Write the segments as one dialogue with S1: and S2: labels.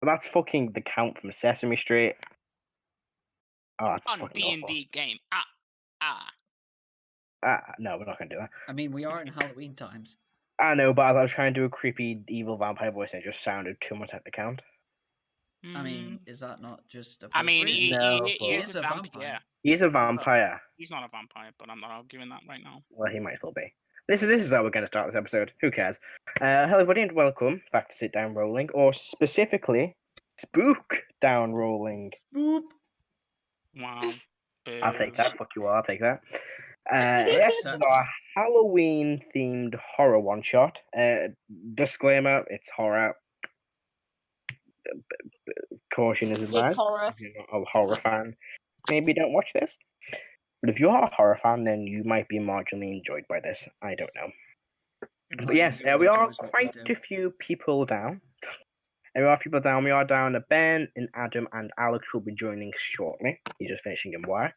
S1: That's fucking the Count from Sesame Street. Oh, that's
S2: On
S1: fucking awful.
S2: D&D game.
S1: No, we're not gonna do that.
S3: I mean, we are in Halloween times.
S1: I know, but as I was trying to do a creepy, evil vampire voice, and it just sounded too much like the Count.
S3: I mean, is that not just
S2: I mean,
S3: appropriate?
S2: he
S1: No,
S2: is a vampire.
S1: He's a vampire.
S2: He's not a vampire, but I'm not arguing that right now.
S1: Well, he might as well be. This is how we're going to start this episode. Who cares? Hello, everybody, and welcome back to Sit Down Rolling, or specifically, Spook Down Rolling.
S3: Spoop.
S2: Wow.
S1: I'll take that. Fuck you all. I'll take that.
S3: Yes,
S1: This is our Halloween-themed horror one-shot. Disclaimer: it's horror. Caution is advised.
S4: It's horror.
S1: If you're not a horror fan, maybe don't watch this. But if you are a horror fan, then you might be marginally enjoyed by this. I don't know. But yes, we are quite a few people down. We are down to Ben and Adam, and Alex will be joining shortly. He's just finishing in work.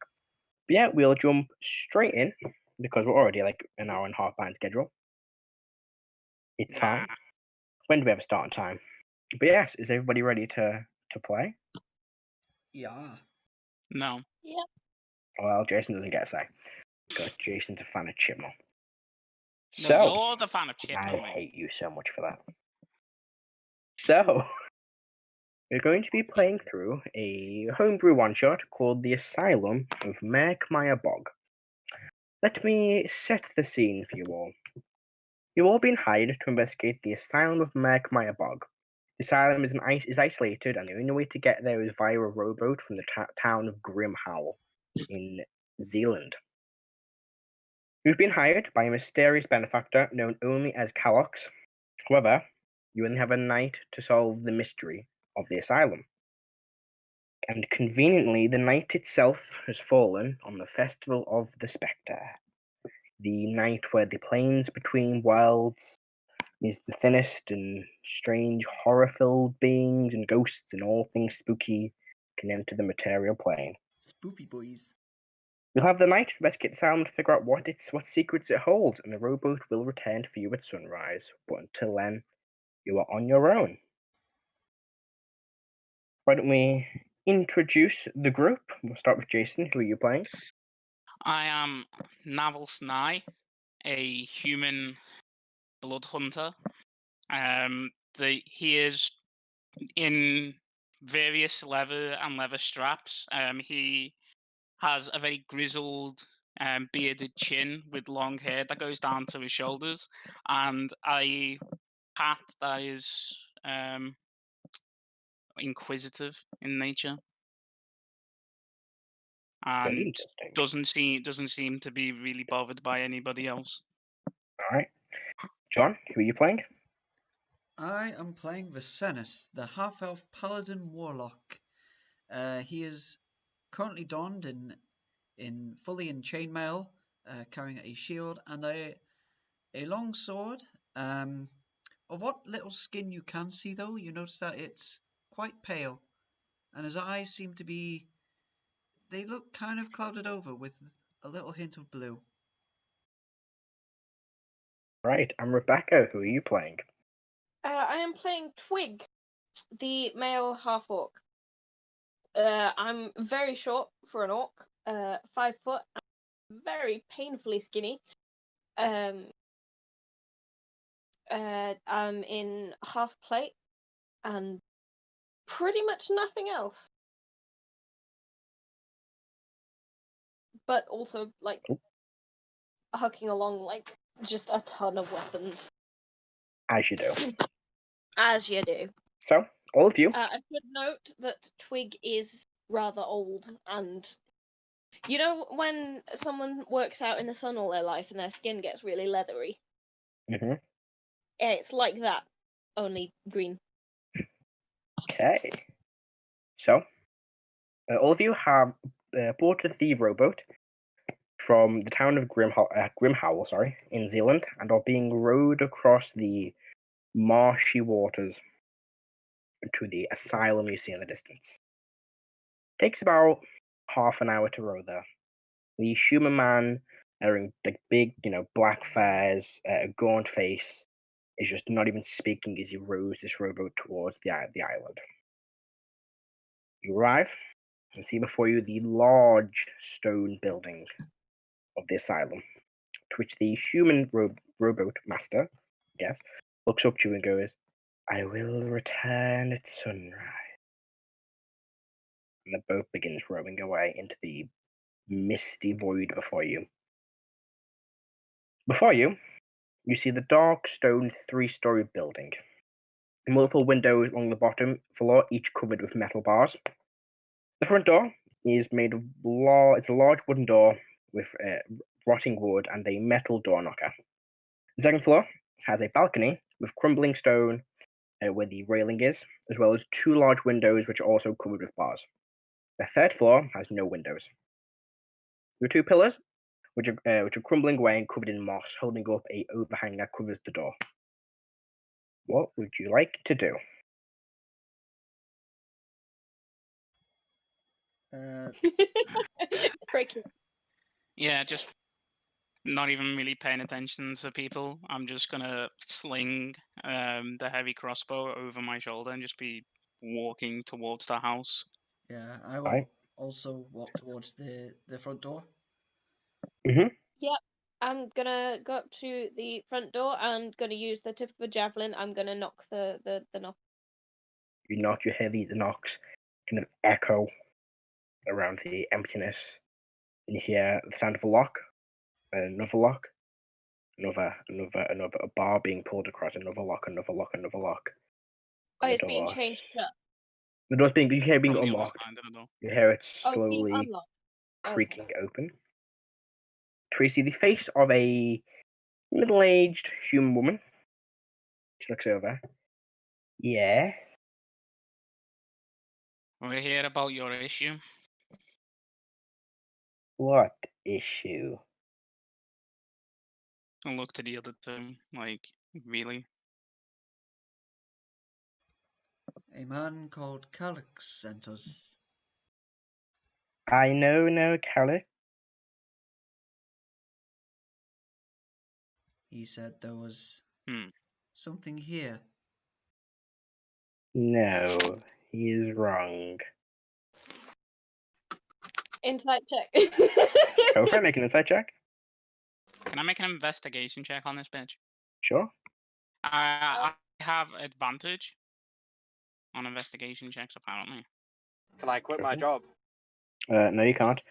S1: But yeah, we'll jump straight in because we're already like an hour and a half behind schedule. It's fine. When do we have a start time? But yes, is everybody ready to play?
S3: Yeah.
S2: No.
S4: Yep.
S1: Well, Jason doesn't get a say because Jason's a fan of Chipmunk.
S2: No,
S1: So
S2: you're the fan of Chipmunk.
S1: I hate you so much for that. So we're going to be playing through a homebrew one-shot called The Asylum of Merk, Myer Bog. Let me set the scene for you all. You've all been hired to investigate the Asylum of Merk, Myer Bog. The asylum is isolated, and the only way to get there is via a rowboat from the town of Grimhowl in Zealand. You've been hired by a mysterious benefactor known only as Calox. However, you only have a night to solve the mystery of the asylum. And conveniently, the night itself has fallen on the Festival of the Spectre, the night where the plains between worlds is the thinnest, and strange, horror-filled beings and ghosts and all things spooky can enter the material plane.
S3: Spoopy boys.
S1: You'll have the night to investigate the asylum to figure out what secrets it holds, and the rowboat will return for you at sunrise. But until then, you are on your own. Why don't we introduce the group? We'll start with Jason. Who are you playing?
S2: I am Naval Sny, a human blood hunter. He is in various leather straps. He has a very grizzled, bearded chin with long hair that goes down to his shoulders, and a hat that is inquisitive in nature, and doesn't seem to be really bothered by anybody else.
S1: All right, John, who are you playing?
S3: I am playing Viserys, the half-elf paladin warlock. He is currently donned fully in chainmail, carrying a shield and a long sword. Of what little skin you can see, though, you notice that it's quite pale, and his eyes seem to be. They look kind of clouded over with a little hint of blue.
S1: Right, I'm Rebecca. Who are you playing?
S4: I am playing Twig, the male half-orc. I'm very short for an orc, 5 foot, very painfully skinny. I'm in half plate, and pretty much nothing else. But also, like, hucking along, like, just a ton of weapons.
S1: As you do.
S4: As you do.
S1: So, all of you.
S4: I should note that Twig is rather old, and you know when someone works out in the sun all their life and their skin gets really leathery?
S1: Mm-hmm.
S4: It's like that, only green.
S1: Okay. So, all of you have boarded the rowboat from the town of Grimhowl, in Zealand, and are being rowed across the marshy waters to the asylum you see in the distance. It takes about half an hour to row there. The human man, wearing the big, black furs, a gaunt face, is just not even speaking as he rows this rowboat towards the island. You arrive and see before you the large stone building of the asylum, to which the human rowboat master, yes, looks up to you and goes, "I will return at sunrise." And the boat begins rowing away into the misty void before you. Before you, you see the dark stone 3-story building. Multiple windows along the bottom floor, each covered with metal bars. The front door is made of it's a large wooden door with rotting wood and a metal door knocker. The second floor has a balcony with crumbling stone where the railing is, as well as 2 large windows which are also covered with bars. The third floor has no windows. There are 2 pillars which are crumbling away and covered in moss, holding up a overhang that covers the door. What would you like to do?
S4: Cricket.
S2: Yeah, just not even really paying attention to people. I'm just gonna sling the heavy crossbow over my shoulder and just be walking towards the house.
S3: Yeah, I will
S1: Right.
S3: also walk towards the front door.
S1: Mm-hmm.
S4: Yep. I'm gonna go up to the front door and gonna use the tip of a javelin. I'm gonna knock the knock.
S1: You knock, you hear the knocks kind of echo around the emptiness, and you hear the sound of a lock, another lock, another, a bar being pulled across, another lock, another lock, another lock.
S4: Oh,
S1: And
S4: it's
S1: the
S4: being
S1: door-
S4: changed shut.
S1: The door's being, you hear it being
S2: From the other
S1: unlocked.
S2: side of the door.
S1: You hear it
S4: Oh, it's being
S1: slowly
S4: unlocked.
S1: creaking open. We see the face of a middle-aged human woman. She looks over. Yes.
S2: We're here about your issue.
S1: What issue?
S2: I look to the other two, like, really?
S3: A man called Calix sent us.
S1: I know no Calix.
S3: He said there was something here.
S1: No, he is wrong.
S4: Insight check.
S1: Go for it, make an insight check.
S2: Can I make an investigation check on this bitch?
S1: Sure.
S2: I have advantage on investigation checks, apparently.
S5: Can I quit
S1: Go
S5: my
S1: for it.
S5: job?
S1: No, you can't.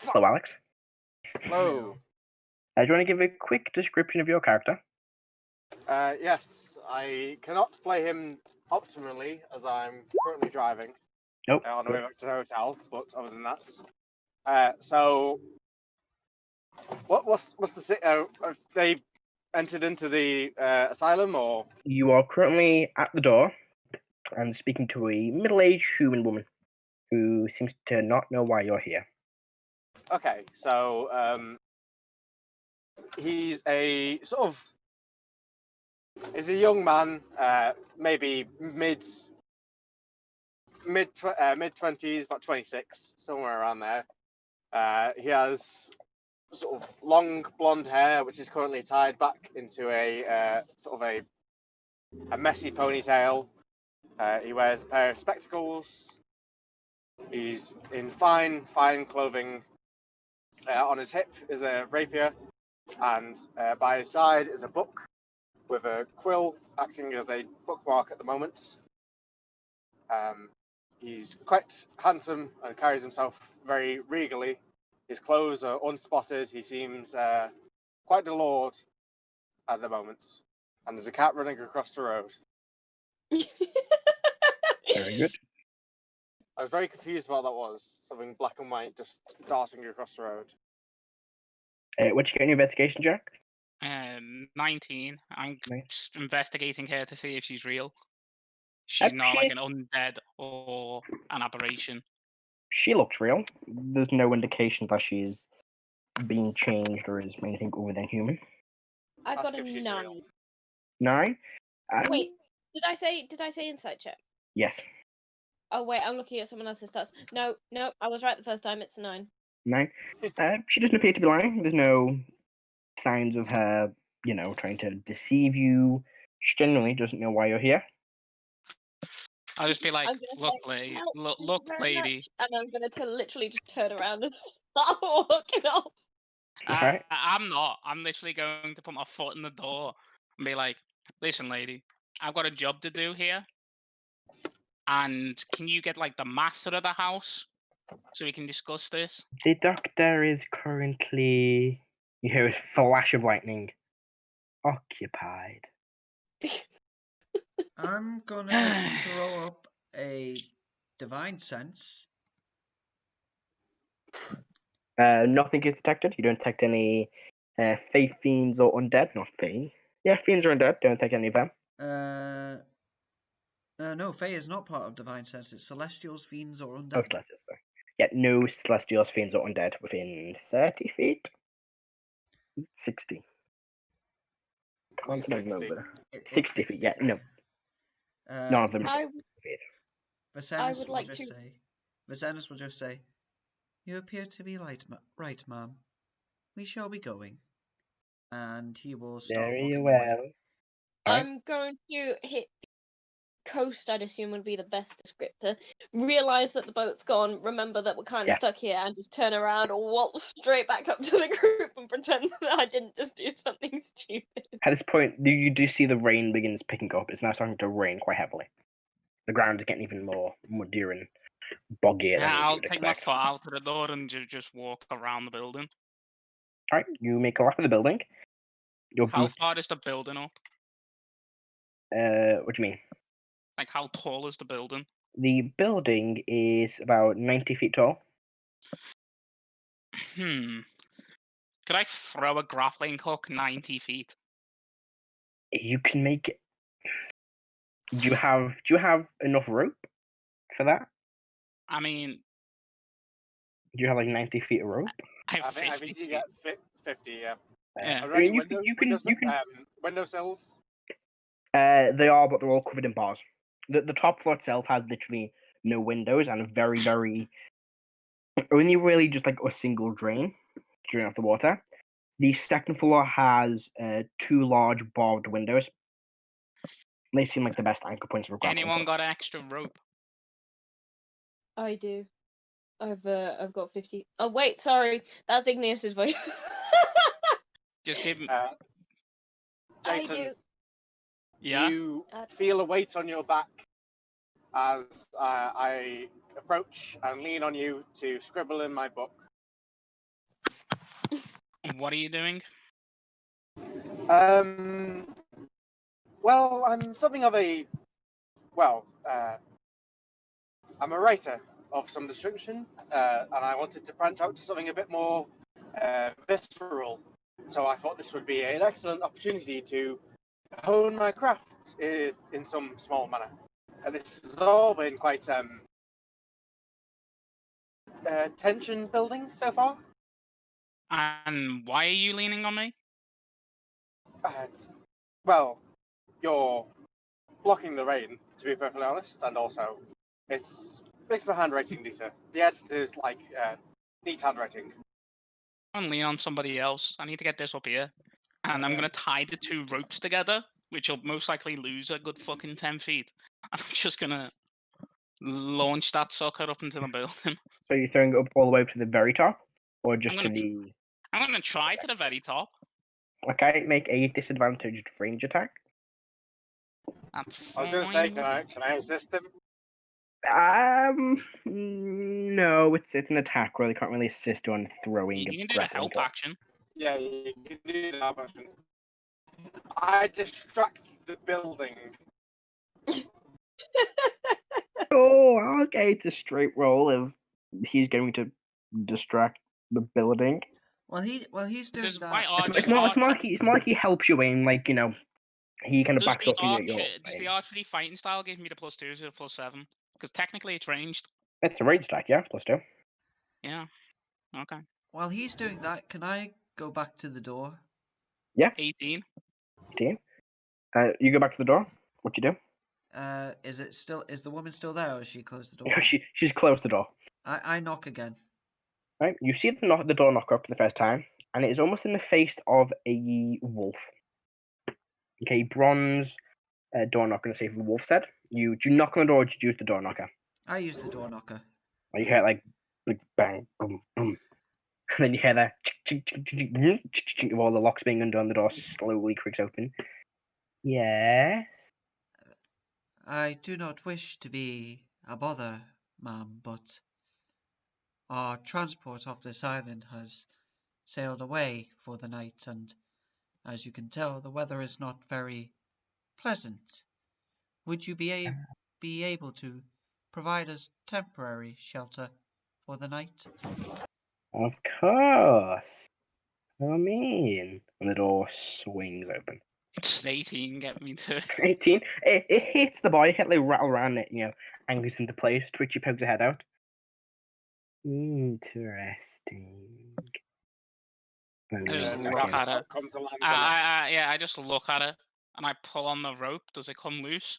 S1: Hello, Alex.
S5: Hello.
S1: Do you want to give a quick description of your character?
S5: Yes, I cannot play him optimally as I'm currently driving
S1: Nope.
S5: on the way back to the hotel. But other than that, so what's the have they entered into the asylum or?
S1: You are currently at the door and speaking to a middle-aged human woman who seems to not know why you're here.
S5: Okay, so he's a sort of. He's a young man, maybe mid 20s, about 26, somewhere around there. He has sort of long blonde hair, which is currently tied back into a sort of a messy ponytail. He wears a pair of spectacles. He's in fine clothing. On his hip is a rapier, and by his side is a book with a quill acting as a bookmark at the moment. He's quite handsome and carries himself very regally. His clothes are unspotted. He seems quite the lord at the moment. And there's a cat running across the road.
S1: Very good.
S5: I was very confused about that was. Something black and white just darting across the road.
S1: What you get in your investigation, Jack?
S2: 19. I'm
S1: Nice.
S2: just investigating her to see if she's real. She's not like an undead or an aberration.
S1: She looks real. There's no indication that she's being changed or is anything other than human.
S4: I
S5: Ask
S4: got a
S5: if she's
S4: 9.
S5: real.
S1: 9?
S4: Wait, did I say insight check?
S1: Yes.
S4: Oh wait, I'm looking at someone else's stats. No, I was right the first time. It's a 9.
S1: 9. She doesn't appear to be lying. There's no signs of her, trying to deceive you. She genuinely doesn't know why you're here.
S2: I'll just be like,
S4: I'm gonna
S2: look,
S4: say,
S2: lady,
S4: "Help,
S2: look,
S4: thank you
S2: look,
S4: very
S2: lady.
S4: much," and I'm gonna literally just turn around and start walking off.
S1: Okay.
S2: I'm not. I'm literally going to put my foot in the door and be like, listen, lady, I've got a job to do here. And can you get like the master of the house so we can discuss this?
S1: The doctor is currently. You hear a flash of lightning. Occupied.
S3: I'm gonna throw up a divine sense.
S1: Nothing is detected. You don't detect any fae fiends or undead. Not fae. Yeah, fiends or undead. Don't detect any of them.
S3: No, Fae is not part of divine sense. It's celestials, fiends, or
S1: Oh,
S3: undead.
S1: celestials, though. Yeah, no celestials, fiends, or undead within 30 feet. 60. Can't remember
S5: 60.
S1: over.
S3: It's
S1: 60 feet. Yeah, no. None of them.
S4: I
S1: Feet.
S3: Viserys
S4: would
S3: will
S4: like
S3: just
S4: to-
S3: say, Viserys will just say, "You appear to be right, ma'am. We shall be going." And he will start
S1: Very
S3: walking
S1: well.
S3: away.
S1: Alright.
S4: I'm going to hit the coast. I'd assume would be the best descriptor. Realize that the boat's gone. Remember that we're kind of
S1: Yeah.
S4: stuck here, and just turn around or waltz straight back up to the group and pretend that I didn't just do something stupid.
S1: At this point, you do see the rain begins picking up. It's now starting to rain quite heavily. The ground is getting even more muddier and boggier than you
S2: I'll
S1: would
S2: take my
S1: expect.
S2: foot out of the door and just walk around the building.
S1: Alright, you make a lap of the building. Your
S2: How
S1: boots.
S2: far is the building up?
S1: What do you mean?
S2: Like, how tall is the building?
S1: The building is about 90 feet tall.
S2: Could I throw a grappling hook 90 feet?
S1: You can make it. Do you have enough rope for that?
S2: I mean,
S1: Do you have like 90 feet of rope?
S2: I have
S5: I
S2: 50
S5: think you
S2: feet.
S5: get 50, yeah.
S2: Yeah.
S5: Are
S1: I
S5: there any
S1: mean, you can.
S5: windowsills?
S1: They are, but they're all covered in bars. The top floor itself has literally no windows and a very, very only really just like a single drain off the water. The second floor has 2 large barbed windows. They seem like the best anchor points for grappling.
S2: Anyone got extra rope?
S4: I do. I've got 50. Oh wait, sorry, that's Igneous's voice.
S2: Just give me.
S4: I
S5: Jason,
S4: do.
S2: Yeah?
S5: you
S4: Uh,
S5: feel a weight on your back as I approach and lean on you to scribble in my book.
S2: What are you doing?
S5: Well, I'm something of a, I'm a writer of some description, and I wanted to branch out to something a bit more visceral. So I thought this would be an excellent opportunity to hone my craft in some small manner. And this has all been quite tension building so far.
S2: And why are you leaning on me?
S5: Well, you're blocking the rain, to be perfectly honest, and also it makes my handwriting neater. The editor's like neat handwriting.
S2: I'm leaning on somebody else. I need to get this up here. And I'm going to tie the 2 ropes together, which will most likely lose a good fucking 10 feet. I'm just going to launch that sucker up into the building.
S1: So you're throwing it up all the way up to the very top, or just
S2: I'm
S1: to
S2: gonna
S1: the?
S2: I'm going to try to the very top.
S1: Okay, make a disadvantaged range attack.
S2: That's
S5: I was going to say,
S2: fine.
S5: can I assist him?
S1: No, it's an attack roll. They can't really assist you on throwing.
S2: You
S1: a
S2: can do the
S1: grappling
S2: help
S1: hook.
S2: action.
S5: Yeah, you can do that option. I distract the building.
S1: Oh, okay, it's a straight roll if he's going to distract the building.
S3: Well, he's doing
S2: Does
S3: that.
S2: my
S1: It's more like he helps you in, like, you know, he kind of backs up in your.
S2: Does the archery fighting style give me the +2 to the +7? Because technically it's ranged.
S1: It's a range attack, yeah, +2.
S2: Yeah. Okay.
S3: While he's doing that, can I go back to the door?
S2: 18.
S1: 18. You go back to the door. What you do?
S3: Is the woman still there, or has she closed the door?
S1: She's closed the door.
S3: I knock again.
S1: Right, you see the door knock up for the first time, and it is almost in the face of a wolf. Okay, bronze door knocker, to say the wolf said. You do knock on the door, or do you use the door knocker?
S3: I use the door knocker.
S1: You hear like bang, boom, boom. And then you hear that chink, chink, chink, chink, chink, chink, chink of all the locks being undone. The door slowly creaks open. Yes.
S3: I do not wish to be a bother, ma'am, but our transport off this island has sailed away for the night, and as you can tell, the weather is not very pleasant. Would you be able to provide us temporary shelter for the night?
S1: Of course. I mean, and the door swings open.
S2: Just 18, get me to.
S1: 18. It hits the boy. Hit like rattle around it. Angles into place. Twitchy pokes the head out. Interesting.
S2: I just
S1: Okay.
S2: look at it.
S5: Come to land on it.
S2: I just look at it and I pull on the rope. Does it come loose?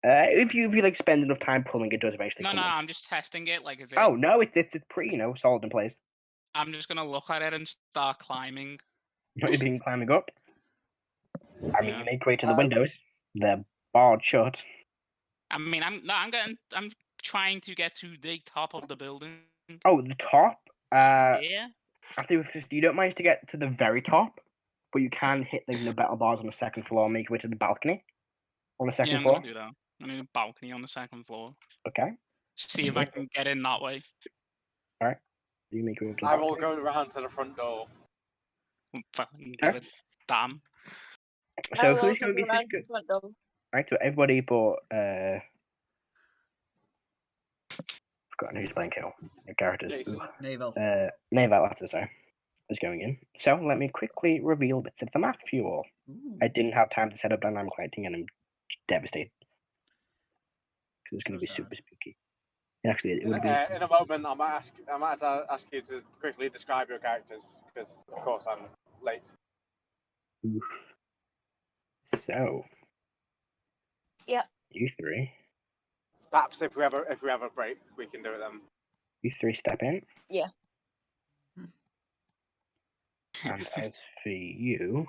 S1: If you like spend enough time pulling, it does eventually.
S2: No,
S1: come
S2: no,
S1: loose.
S2: I'm just testing it. Like, is it?
S1: Oh no, it's pretty solid in place.
S2: I'm just gonna look at it and start climbing.
S1: Not you being climbing up. I mean,
S2: Yeah.
S1: you make way to the windows. They're barred shut.
S2: I mean, I'm trying to get to the top of the building.
S1: Oh, the top.
S2: Yeah.
S1: After you're 50, you don't manage to get to the very top, but you can hit the metal bars on the second floor and make your way to the balcony on the second
S2: Yeah, I'm
S1: floor.
S2: gonna do that. I mean, a balcony on the second floor.
S1: Okay.
S2: See if I can get in that way.
S1: You make your way to the
S5: I will
S1: balcony.
S5: go round to the front door.
S2: Fucking give it. Damn.
S1: So
S4: I will
S1: who's
S4: also
S1: going to
S4: go
S1: be
S4: around
S1: who's
S4: the front door.
S1: right? So everybody but forgotten who's playing kill. Your characters.
S5: Jason.
S3: Naval.
S1: Naval, that's it, sorry, is going in. So let me quickly reveal bits of the map for you all.
S3: Ooh.
S1: I didn't have time to set up dynamic lighting, and I'm devastated because it's going to be
S3: So
S1: super
S3: sad.
S1: spooky. Actually, it would have been.
S5: In a moment, I might have to ask you to quickly describe your characters because, of course, I'm late.
S1: Oof. So.
S4: Yeah.
S1: You three.
S5: Perhaps if we have a break, we can do it then.
S1: You three step in.
S4: Yeah.
S1: And as for you,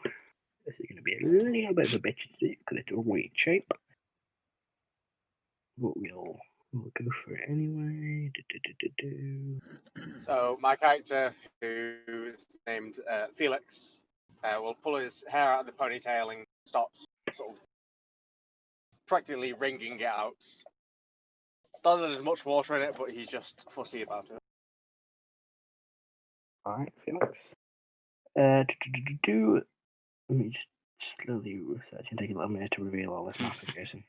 S1: this is going to be a little bit of a bitch to do because it's a weight shape. But we'll go for it anyway.
S5: So my character, who is named Felix, will pull his hair out of the ponytail and starts sort of practically wringing it out. Not that there's much water in it, but he's just fussy about it.
S1: Alright, Felix. Let me just slowly research and take a little minute to reveal all this map information.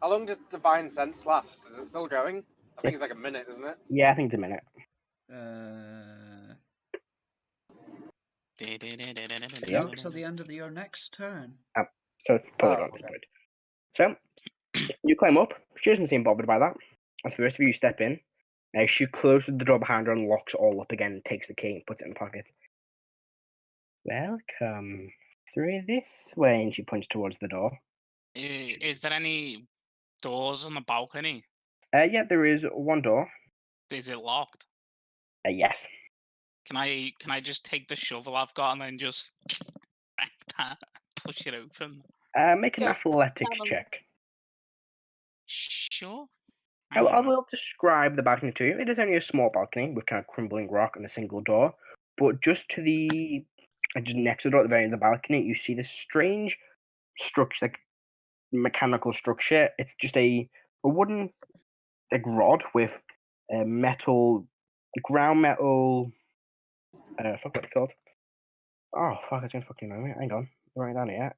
S5: How long does Divine Sense last? Is it still going? I think it's
S1: It's-
S5: like a minute, isn't it?
S1: Yeah, I think it's a minute.
S3: Go till the end of your next turn.
S1: So it's probably not this point. So, you climb up. She doesn't seem bothered by that. As the rest of you step in, she closes the door behind her and locks it all up again, takes the key and puts it in the pocket. Welcome through this way, and she points towards the door.
S2: Is there any doors on the balcony?
S1: Yeah, there is one door.
S2: Is it locked?
S1: Yes.
S2: Can I just take the shovel I've got and then just push it open?
S1: Make an
S4: Sure.
S1: athletics check.
S2: Sure.
S1: I will describe the balcony to you. It is only a small balcony with kind of crumbling rock and a single door. But just to the, just next to the door at the very end of the balcony, you see this strange structure, like mechanical structure. It's just a wooden rod with metal, ground metal. Fuck what it's called. Oh fuck! It's gonna fucking know me. Hang on, right down here.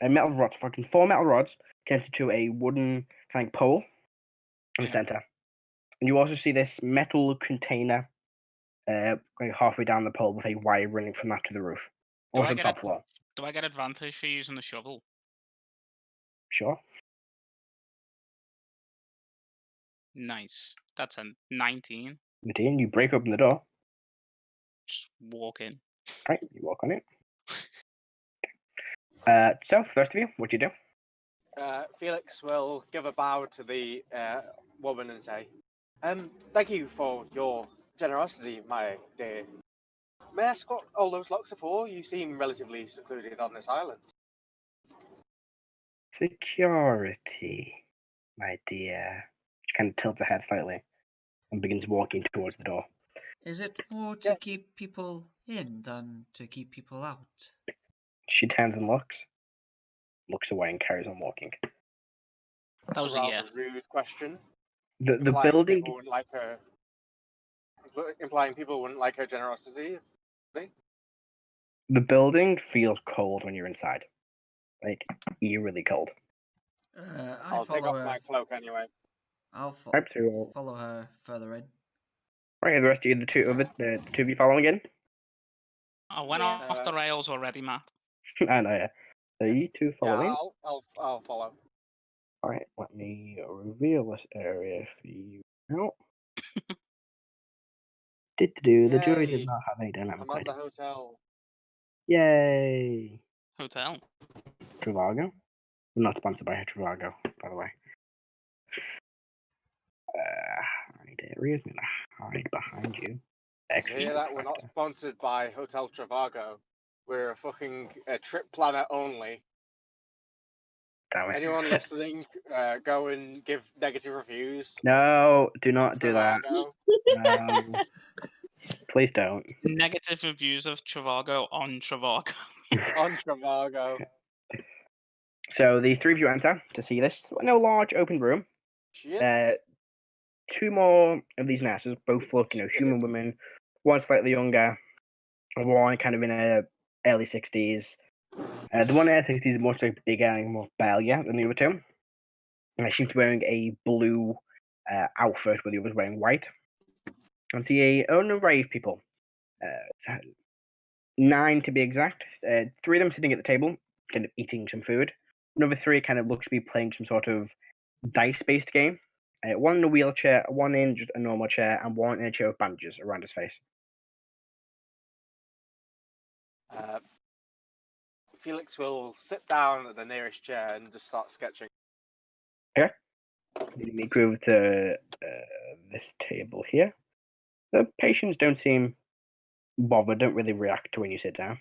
S1: A metal rod, fucking 4 metal rods connected to a wooden kind of pole in the center. And you also see this metal container going halfway down the pole with a wire running from that to the roof. Also the top floor.
S2: Do I get advantage for using the shovel?
S1: Sure.
S2: Nice. That's a 19.
S1: 19, you break open the door.
S2: Just walk in.
S1: Right, you walk on it. So, for the rest of you, what do you do?
S5: Felix will give a bow to the woman and say, "Thank you for your generosity, my dear. May I ask what all those locks are for? You seem relatively secluded on this island.
S1: Security, my dear. She kind of tilts her head slightly and begins walking towards the door.
S3: Is it more to
S5: Yeah.
S3: keep people in than to keep people out?
S1: She turns and looks away and carries on walking.
S2: That
S5: That's
S2: was
S5: a
S2: a
S5: rather
S2: yes.
S5: rude question.
S1: The
S5: Implying
S1: building,
S5: people wouldn't like her. Implying people wouldn't like her generosity.
S1: the building feels cold when you're inside, like eerily cold.
S3: I
S5: I'll take
S3: follow
S5: off
S3: her.
S5: my cloak anyway.
S3: I'll
S1: Right, so
S3: follow her further in.
S1: right, the rest of you, the two of you following in.
S2: I went
S4: Yeah.
S2: off the rails already, Matt.
S1: I know, yeah. So you two
S5: Yeah,
S1: follow in.
S5: I'll follow.
S1: All right, let me reveal this area for you now. The jury did
S5: Yay.
S1: not have a dynamic
S5: I'm at the
S1: lighting.
S5: hotel.
S1: Yay!
S2: Hotel.
S1: Trivago. We're not sponsored by Trivago, by the way. Hide areas. I'm gonna hide behind you.
S5: You
S1: Excellent.
S5: hear that? We're not sponsored by Hotel Trivago. We're a fucking trip planner only.
S1: Damn it.
S5: Anyone listening, go and give negative reviews.
S1: No, do not do that.
S5: Trivago.
S1: No. Please don't.
S2: Negative reviews of Trivago on Trivago.
S5: On Trivago.
S1: So the three of you enter to see this. In a large open room.
S5: Shit.
S1: Two more of these nurses, both look, human women. One slightly younger, one kind of in her early 60s. The one in her 60s is much like bigger and more burlier than the other two. And she seems to be wearing a blue outfit, where the other's wearing white. And see a array of people. 9 to be exact. 3 of them sitting at the table, kind of eating some food. Another 3 kind of looks to be playing some sort of dice-based game. One in a wheelchair, one in just a normal chair, and one in a chair with bandages around his face.
S5: Felix will sit down at the nearest chair and just start sketching.
S1: Let me go to this table here. The patients don't seem bothered, don't really react to when you sit down.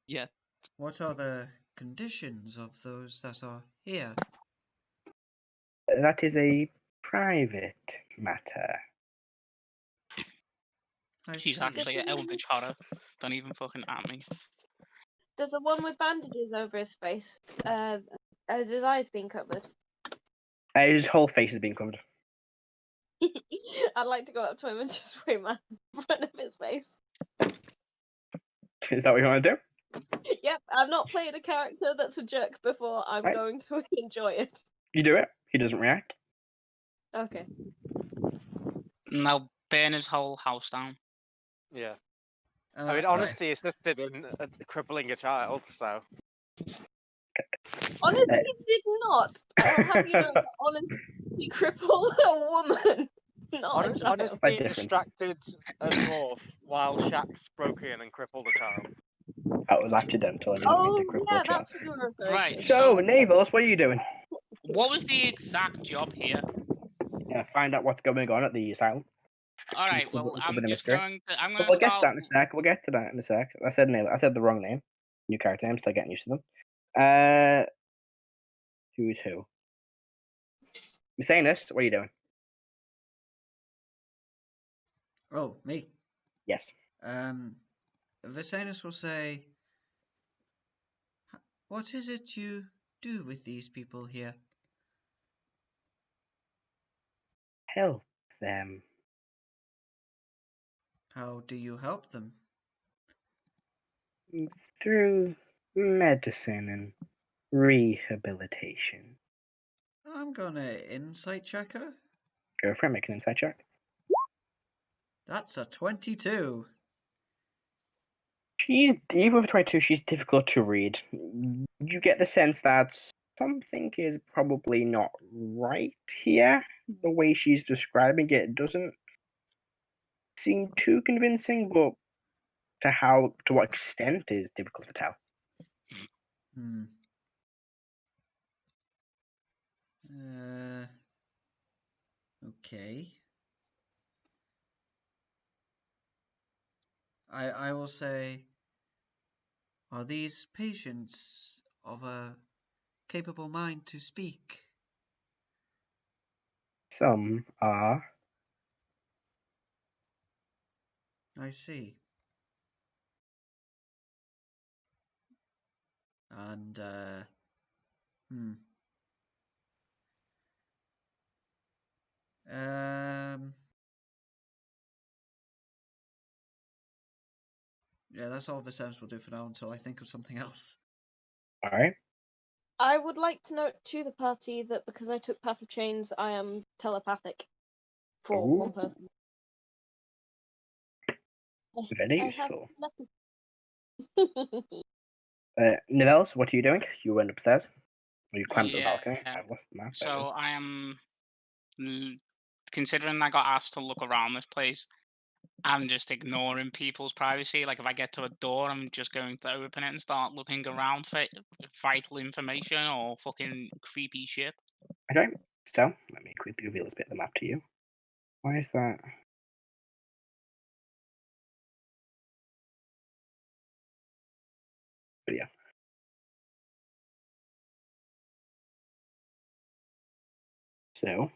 S2: Yeah.
S3: What are the conditions of those that are here?
S1: That is a private matter.
S3: I
S2: She's
S3: see.
S2: actually an eldritch horror. Don't even fucking at me.
S4: Does the one with bandages over his face, has his eyes been covered?
S1: His whole face has been covered.
S4: I'd like to go up to him and just wave my in front of his face.
S1: Is that what you want to do?
S4: Yep, I've not played a character that's a jerk before. I'm
S1: Right.
S4: going to enjoy it.
S1: You do it. He doesn't react.
S4: Okay.
S2: Now burn his whole house down.
S5: Yeah.
S3: Uh,
S5: I mean, honesty assisted in crippling a child, so.
S4: Honestly, did not. I'll have you know that honesty crippled a woman, not a child.
S5: Honesty
S1: Slight difference.
S5: distracted a dwarf while Shax broke in and crippled a child.
S1: That was accidental. I didn't mean to
S4: Oh,
S1: cripple
S4: yeah,
S1: a child.
S4: that's what you were referring
S2: Right,
S4: to.
S1: So, Navels, what are you doing?
S2: What was the exact job here?
S1: Find out what's going on at the asylum.
S2: All right,
S1: Uncover-
S2: well,
S1: uncover
S2: I'm
S1: the
S2: just
S1: mystery.
S2: going to. I'm
S1: But
S2: going
S1: we'll
S2: to
S1: get to
S2: start.
S1: that in a sec. We'll get to that in a sec. I said the wrong name. New character name. Still getting used to them. Who's who? You saying this? What are you doing?
S3: Oh, me.
S1: Yes.
S3: Visanus will say, "What is it you do with these people here?"
S1: Help them.
S3: How do you help them?
S1: Through medicine and rehabilitation.
S3: I'm gonna insight check her.
S1: Go for it. Make an insight check.
S3: That's a 22.
S1: Even with 22, she's difficult to read. You get the sense that something is probably not right here. The way she's describing it doesn't seem too convincing, but to what extent is difficult to tell.
S3: Hmm. Okay. I will say, are these patients of a capable mind to speak?
S1: Some are.
S3: I see. And, yeah, that's all Viserys will do for now until I think of something else.
S1: All right.
S4: I would like to note to the party that because I took Path of Chains, I am telepathic for
S1: Ooh.
S4: one person.
S1: Very
S4: I have
S1: useful.
S4: nothing.
S1: Nivels, what are you doing? You went upstairs. Or you climbed the balcony.
S2: Yeah.
S1: I've lost the map.
S2: So I am, considering I got asked to look around this place, I'm just ignoring people's privacy. Like if I get to a door, I'm just going to open it and start looking around for vital information or fucking creepy shit.
S1: Okay. So let me quickly reveal this bit of the map to you. Why is that? But yeah. So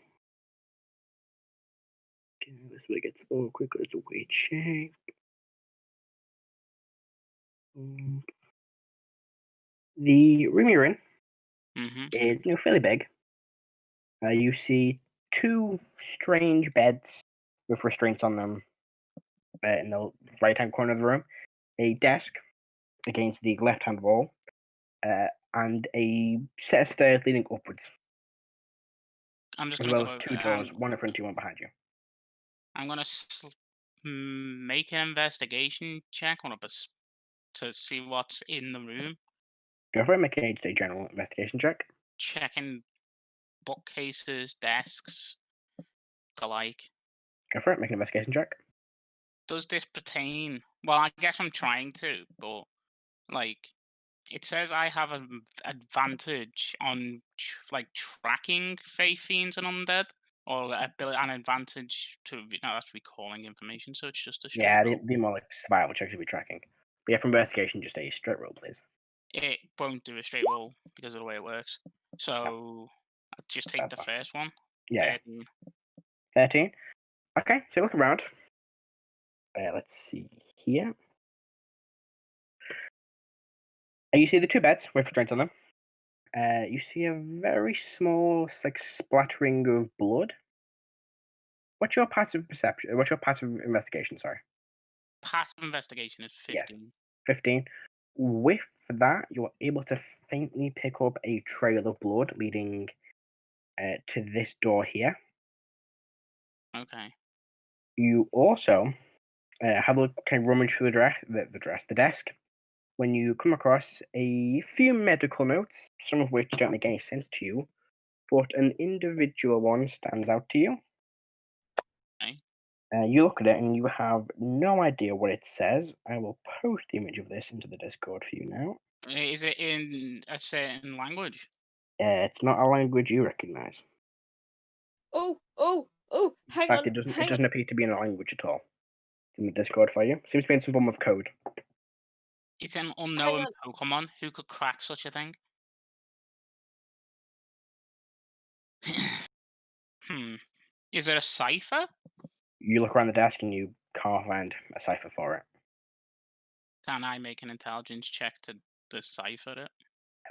S1: this way gets a little quicker as a weight shape. The room you're in is fairly big. You see two strange beds with restraints on them in the right-hand corner of the room, a desk against the left-hand wall, and a set of stairs leading upwards,
S2: I'm just
S1: as
S2: gonna
S1: well
S2: go
S1: as
S2: over
S1: two
S2: it
S1: doors,
S2: and
S1: one in front of you, one behind you.
S2: I'm gonna make an investigation check on to see what's in the room.
S1: Go for it. Make a general investigation check.
S2: Checking bookcases, desks, the like.
S1: Go for it. Make an investigation check.
S2: Does this pertain? Well, I guess I'm trying to, but like, it says I have an advantage on like tracking fae fiends and undead, or an advantage to. No, that's recalling information, so it's just a straight
S1: Yeah,
S2: roll.
S1: be more like survival checks should be tracking. But yeah, for investigation, just a straight roll, please.
S2: It won't do a straight roll because of the way it works. So I'll just take
S1: That's
S2: the
S1: fine.
S2: first one.
S1: Yeah.
S2: 13.
S1: 13. Okay, so look around. Let's see here. You see the two beds with restraints on them. You see a very small, like, splattering of blood. What's your passive perception? What's your passive investigation? Sorry.
S2: Passive investigation is 15.
S1: Yes. 15. With that, you're able to faintly pick up a trail of blood leading to this door here.
S2: Okay.
S1: You also have a look, kind of rummage through the desk, when you come across a few medical notes, some of which don't make any sense to you, but an individual one stands out to you.
S2: Okay.
S1: You look at it and you have no idea what it says. I will post the image of this into the Discord for you now.
S2: Is it in a certain language?
S1: It's not a language you recognize.
S4: Oh,
S1: In
S4: hang
S1: fact,
S4: on.
S1: it doesn't appear to be in a language at all. It's in the Discord for you. Seems to be in some form of code.
S2: It's an unknown Pokemon. Who could crack such a thing? Is it a cipher?
S1: You look around the desk and you can't find a cipher for it.
S2: Can I make an intelligence check to decipher it?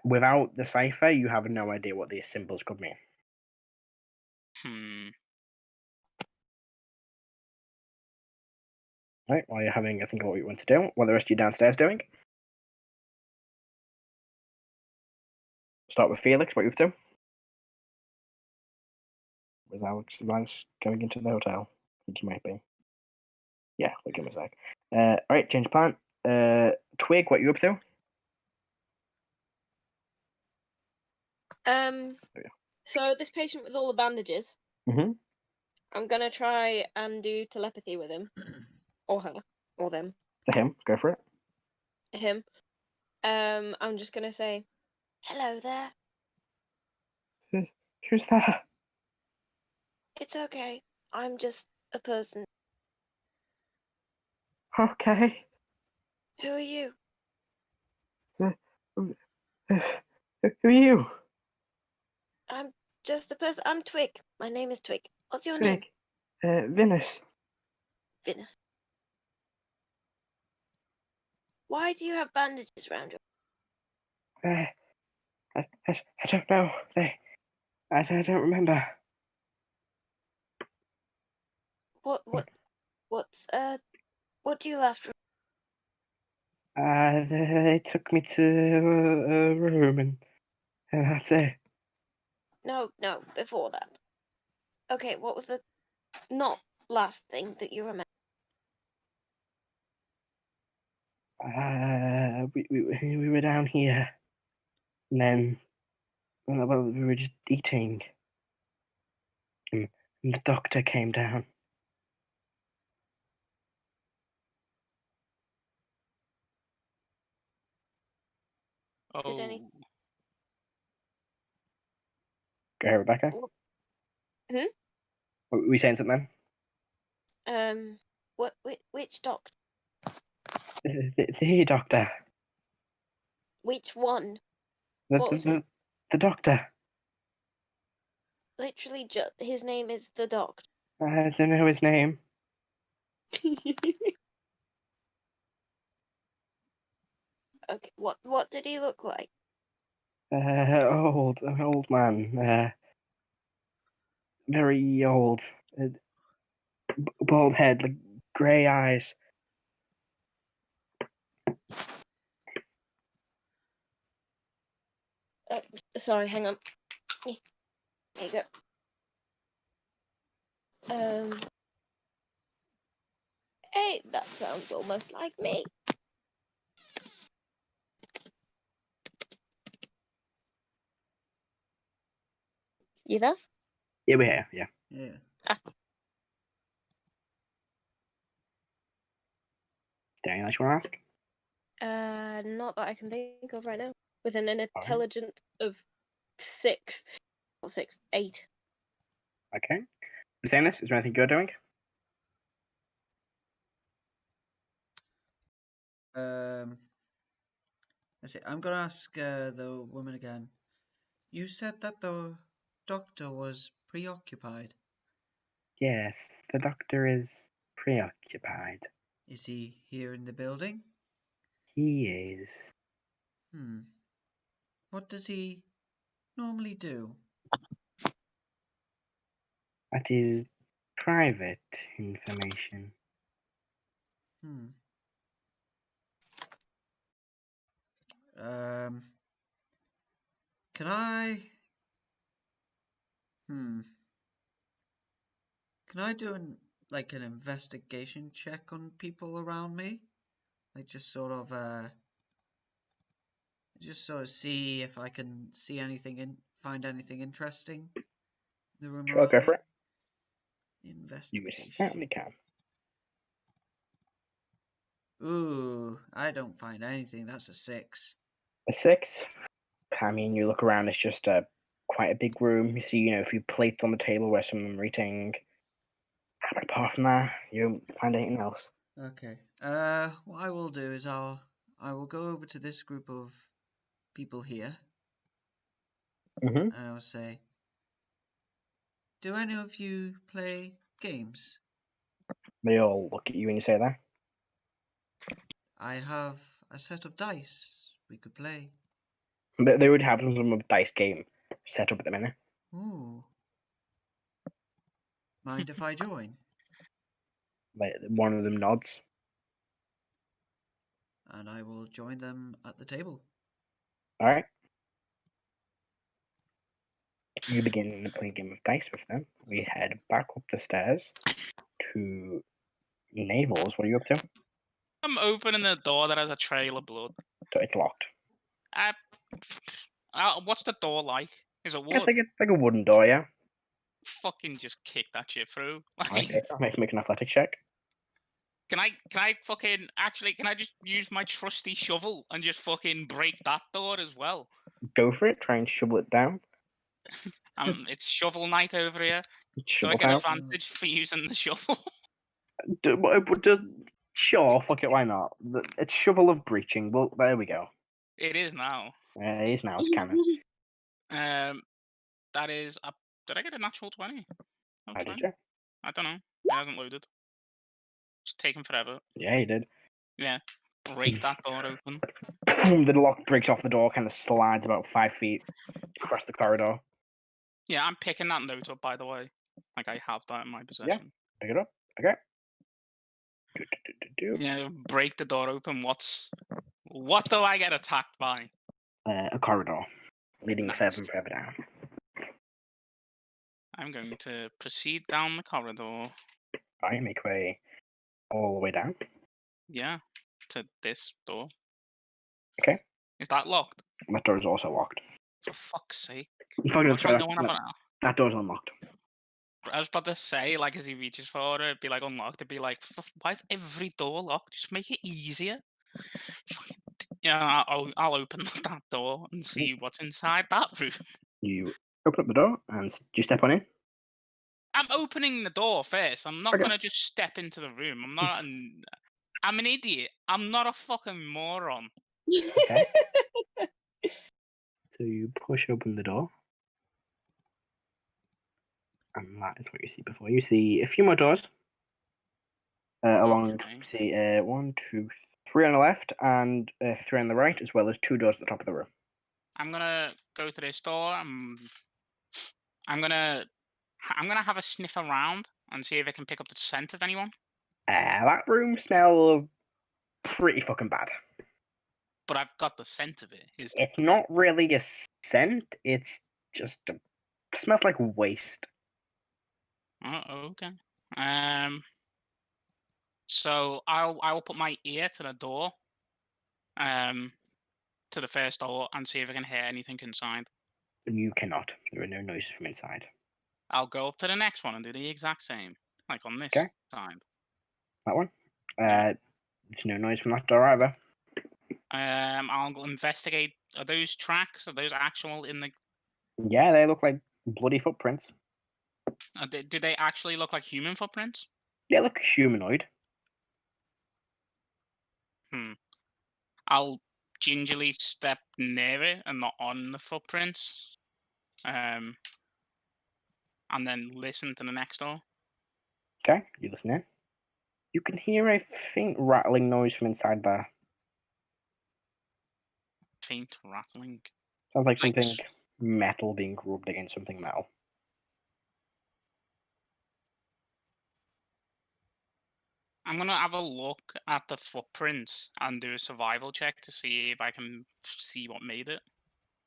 S1: Without the cipher, you have no idea what these symbols could mean. Right, while you're having a think of what you want to do, what are the rest of you downstairs doing? Start with Felix, what are you up to? Was Alex going into the hotel? I think he might be. Yeah, we'll give him a sec. Alright, change plan. Twig, what are you up to?
S4: So this patient with all the bandages,
S1: Mm-hmm.
S4: I'm gonna try and do telepathy with him, or her, or them.
S1: It's a him. Go for it.
S4: Him. I'm just gonna say, "Hello there.
S1: Who's that?
S4: It's okay. I'm just a person."
S1: Okay.
S4: Who are you?
S1: Who are you?
S4: I'm just a person. I'm Twig. My name is Twig. What's your name?
S1: Twig. Venus.
S4: Venus. Why do you have bandages around your...
S1: I don't know. I don't remember.
S4: What do you last...
S1: They took me to a room and that's it.
S4: No, before that. Okay, what was the not last thing that you remember?
S1: We were down here, and then well, we were just eating, and the doctor came down.
S4: Did any...
S2: Oh,
S1: Go ahead, Rebecca.
S4: Hmm?
S1: Were we saying something?
S4: Which doctor?
S1: The doctor.
S4: Which one? What was it?
S1: The doctor.
S4: Literally, his name is the Doctor.
S1: I don't know his name.
S4: Okay, what did he look like?
S1: Old man. Very old. Bald head, like grey eyes.
S4: Sorry, hang on. There you go. Hey, that sounds almost like me. You there?
S1: Yeah, we're here. Yeah.
S3: Yeah.
S1: Is there anything else you want to ask?
S4: Not that I can think of right now. With an intelligence of 6. Not 6, 8.
S1: Okay. Saying this, is there anything you're doing?
S3: Let's see. I'm gonna ask the woman again. You said that the doctor was preoccupied.
S1: Yes, the doctor is preoccupied.
S3: Is he here in the building?
S1: He is.
S3: What does he normally do?
S1: That is private information.
S3: Can I... Can I do an investigation check on people around me? Like just sort of see if I can see anything find anything interesting in the room
S1: Sure,
S3: around
S1: go
S3: me.
S1: for it. You
S3: Investigation.
S1: certainly can.
S3: Ooh, I don't find anything. That's a 6.
S1: A 6? I mean, you look around, it's just quite a big room. You see, a few plates on the table where some of them are eating. But apart from that, you don't find anything else.
S3: Okay. What I will do is I will go over to this group of people here.
S1: Mm-hmm.
S3: And I'll say, do any of you play games?
S1: They all look at you when you say that.
S3: I have a set of dice we could play.
S1: They would have some sort of dice game set up at the minute.
S3: Ooh. Mind if I join?
S1: Like, one of them nods.
S3: And I will join them at the table.
S1: All right. You begin playing a game of dice with them. We head back up the stairs to Navels. What are you up to?
S2: I'm opening the door that has a trail of blood.
S1: So it's locked.
S2: What's the door like? Is it wood?
S1: It's like a wooden door, yeah.
S2: Fucking just kick that shit through.
S1: Okay, I'll make an athletics check.
S2: Can I fucking actually? Can I just use my trusty shovel and just fucking break that door as well?
S1: Go for it. Try and shovel it down.
S2: It's shovel night over here. Do I
S1: Shovel
S2: get
S1: down.
S2: advantage for using the shovel?
S1: Just Sure, fuck it, why not? It's shovel of breaching. Well, there we go.
S2: It is now.
S1: It is now. It's canon.
S2: That is a. Did I get a natural 20? Oh,
S1: How did
S2: 20?
S1: you?
S2: I don't know. It hasn't loaded. It's taking forever.
S1: Yeah, you did.
S2: Yeah. Break that door open.
S1: The lock breaks off the door, kind of slides about 5 feet across the corridor.
S2: Yeah, I'm picking that note up, by the way. Like, I have that in my possession.
S1: Pick it up. Okay.
S2: Yeah, break the door open. What do I get attacked by?
S1: A corridor leading
S2: Nice.
S1: further and further down.
S2: I'm going to proceed down the corridor.
S1: I make way all the way down.
S2: Yeah, to this door.
S1: Okay.
S2: Is that locked?
S1: That door is also locked.
S2: For fuck's sake.
S1: Fucking
S2: What's
S1: sorry,
S2: going on?
S1: that door's unlocked.
S2: I was about to say, like, as he reaches for it, it'd be like unlocked. It'd be like, why is every door locked? Just make it easier. Yeah, I'll open that door and see what's inside that room.
S1: You open up the door and you step on in.
S2: I'm opening the door first. I'm not
S1: Okay.
S2: gonna just step into the room. I'm an idiot. I'm not a fucking moron.
S1: Okay. So you push open the door. And that is what you see before. You see a few more doors. Along,
S2: Okay.
S1: you see 1, 2, 3 on the left and 3 on the right, as well as 2 doors at the top of the room.
S2: I'm gonna go to this door. I'm gonna have a sniff around and see if I can pick up the scent of anyone.
S1: That room smells pretty fucking bad.
S2: But I've got the scent of it.
S1: It's not really a scent. It's just smells like waste.
S2: Oh, okay. So I will put my ear to the door, to the first door, and see if I can hear anything inside.
S1: You cannot. There are no noises from inside.
S2: I'll go up to the next one and do the exact same, like on this
S1: Okay.
S2: side.
S1: That one.
S2: Yeah.
S1: There's no noise from that door either.
S2: I'll investigate. Are those tracks? Are those actual in the?
S1: Yeah, they look like bloody footprints.
S2: Do they actually look like human footprints?
S1: They look humanoid.
S2: I'll gingerly step near it and not on the footprints. And then listen to the next door.
S1: Okay, you listen in. You can hear a faint rattling noise from inside there.
S2: Faint rattling.
S1: Sounds like
S2: Like
S1: something metal being rubbed against something metal.
S2: I'm gonna have a look at the footprints and do a survival check to see if I can see what made it.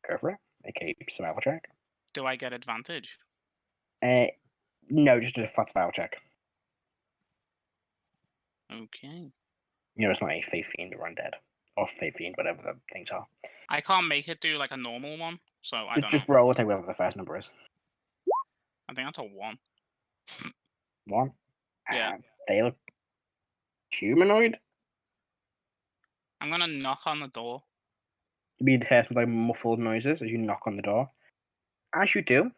S1: Go for it. Make a survival check.
S2: Do I get advantage?
S1: No, just a flat survival check.
S2: Okay.
S1: You know, it's not a Faith Fiend or Undead. Or Faith Fiend, whatever the things are.
S2: I can't make it do like a normal one, so I don't
S1: Just
S2: know.
S1: roll, take whatever the first number is.
S2: I think that's a 1.
S1: 1.
S2: Yeah.
S1: They look humanoid.
S2: I'm gonna knock on the door.
S1: You hear some like muffled noises as you knock on the door. As you do,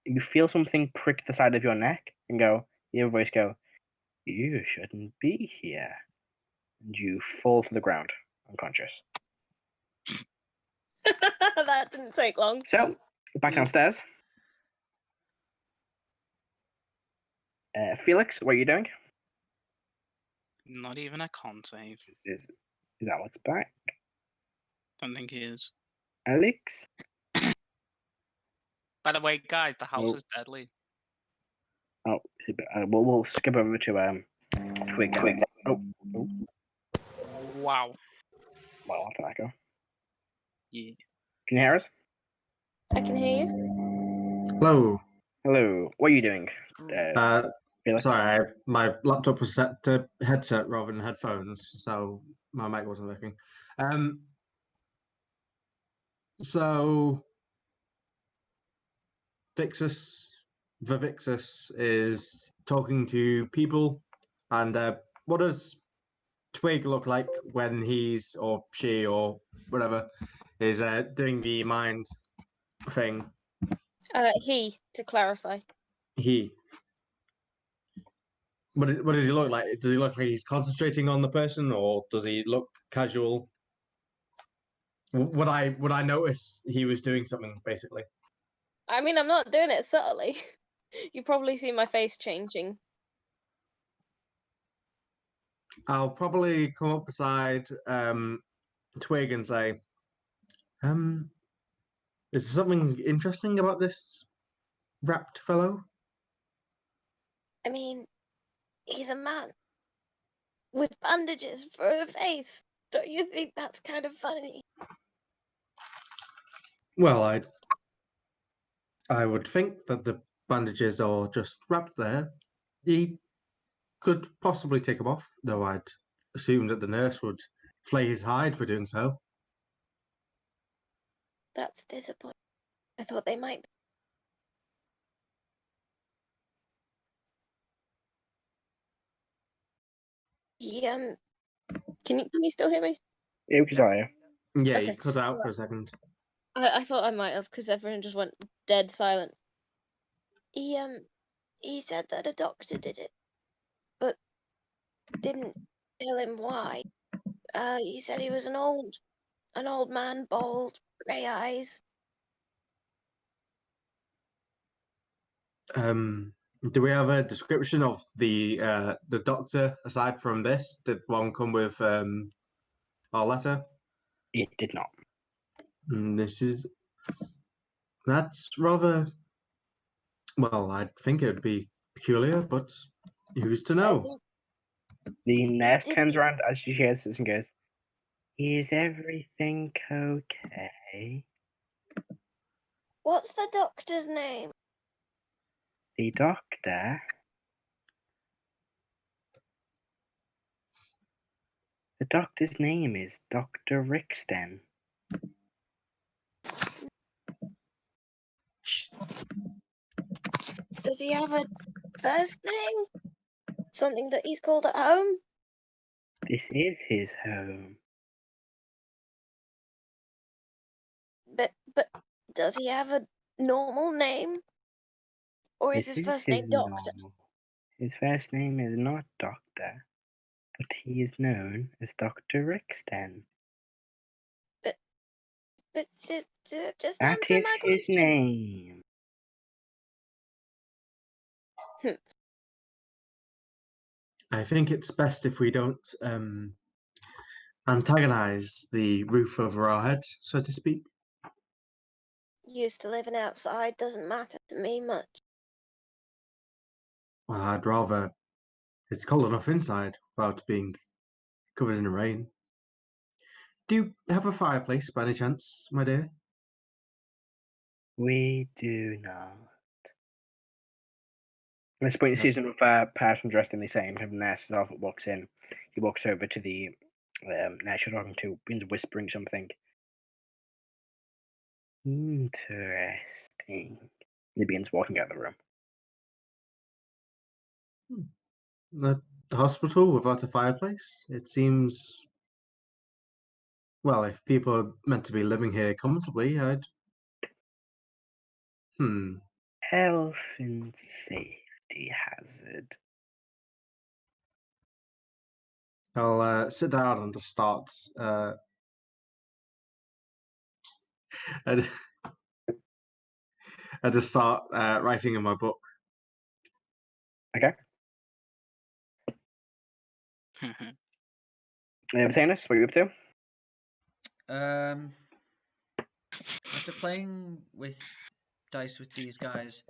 S1: you feel something prick the side of your neck and you hear a voice go, "You shouldn't be here." And you fall to the ground, unconscious.
S4: That didn't take long.
S1: So, back downstairs. Felix, what are you doing?
S2: Not even a con save.
S1: Is Alex back?
S2: Don't think he is.
S1: Alex?
S2: By the way, guys, the house
S1: Oh.
S2: is deadly.
S1: Oh, we'll skip over to Twig. Oh.
S2: Wow.
S1: Well, that's an echo.
S2: Yeah.
S1: Can you hear us?
S4: I can hear you.
S6: Hello.
S1: Hello. What are you doing, Felix?
S6: Sorry, my laptop was set to headset rather than headphones, so my mic wasn't working. So Vivixus is talking to people, and what does Twig look like when he's, or she, or whatever, is doing the mind thing?
S4: He, to clarify.
S6: He. What does he look like? Does he look like he's concentrating on the person, or does he look casual? Would I notice he was doing something, basically?
S4: I mean, I'm not doing it subtly. You probably see my face changing.
S6: I'll probably come up beside Twig and say, is there something interesting about this wrapped fellow?
S4: I mean, he's a man with bandages for a face. Don't you think that's kind of funny?
S6: Well, I would think that the bandages are just wrapped there. He could possibly take them off, though I'd assume that the nurse would flay his hide for doing so.
S4: That's disappointing. I thought they might. Yeah. Can you still hear me?
S1: Yeah, Josiah.
S6: Yeah,
S4: Okay.
S6: he cut out for a second.
S4: I thought I might have, because everyone just went dead silent. He said that a doctor did it, but didn't tell him why. He said he was an old man, bald, grey eyes.
S6: Do we have a description of the doctor aside from this? Did one come with our letter?
S1: It did not.
S6: That's rather, well, I think it would be peculiar, but who's to know?
S1: The nurse
S4: did-
S1: turns around as she hears this and goes, "Is everything okay?"
S4: What's the doctor's name?
S1: The doctor. The doctor's name is Dr. Rixton.
S4: Does he have a first name? Something that he's called at home?
S1: This is his home.
S4: But does he have a normal name? Or is
S1: This
S4: his
S1: is
S4: first
S1: his
S4: name Doctor?
S1: normal. His first name is not Doctor, but he is known as Dr. Rixton.
S4: But just
S1: That
S4: answer
S1: is
S4: my
S1: his
S4: question.
S1: name.
S6: I think it's best if we don't antagonize the roof over our head, so to speak.
S4: Used to living outside doesn't matter to me much.
S6: Well, I'd rather it's cold enough inside without being covered in rain. Do you have a fireplace by any chance, my dear?
S1: We do not. At this point, you
S6: No.
S1: see another person dressed in the same. The nurse walks in. He walks over to the nurse you're talking to, begins whispering something. Interesting. He begins walking out of the room.
S6: The hospital without a fireplace? It seems. Well, if people are meant to be living here comfortably, I'd.
S1: Health and safety hazard.
S6: I'll sit down and just start. I just start writing in my book.
S1: Okay. Vatanus, what are you up to?
S3: After playing with dice with these guys,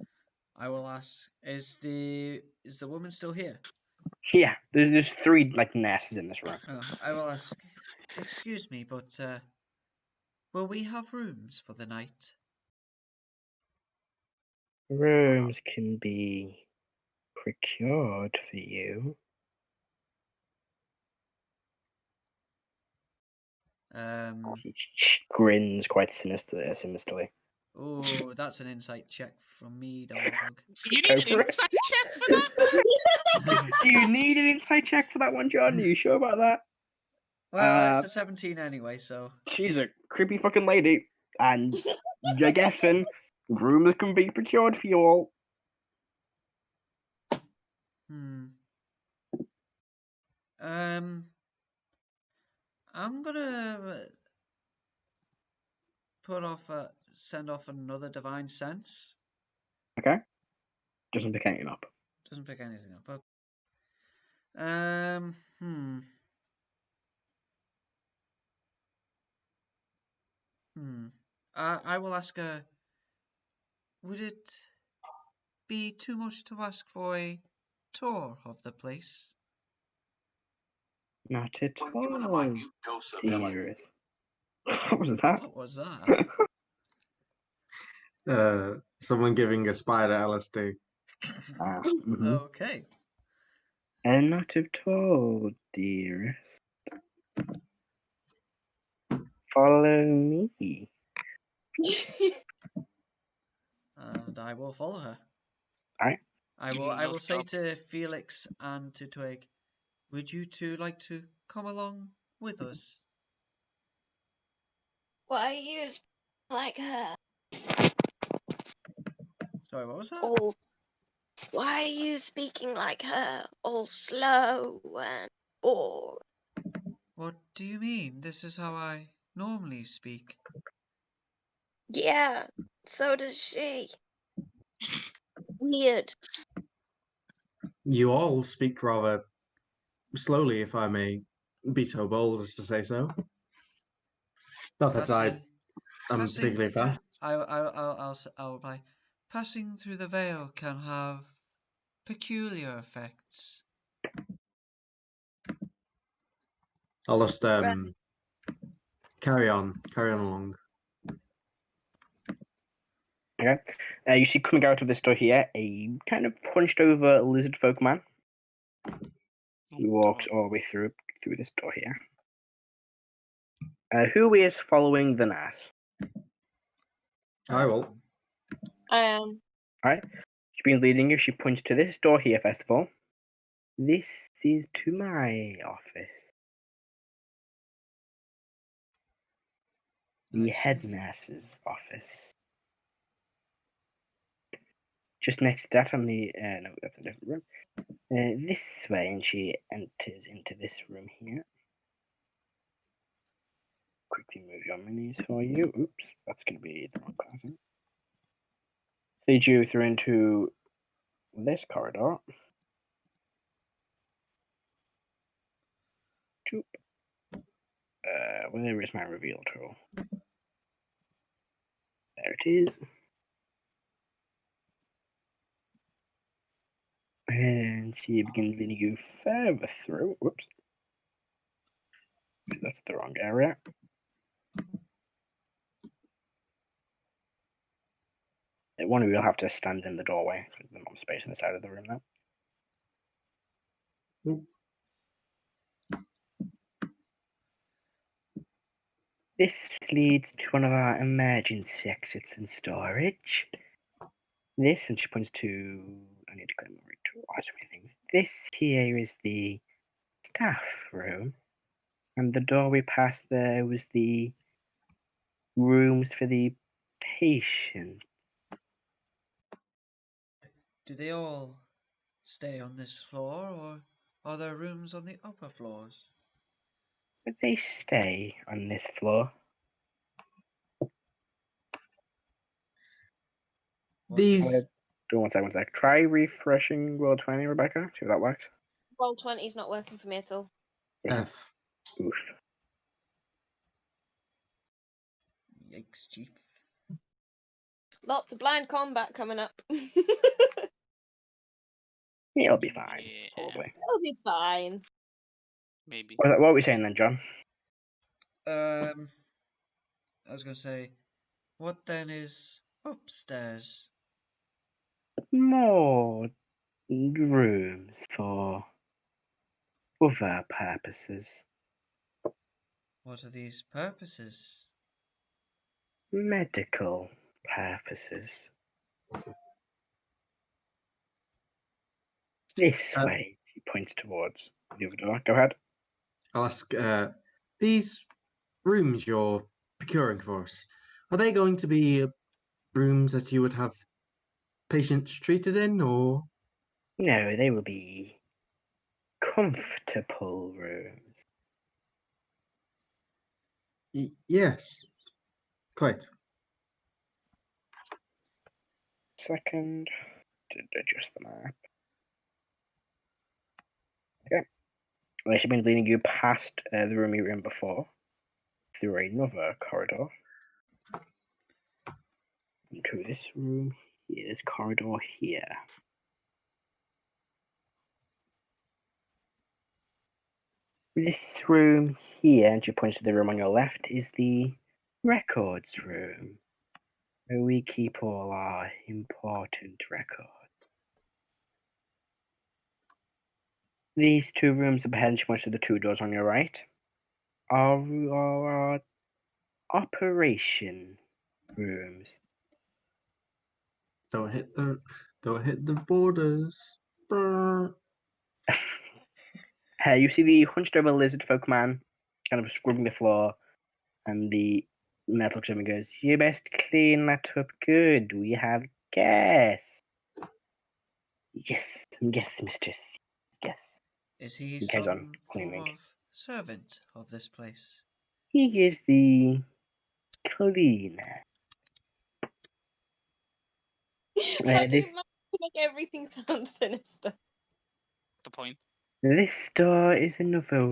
S3: I will ask: Is the woman still here?
S1: Yeah, there's three nurses in this room.
S3: I will ask. Excuse me, but will we have rooms for the night?
S1: Rooms can be procured for you. He grins quite sinisterly.
S3: Oh, that's an insight check from me, dog.
S2: You
S1: Go
S2: need an
S1: for it.
S2: insight check for that?
S1: Do you need an insight check for that one, John? Are you sure about that?
S3: Well, it's a 17 anyway, so.
S1: She's a creepy fucking lady, and you're guessing rooms can be procured for you all.
S3: I'm gonna send off another divine sense.
S1: Okay. Doesn't pick anything up.
S3: Doesn't pick anything up. Okay. I will ask her. Would it be too much to ask for a tour of the place?
S1: Not at all, dearest. What was that?
S3: What was that?
S6: Someone giving a spider LSD.
S3: Okay.
S1: And not at all, dearest. Follow me.
S3: And I will follow her.
S1: Alright.
S3: I
S2: You
S3: will.
S2: mean
S3: I will
S2: those
S3: say
S2: jobs?
S3: to Felix and to Twig, would you two like to come along with us?
S4: Why are you like her?
S3: Sorry, what was that?
S4: All. Why are you speaking like her? All slow and bored.
S3: What do you mean? This is how I normally speak.
S4: Yeah, so does she. Weird.
S6: You all speak rather slowly, if I may be so bold as to say so. Not that I'm particularly fast.
S3: I'll reply. Passing through the veil can have peculiar effects.
S6: I'll just carry on along.
S1: Okay. You see coming out of this door here a kind of hunched over lizard folk man. He walks all the way through this door here. Who is following the nurse?
S6: I will.
S4: I am.
S1: Alright. She's been leading you. She points to this door here, first of all. This is to my office. The head nurse's office. Just next to that on the... no, that's a different room. This way, and she enters into this room here. Quickly move your minis for you. Oops, that's going to be the wrong person. Lead you through into this corridor. Choop. Where is my reveal tool? There it is. And she begins leading you further through. Whoops. That's the wrong area. One of you will have to stand in the doorway because there's no space on the side of the room now. This leads to one of our emergency exits and storage. This, and she points to... I need to claim more to so many things. This here is the staff room. And the door we passed there was the rooms for the patient.
S3: Do they all stay on this floor, or are there rooms on the upper floors?
S1: But they stay on this floor.
S6: These...
S1: Do one sec. Try refreshing roll 20, Rebecca. See if that works.
S4: Roll 20 is not working for me at all.
S6: F.
S1: Oof.
S3: Yikes, Chief.
S4: Lots of blind combat coming up.
S1: It'll be fine,
S2: Yeah.
S1: probably.
S4: It'll be fine.
S2: Maybe.
S1: What are we saying then, John?
S3: I was gonna say, what then is upstairs?
S1: More rooms for other purposes.
S3: What are these purposes?
S1: Medical purposes. This way, he points towards the other door. Go ahead.
S6: I'll ask, these rooms you're procuring for us, are they going to be rooms that you would have patients treated in, or?
S1: No, they will be comfortable rooms.
S6: Yes, quite.
S1: Second, to adjust the map. Okay. Well, she's been leading you past the room you were in before, through another corridor, into this room here, this corridor here. This room here, and she points to the room on your left, is the records room, where we keep all our important records. These two rooms up ahead, and she points to the two doors on your right, are our operation rooms.
S6: Don't hit the borders. Brr.
S1: You see the hunched over lizard folk man kind of scrubbing the floor, and the man looks at him and goes, "You best clean that up good. We have guests." Yes, mistress. Yes.
S3: Is he
S1: He carries on
S3: some form
S1: cleaning.
S3: of servant of this place?
S1: He is the cleaner.
S4: How do you
S1: This
S4: manage to make everything sound sinister?
S2: The point.
S1: This door is another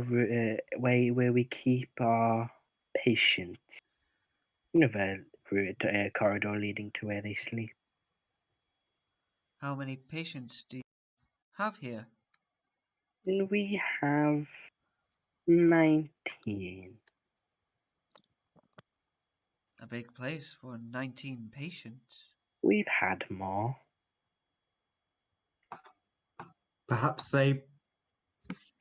S1: way where we keep our patients. Another corridor leading to where they sleep.
S3: How many patients do you have here?
S1: And we have 19.
S3: A big place for 19 patients.
S1: We've had more.
S6: Perhaps they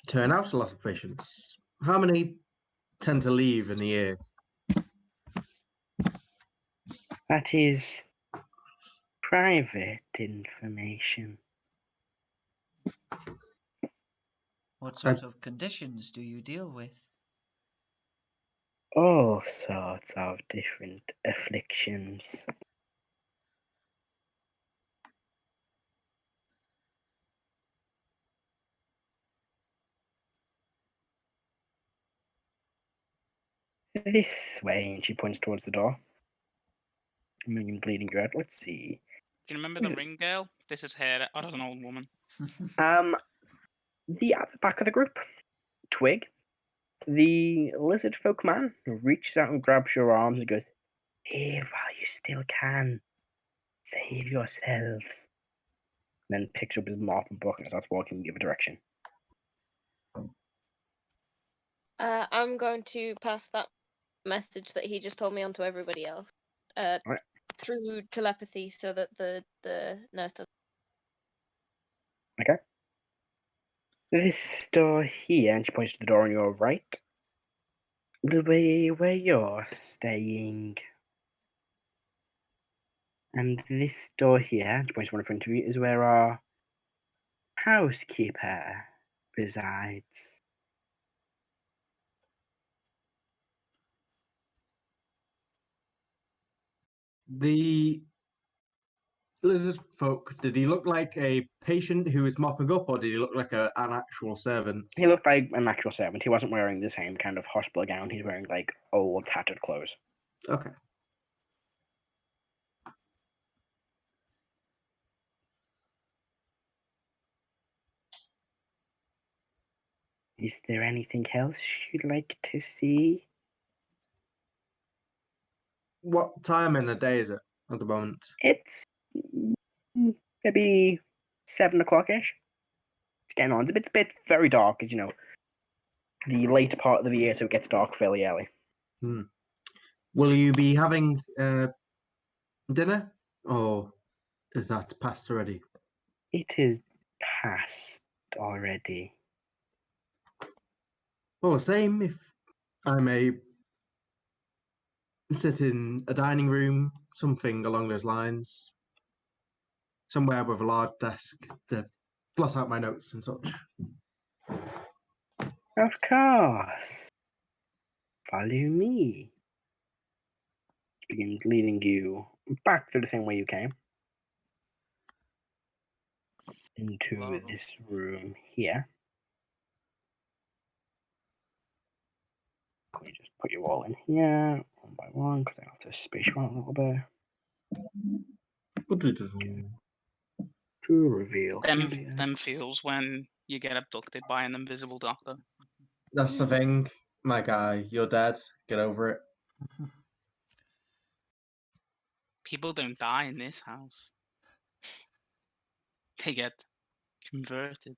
S6: turn out a lot of patients. How many tend to leave in the year?
S1: That is private information.
S3: What sort of conditions do you deal with?
S1: All sorts of different afflictions. This way, and she points towards the door. I'm bleeding you out. Let's see.
S2: Do you remember the ring girl? This is her. Or as an old woman.
S1: At the back of the group, Twig, the lizard folk man, reaches out and grabs your arms and goes, "Here while you still can. Save yourselves." Then picks up his mop and book and starts walking in the other direction.
S4: I'm going to pass that message that he just told me on to everybody else
S1: Right.
S4: through telepathy so that the nurse does.
S1: Okay. This door here, and she points to the door on your right, the way where you're staying. And this door here, and she points to one in front of you, is where our housekeeper resides.
S6: The lizard folk, did he look like a patient who was mopping up, or did he look like an actual servant?
S1: He looked like an actual servant. He wasn't wearing the same kind of hospital gown. He's wearing like old tattered clothes.
S6: Okay.
S1: Is there anything else you'd like to see?
S6: What time in the day is it at the moment?
S1: It's maybe 7 o'clock-ish. It's getting on. It's a bit very dark, as you know, the later part of the year, so it gets dark fairly early.
S6: Will you be having dinner, or is that past already?
S1: It is past already.
S6: Oh, same. If I may sit in a dining room, something along those lines, somewhere with a large desk to blot out my notes and such.
S1: Of course. Follow me. She begins leading you back through the same way you came. Into
S2: Wow.
S1: this room here. quickly just put you all in here one by one because I have to space you out a little bit to reveal.
S2: Them feels when you get abducted by an invisible doctor.
S6: That's the thing, my guy. You're dead. Get over it.
S2: People don't die in this house. They get converted.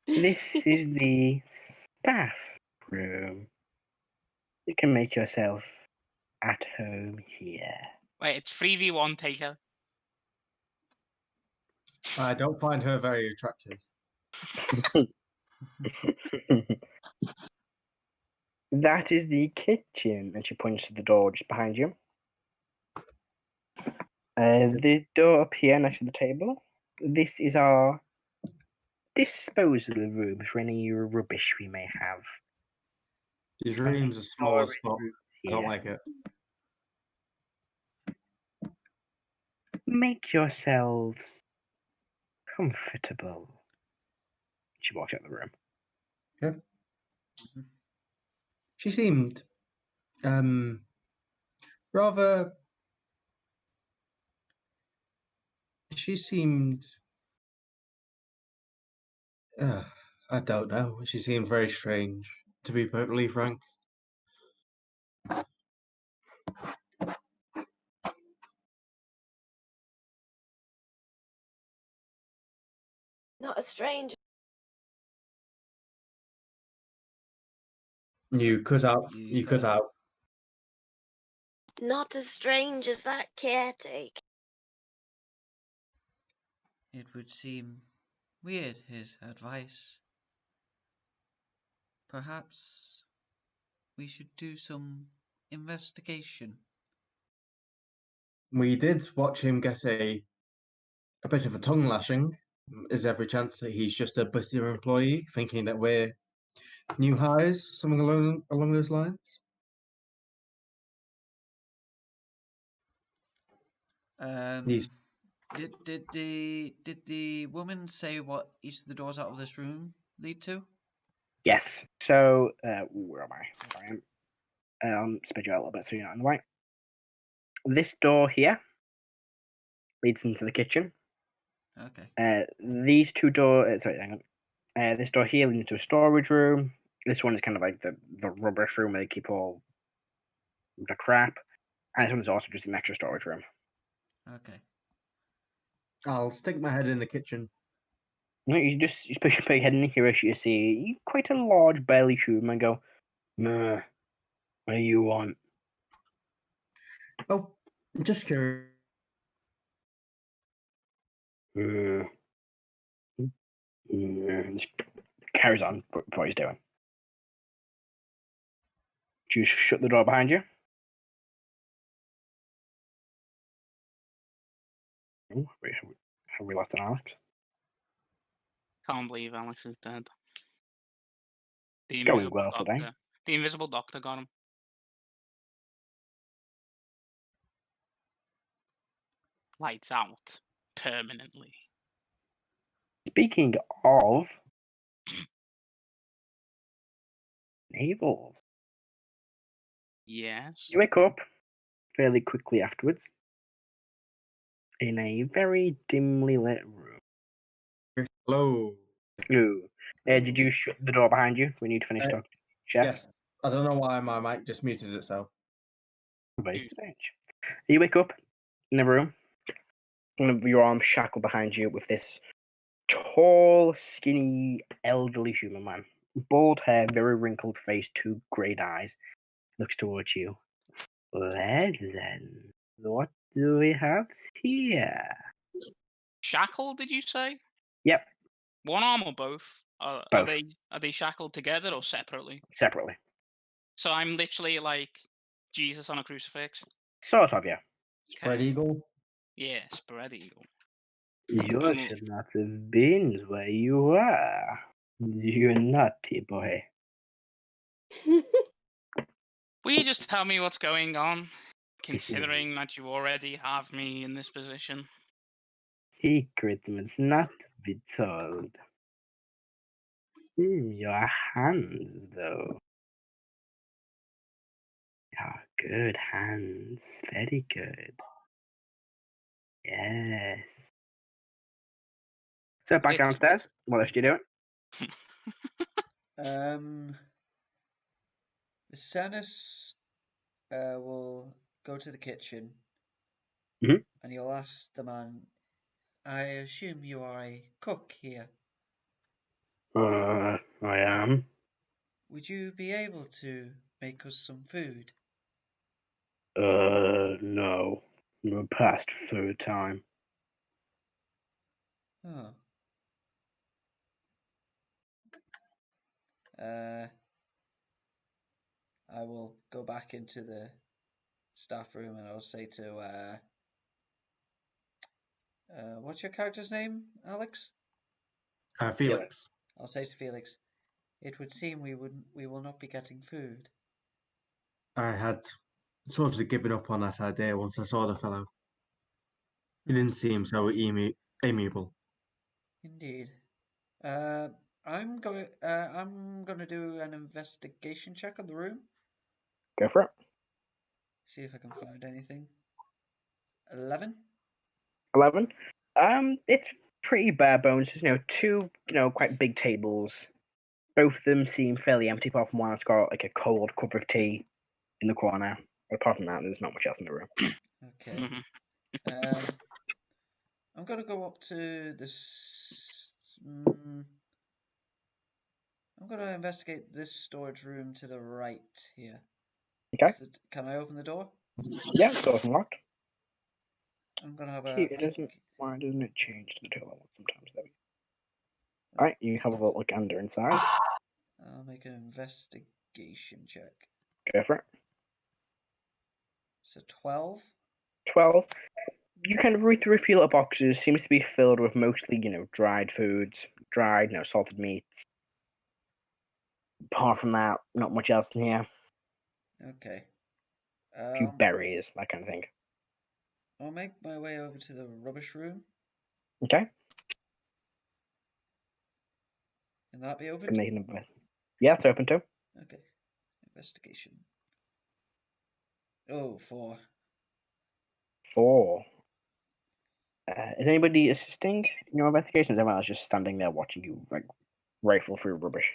S1: This is the staff room. You can make yourself at home here.
S2: Wait, it's 3v1, Taker.
S6: I don't find her very attractive.
S1: That is the kitchen, and she points to the door just behind you. The door up here next to the table. This is our disposal room for any rubbish we may have.
S6: These rooms are small as fuck. I don't
S1: Here.
S6: like it.
S1: Make yourselves comfortable. She walks out of the room.
S6: Okay. She seemed rather. She seemed. I don't know. She seemed very strange, to be perfectly frank.
S4: Not a stranger.
S6: You cut out. You cut out.
S4: Not as strange as that caretaker.
S3: It would seem weird, his advice. Perhaps we should do some investigation.
S6: We did watch him get a bit of a tongue lashing. Is every chance that he's just a bitter employee, thinking that we're new hires, something along those lines? He's
S3: Did the woman say what each of the doors out of this room lead to?
S1: Yes. So, where am I? Here I am. Spit you out a little bit so you're not in the way. This door here leads into the kitchen.
S3: Okay.
S1: These two doors. Sorry, hang on. This door here leads into a storage room. This one is kind of like the rubbish room where they keep all the crap. And this one is also just an extra storage room.
S3: Okay.
S6: I'll stick my head in the kitchen.
S1: No, you just put your head in here as you see quite a large belly human and go, "Meh, what do you want?"
S6: Oh, just curious.
S1: Just carries on what he's doing. Do you shut the door behind you? Oh, wait, have we lost an Alex?
S2: Can't believe Alex is dead. The
S1: Going
S2: invisible
S1: well
S2: doctor.
S1: today.
S2: The invisible doctor got him. Lights out permanently.
S1: Speaking of navels,
S2: Yes.
S1: you wake up fairly quickly afterwards in a very dimly lit room.
S6: Hello.
S1: Ooh. Did you shut the door behind you when you'd finished talking to Chef?
S6: Yes. I don't know why my mic just muted itself.
S1: Very strange. You wake up in the room, and your arm shackled behind you with this tall, skinny, elderly human man. Bald hair, very wrinkled face, two great eyes. Looks towards you. Well then, what do we have here?
S2: Shackled, did you say?
S1: Yep,
S2: One arm or both? Are
S1: Both.
S2: they shackled together or separately?
S1: Separately.
S2: So I'm literally like Jesus on a crucifix.
S1: Sort of, yeah.
S6: Spread eagle.
S2: Yeah, spread eagle.
S1: You should not have been where you were. You naughty boy.
S2: Will you just tell me what's going on? Considering that you already have me in this position.
S1: Secrets must not be told. Your hands, though. Ah, good hands. Very good. Yes. So back
S2: It's-
S1: downstairs. What else do you do?
S3: Viserys will go to the kitchen
S1: Mhm.
S3: and he'll ask the man, I assume you are a cook here.
S1: I am.
S3: Would you be able to make us some food?
S1: No. We're past food time.
S3: Oh. I will go back into the staff room and I'll say to what's your character's name, Alex?
S6: Felix.
S3: I'll say to Felix, it would seem we will not be getting food.
S6: I had sort of given up on that idea once I saw the fellow. He didn't seem so amiable.
S3: Indeed. I'm going to do an investigation check on the room.
S1: Go for it.
S3: See if I can find anything. 11.
S1: 11. It's pretty bare bones. There's two quite big tables. Both of them seem fairly empty, apart from one that's got like a cold cup of tea in the corner. But apart from that, there's not much else in the room.
S3: Okay.
S2: Mhm.
S3: I'm gonna go up to this. I'm gonna investigate this storage room to the right here.
S1: Okay.
S3: Can I open the door?
S1: Yeah, the door's unlocked.
S3: I'm gonna have a
S1: It
S3: peek.
S1: doesn't. Why doesn't it change to the toilet one sometimes? There. All right, you have a look under inside.
S3: I'll make an investigation check.
S1: Go for it.
S3: So 12.
S1: 12. You kind of read through a few little boxes. Seems to be filled with mostly, dried foods, dried, salted meats. Apart from that, not much else in here.
S3: Okay.
S1: A few berries, that kind of thing.
S3: I'll make my way over to the rubbish room.
S1: Okay.
S3: Can that be opened?
S1: Can make an Yeah, it's open too.
S3: Okay. Investigation. Oh, 4.
S1: 4. Is anybody assisting in your investigation? Is everyone else just standing there watching you like rifle through rubbish?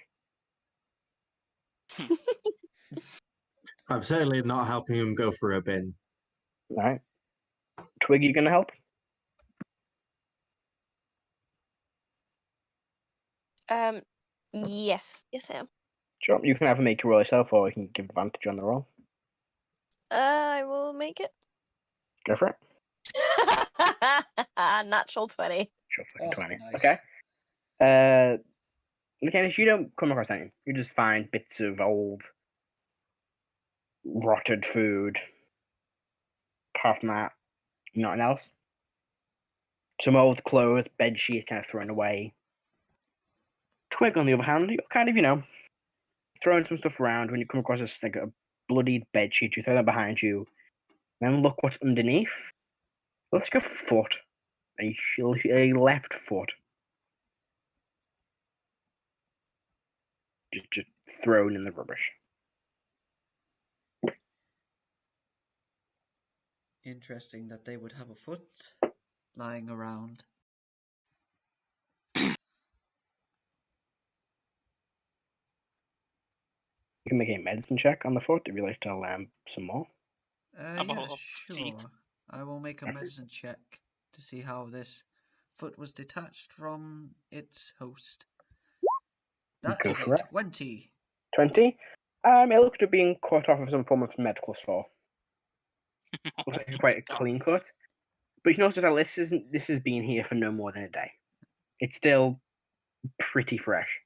S6: I'm certainly not helping him go for a bin.
S1: All right. Twig, you gonna help?
S4: Yes, I am.
S1: Sure. You can either make a roll yourself, or you can give advantage on the roll.
S4: I will make it.
S1: Go for it.
S4: Natural 20.
S1: Sure, fucking
S3: Oh,
S1: 20.
S3: nice.
S1: Okay. Mechanics, you don't come across anything. You just find bits of old, rotted food. Apart from that, nothing else. Some old clothes, bed sheets kind of thrown away. Twig, on the other hand, you're kind of, throwing some stuff around when you come across a bloodied bed sheet. You throw that behind you. Then look what's underneath. Looks like a foot. A left foot. Just thrown in the rubbish.
S3: Interesting that they would have a foot lying around.
S1: You can make a medicine check on the foot if you like to learn some more.
S3: Yeah,
S2: About
S3: sure.
S2: feet.
S3: I will make a
S1: Go for it.
S3: medicine check to see how this foot was detached from its host. That
S1: Go
S3: is
S1: for
S3: a
S1: it.
S3: 20.
S1: 20. It looks to be being cut off of some form of medical store. Looks like quite a clean cut. But you notice that this has been here for no more than a day. It's still pretty fresh.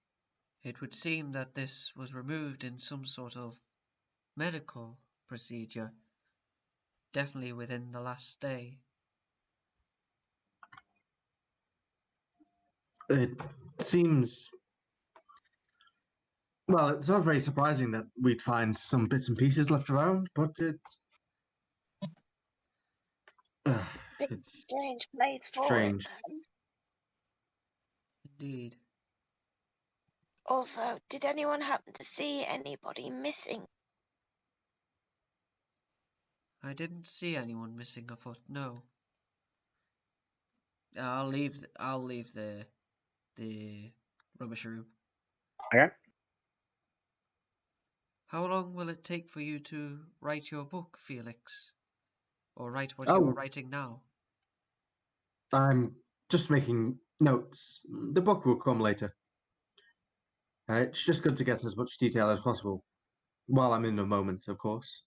S3: It would seem that this was removed in some sort of medical procedure, definitely within the last day.
S6: It seems. Well, it's not very surprising that we'd find some bits and pieces left around, but it's
S4: Strange place for
S6: strange.
S4: it.
S3: Indeed.
S4: Also, did anyone happen to see anybody missing?
S3: I didn't see anyone missing a foot. No. I'll leave the rubbish room.
S1: Okay.
S3: How long will it take for you to write your book, Felix? Or write what you are
S6: Oh,
S3: writing now?
S6: I'm just making notes. The book will come later. It's just good to get as much detail as possible, while I'm in the moment, of course.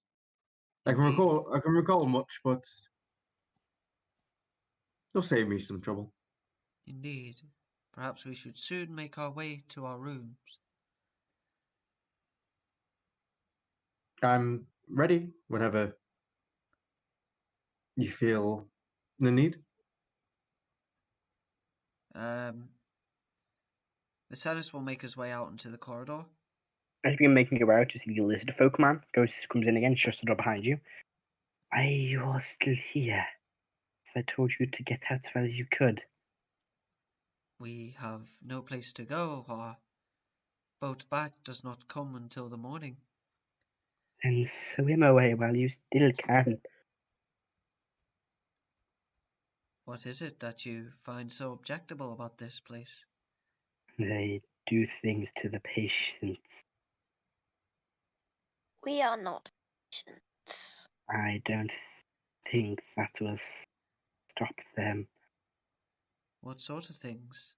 S6: I can
S3: Indeed.
S6: recall much, but it'll save me some trouble.
S3: Indeed. Perhaps we should soon make our way to our rooms.
S6: I'm ready whenever you feel the need.
S3: Viserys will make his way out into the corridor.
S1: As you begin making your way out, you see the lizard folk man comes in again, shuts the door behind you. Are you all still here? As I told you to get out as well as you could.
S3: We have no place to go. Our boat back does not come until the morning.
S1: Then swim away while you still can.
S3: What is it that you find so objectable about this place?
S1: They do things to the patients.
S4: We are not patients.
S1: I don't think that will stop them.
S3: What sort of things?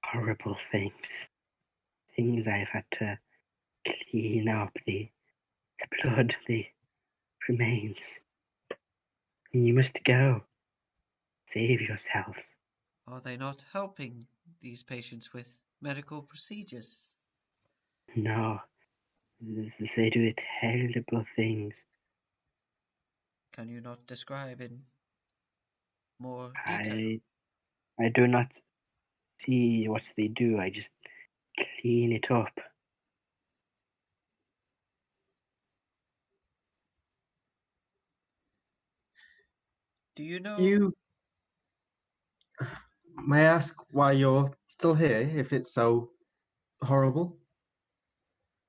S1: Horrible things. Things I've had to clean up. The blood, the remains. You must go. Save yourselves.
S3: Are they not helping these patients with medical procedures?
S1: No. They do terrible things.
S3: Can you not describe in more detail?
S1: I do not see what they do. I just clean it up.
S3: Do you know?
S6: May I ask why you're still here, if it's so horrible?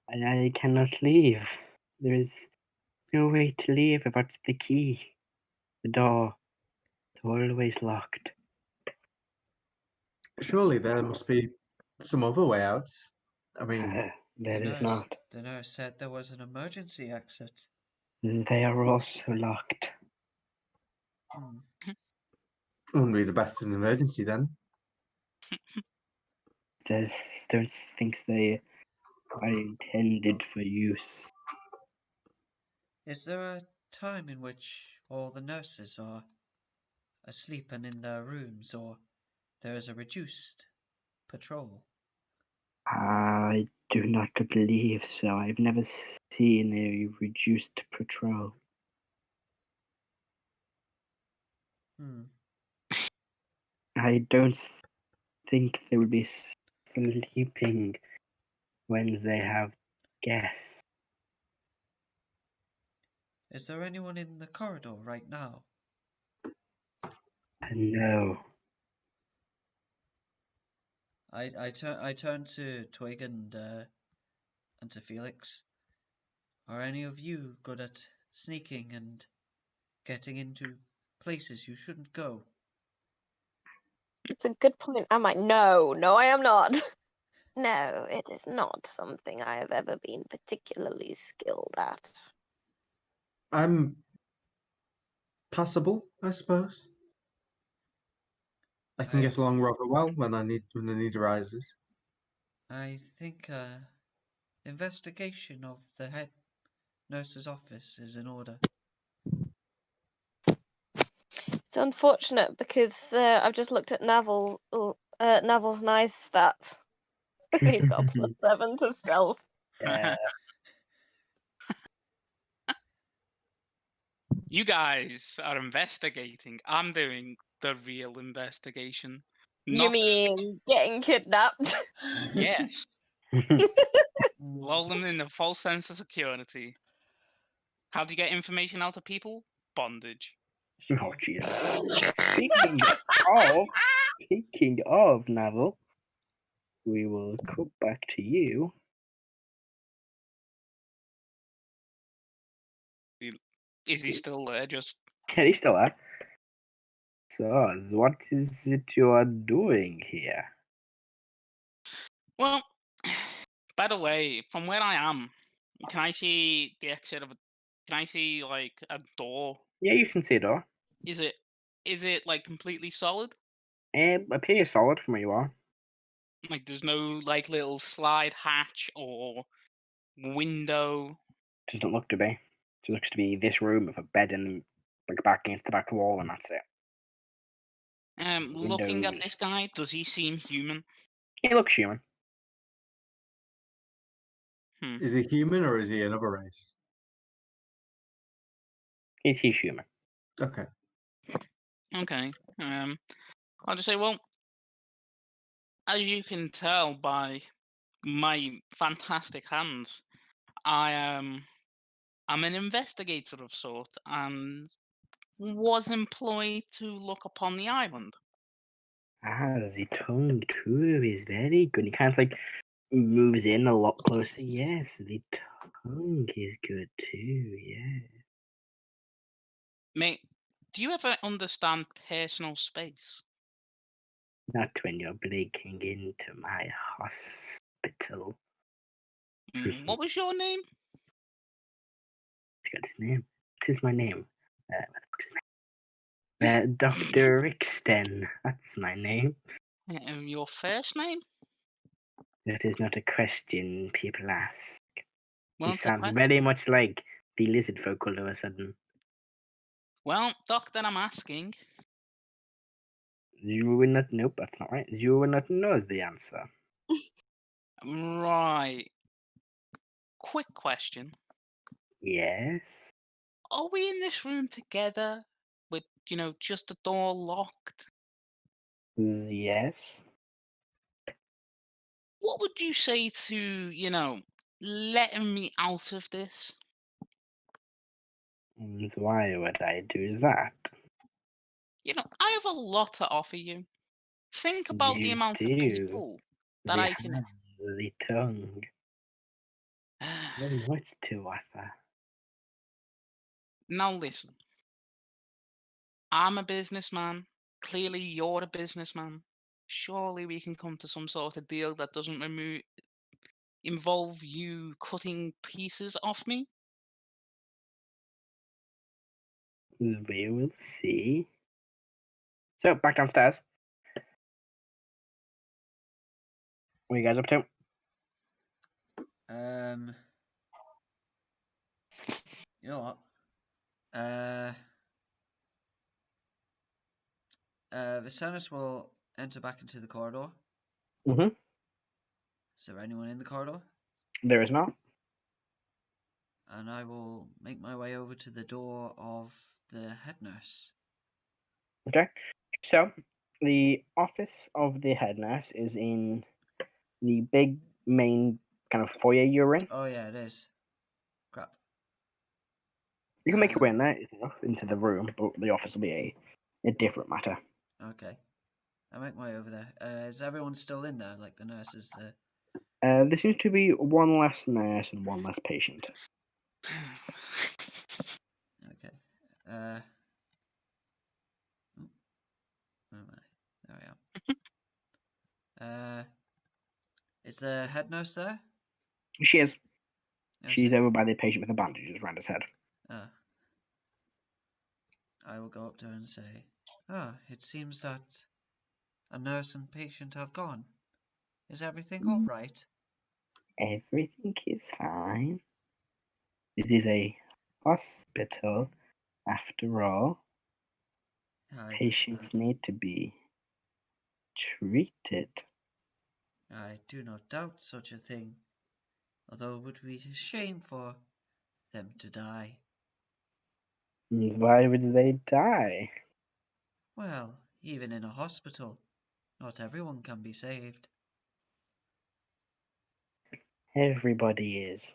S1: I cannot leave. There is no way to leave without the key. The door is always locked.
S6: Surely there must be some other way out. I mean,
S1: There is not.
S3: The nurse said there was an emergency exit.
S1: They are also locked.
S3: Hmm.
S6: wouldn't be the best in an emergency then.
S1: Don't think they are intended for use.
S3: Is there a time in which all the nurses are asleep and in their rooms, or there is a reduced patrol?
S1: I do not believe so. I've never seen a reduced patrol. I don't think they will be sleeping when they have guests.
S3: Is there anyone in the corridor right now?
S1: No.
S3: I turn to Twig and to Felix. Are any of you good at sneaking and getting into places you shouldn't go?
S4: It's a good point. I'm like, no, I am not. No, it is not something I have ever been particularly skilled at.
S6: I'm passable, I suppose. I can get along rather well when the need arises.
S3: I think investigation of the head nurse's office is in order.
S4: It's unfortunate because I've just looked at Naval's nice stats. He's got a +7 to stealth.
S2: You guys are investigating. I'm doing the real investigation.
S4: You mean getting kidnapped?
S2: Yes. Lull them in a false sense of security. How do you get information out of people? Bondage.
S1: Oh, Jesus. Speaking of Naval, we will cut back to you.
S2: Is he still there? Just
S1: Yeah, he's still there. So, what is it you are doing here?
S2: well. By the way, from where I am, can I see the exit of a? Can I see like a door?
S1: Yeah, you can see a door.
S2: Is it like completely solid?
S1: It appears solid from where you are.
S2: Like there's no like little slide hatch or window.
S1: Doesn't look to be. It looks to be this room with a bed in like back against the back wall, and that's it.
S2: Looking at
S1: Windows.
S2: this guy, does he seem human?
S1: He looks human.
S6: Is he human or is he another race?
S1: He's human.
S6: Okay.
S2: Okay. I'll just say, well, as you can tell by my fantastic hands, I'm an investigator of sorts and was employed to look upon the island.
S1: Ah, the tongue too is very good. He kind of like moves in a lot closer. Yes, the tongue is good too. Yeah.
S2: Mate, do you ever understand personal space?
S1: Not when you're breaking into my hospital.
S2: What was your name?
S1: What's his name? What is my name? Dr. Rixton. That's my name.
S2: Your first name?
S1: That is not a question people ask.
S2: Well,
S1: He
S2: it's a
S1: sounds
S2: question.
S1: very much like the lizard folk all of a sudden.
S2: Well, doctor, I'm asking.
S1: You will not. Nope, that's not right. You will not know the answer.
S2: Right. Quick question.
S1: Yes.
S2: Are we in this room together with, just the door locked?
S1: Yes.
S2: What would you say to, letting me out of this?
S1: And why would I do that?
S2: I have a lot to offer you. Think about the
S1: You
S2: amount of
S1: do.
S2: people that
S1: The
S2: I can.
S1: hands, the tongue. Very much to offer.
S2: Now listen. I'm a businessman. Clearly, you're a businessman. Surely we can come to some sort of deal that doesn't involve you cutting pieces off me.
S1: We will see. So, back downstairs. What are you guys up to?
S3: You know what? Viserys will enter back into the corridor.
S1: Mm-hmm.
S3: Is there anyone in the corridor?
S1: There is not.
S3: And I will make my way over to the door of the head nurse.
S1: Okay. So, the office of the head nurse is in the big main kind of foyer you're in.
S3: Oh yeah, it is. Crap.
S1: You can make your way in there it's enough, into the room, but the office will be a different matter.
S3: Okay. I make my way over there. Is everyone still in there? Like the nurses, the...
S1: There seems to be one less nurse and one less patient.
S3: Okay. Where am I? There I am. Is the head nurse there?
S1: She is. She's
S3: Okay.
S1: over by the patient with the bandages around his head.
S3: I will go up to her and say, it seems that a nurse and patient have gone. Is everything all right?
S1: Everything is fine. This is a hospital, after all. Patients need to be treated.
S3: I do not doubt such a thing, although it would be a shame for them to die.
S1: And why would they die?
S3: Well, even in a hospital, not everyone can be saved.
S1: Everybody is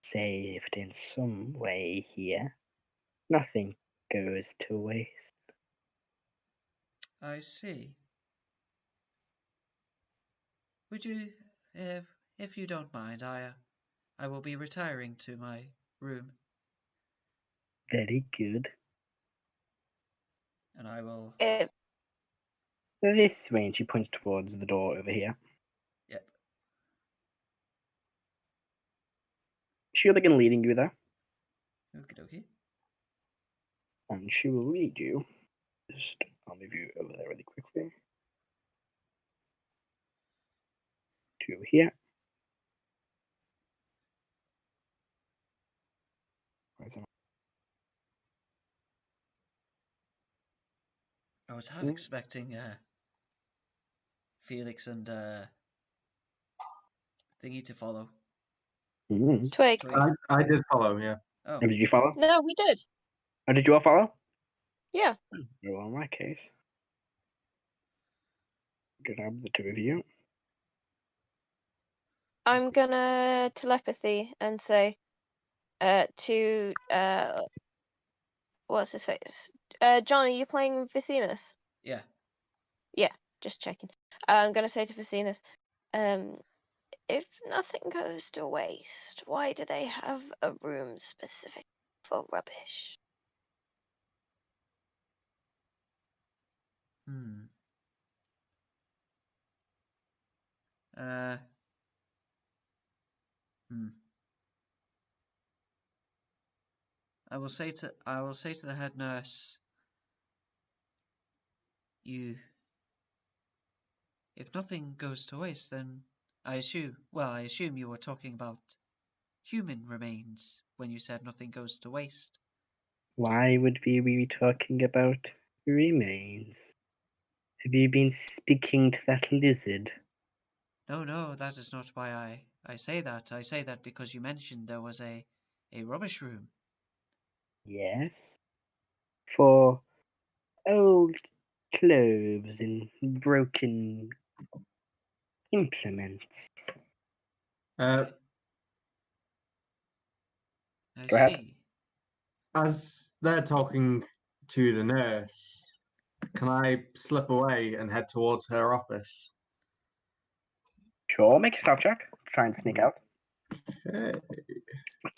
S1: saved in some way here. Nothing goes to waste.
S3: I see. Would you, if you don't mind, I will be retiring to my room.
S1: Very good.
S3: And I will.
S1: This way, and she points towards the door over here.
S3: Yep.
S1: She'll begin leading you there,
S3: Okie dokie.
S1: and she will lead you. I'll move you over there really quickly. To here. Where's that?
S3: I was half expecting Felix and Thingy to follow.
S4: Twig.
S6: I did follow, yeah.
S3: Oh,
S1: Did you follow?
S4: No, we did.
S1: Oh, did you all follow?
S4: Yeah.
S1: Well, in that case, grab the two of you.
S4: I'm gonna telepathy and say to what's his face? John, are you playing Vicinus?
S3: yeah.
S4: Just checking. I'm gonna say to Vicinus, if nothing goes to waste, why do they have a room specific for rubbish?
S3: Hmm. Hmm. I will say to the head nurse, if nothing goes to waste, then I assume you were talking about human remains when you said nothing goes to waste.
S1: Why would we be talking about remains? Have you been speaking to that lizard?
S3: No, that is not why I say that. I say that because you mentioned there was a rubbish room.
S1: Yes. For old clothes and broken implements.
S3: I
S1: Go ahead.
S3: see.
S6: As they're talking to the nurse, can I slip away and head towards her office?
S1: Sure, make a stealth check. Try and sneak out.
S6: Okay.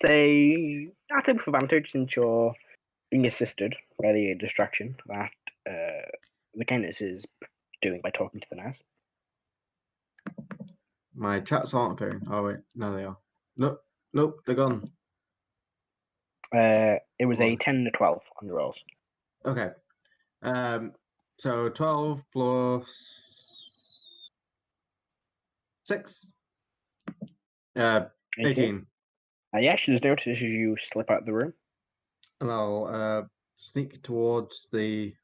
S1: Say, I'll take with advantage since you're being assisted by the distraction that McKennis is doing by talking to the nurse.
S6: My chats aren't appearing. Oh wait, no they are. Nope, they're gone.
S1: It was a
S6: Well.
S1: 10 to 12 on the rolls.
S6: Okay. So 12 plus 6. 18.
S1: Yeah, she just notices you slip out of the room.
S6: And I'll sneak towards the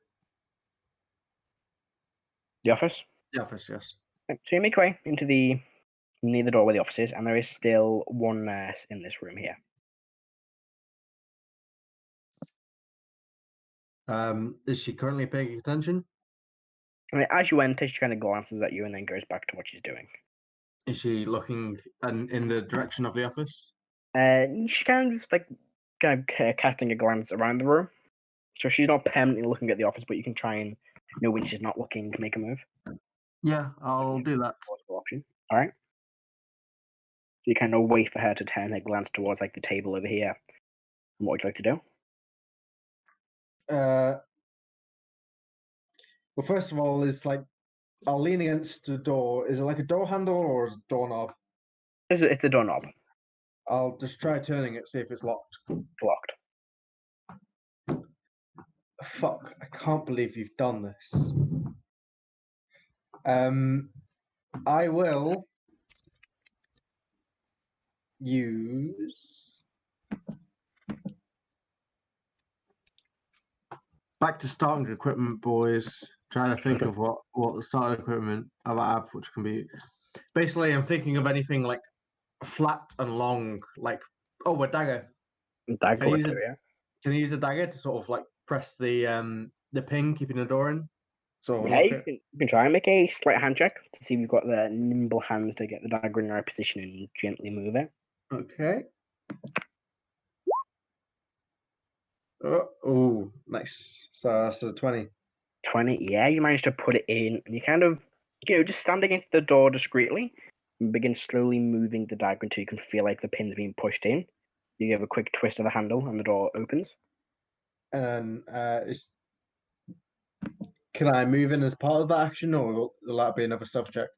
S1: office.
S6: office, yes.
S1: So you make your way into near the door where the office is, and there is still one nurse in this room here.
S6: Is she currently paying attention?
S1: I mean, as you enter, she kind of glances at you and then goes back to what she's doing.
S6: Is she looking in the direction of the office?
S1: She kind of casting a glance around the room. So she's not permanently looking at the office, but you can try and know when she's not looking, make a move.
S6: Yeah, I'll do that.
S1: Possible option. All right. So you kind of wait for her to turn her glance towards like the table over here. And what would you like to do?
S6: Well, first of all, I'll lean against the door. Is it like a door handle or is it a doorknob?
S1: It's the doorknob.
S6: I'll just try turning it, see if it's locked.
S1: It's locked.
S6: Fuck, I can't believe you've done this. I will use back to starting equipment, boys. Trying to think of what the starting equipment I might have, which can be. Basically, I'm thinking of anything like flat and long, like a dagger.
S1: Dagger
S6: Can I use
S1: too, yeah.
S6: Can you use a dagger to sort of like press the pin, keeping the door in? So
S1: Yeah, you can try and make a sleight hand check to see if you've got the nimble hands to get the dagger in the right position and gently move it.
S6: Okay. Oh, nice. So that's a 20.
S1: 20, yeah, you managed to put it in, and you kind of, just stand against the door discreetly and begin slowly moving the dagger until you can feel like the pin's being pushed in. You give a quick twist of the handle, and the door opens.
S6: And can I move in as part of that action, or will that be another stealth check?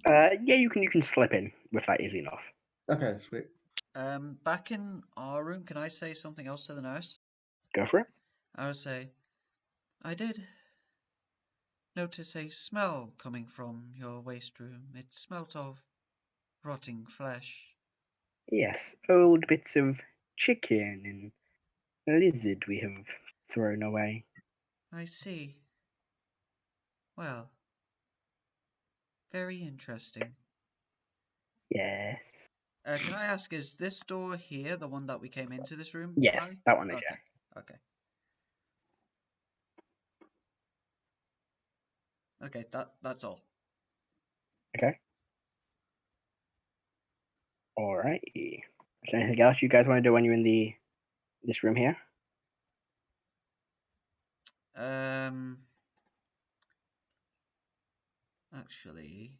S1: Yeah, you can slip in with that easily enough.
S6: Okay, sweet.
S3: Back in our room, can I say something else to the nurse?
S1: Go for it.
S3: I would say, I did notice a smell coming from your waste room. It smelt of rotting flesh.
S1: Yes, old bits of chicken and lizard we have thrown away.
S3: I see. Well, very interesting.
S1: Yes.
S3: Can I ask, is this door here the one that we came into this room
S1: Yes,
S3: by?
S1: that one is,
S3: Okay, okay. Okay, that's all.
S1: yeah. Okay. Alright. Is there anything else you guys want to do when you're in this room here?
S3: Actually,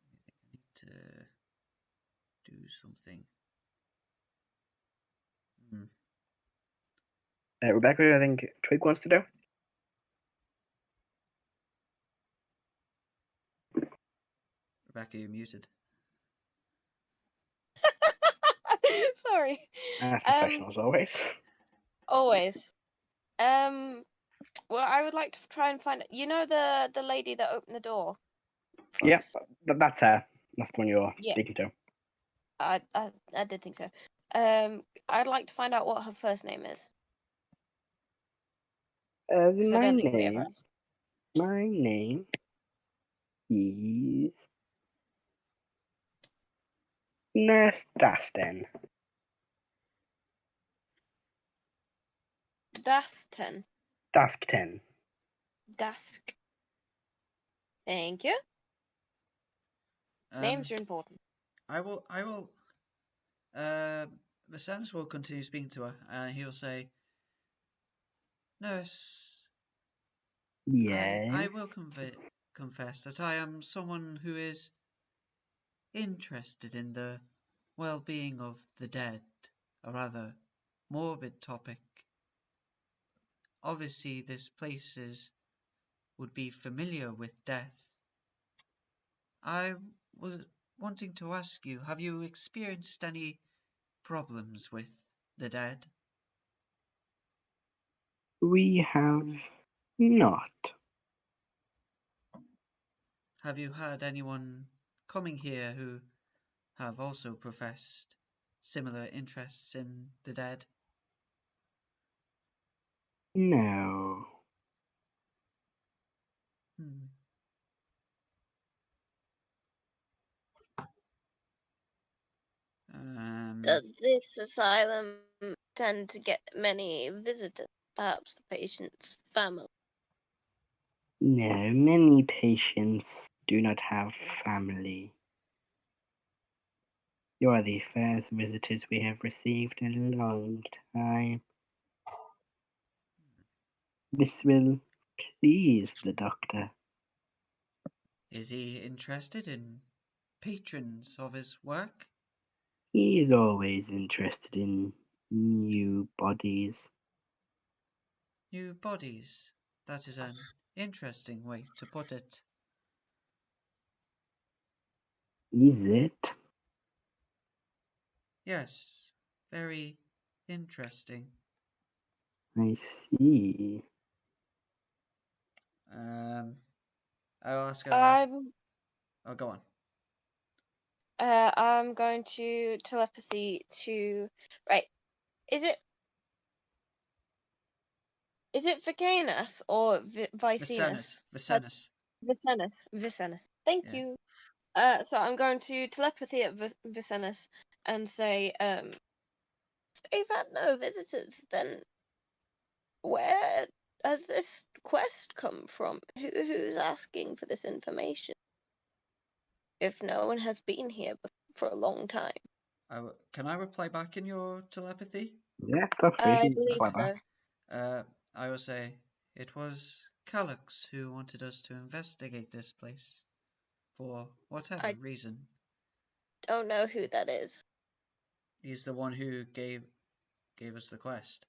S3: I think I need to do something.
S1: Rebecca, I think Twig wants to do?
S3: Rebecca, you're muted.
S4: Sorry.
S1: That's professional as always.
S4: Always. Well, I would like to try and find. You know the lady that opened the door. For
S1: Yeah,
S4: us?
S1: that's her. That's the one you're
S4: Yeah.
S1: speaking to.
S4: I did think so. I'd like to find out what her first name is. Because I don't think we ever asked.
S1: My name is Nurse Daston.
S4: Daston.
S1: Daskton.
S4: Dask. Thank you. Names are important.
S3: I will. Viserys will continue speaking to her, and he'll say, "Nurse,
S1: Yes.
S3: I will confess that I am someone who is interested in the well-being of the dead, a rather morbid topic. Obviously, this place would be familiar with death. I was wanting to ask you, have you experienced any problems with the dead?"
S1: We have not.
S3: Have you had anyone coming here who have also professed similar interests in the dead?
S1: No.
S4: Does this asylum tend to get many visitors? Perhaps the patient's family.
S1: No, many patients do not have family. You are the first visitors we have received in a long time. This will please the doctor.
S3: Is he interested in patrons of his work?
S1: He is always interested in new bodies.
S3: New bodies. That is an interesting way to put it.
S1: Is it?
S3: Yes, very interesting.
S1: I see.
S3: I'll ask her. Oh, go on.
S4: I'm going to telepathy to. Right. Is it Vicanus or Vicenus?
S3: Vicenus.
S4: Vicenus. Thank you. So I'm going to telepathy at Vicenus and say, if they've had no visitors, then where has this quest come from? Who's asking for this information? If no one has been here for a long time.
S3: Can I reply back in your telepathy?
S1: Yeah, stop
S4: I believe so.
S3: I will say, it was Calyx who wanted us to investigate this place. For whatever reason.
S4: Don't know who that is.
S3: He's the one who gave us the quest.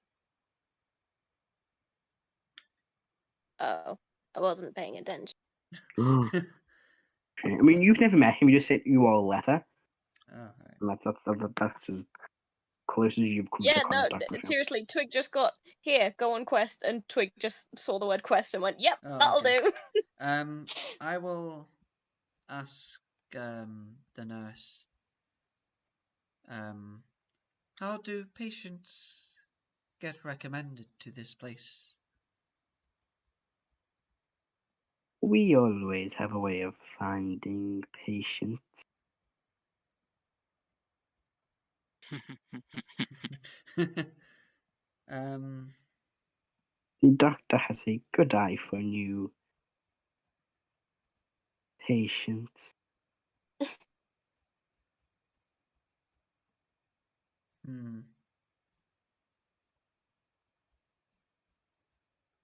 S4: Oh, I wasn't paying attention.
S1: I mean, you've never met him. You just said you all a letter.
S3: Oh, right.
S1: And that's as close as you've come
S4: Yeah,
S1: to
S4: no,
S1: contact with him.
S4: seriously, Twig just got here, go on quest, and Twig just saw the word quest and went, yep,
S3: Oh,
S4: that'll
S3: okay.
S4: do.
S3: I will ask the nurse. How do patients get recommended to this place?
S1: We always have a way of finding patients.
S3: um,
S1: The doctor has a good eye for new patients.
S3: hmm.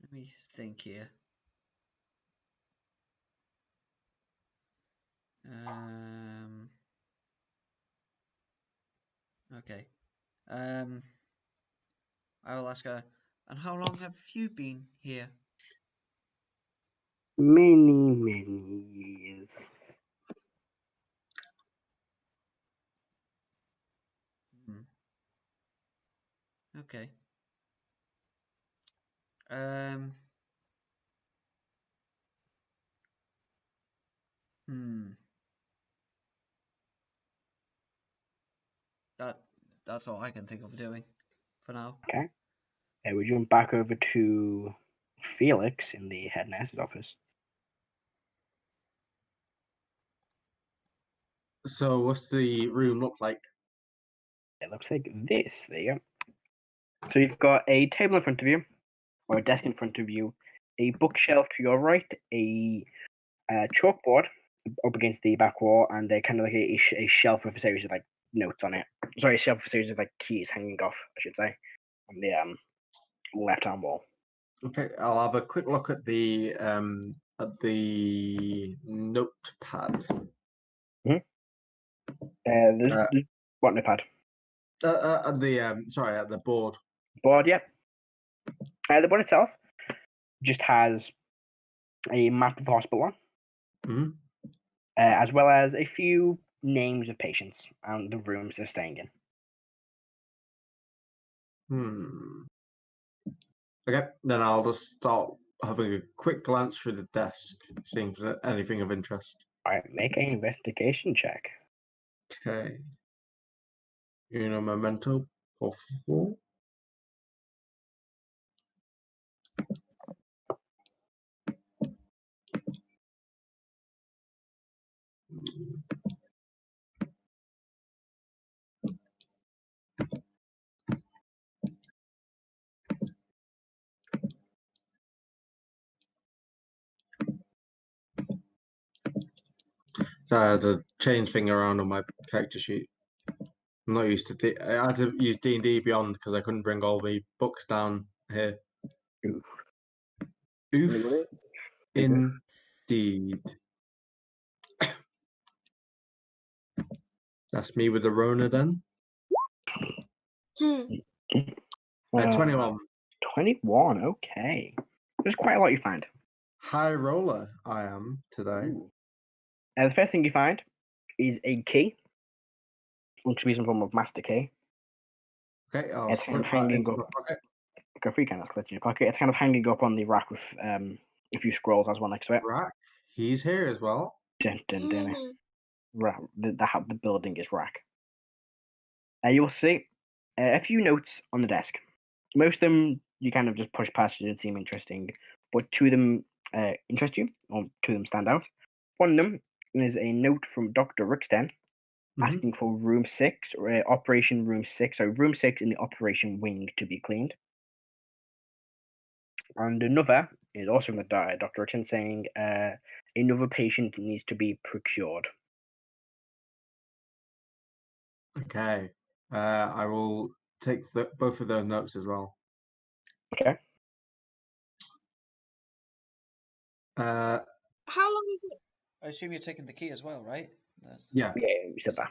S3: Let me think here. Okay. I will ask her. And how long have you been here?
S1: Many years.
S3: Okay. Um. That's all I can think of doing for now.
S1: Okay. We jump back over to Felix in the head nurse's office.
S6: So, what's the room look like?
S1: It looks like this. There you go. So you've got a table in front of you, or a desk in front of you, a bookshelf to your right, a chalkboard up against the back wall, and a kind of like a shelf with a series of like notes on it. Sorry, a shelf with a series of like keys hanging off, I should say, on the left-hand wall.
S6: Okay, I'll have a quick look at the notepad.
S1: There's what notepad?
S6: At the at the board.
S1: Board, yeah. The board itself just has a map of the hospital on, as well as a few names of patients and the rooms they're staying in.
S6: Okay, then I'll just start having a quick glance through the desk, seeing if there's anything of interest.
S1: Alright, make an investigation check.
S6: Okay. Uno momento, por favor. So I had to change thing around on my character sheet. I'm not used to I had to use D&D Beyond because I couldn't bring all the books down here. Oof. Indeed. That's me with the Rona then. 21.
S1: 21, okay. There's quite a lot you find.
S6: High roller I am today.
S1: The first thing you find is a key, which should be some form of master key.
S6: Okay, I'll
S1: It's kind of
S6: slip that
S1: hanging
S6: into
S1: up.
S6: my pocket.
S1: Go free kind of slip in your pocket. It's kind of hanging up on the rack with a few scrolls as one next to it.
S6: Rack. He's here as well.
S1: Dun, dun, dun. The building is rack. You will see a few notes on the desk. Most of them you kind of just push past, you don't seem interesting, but two of them interest you, or two of them stand out. One of them is a note from Dr. Ricksten asking for room 6, or operation room 6, so room 6 in the operation wing to be cleaned. And another is also from the Dr. Ricksten saying another patient needs to be procured.
S6: Okay. I will take both of those notes as well.
S1: Okay.
S3: How long is it? I assume you're taking the key as well, right?
S6: Yeah.
S1: Yeah, you said that.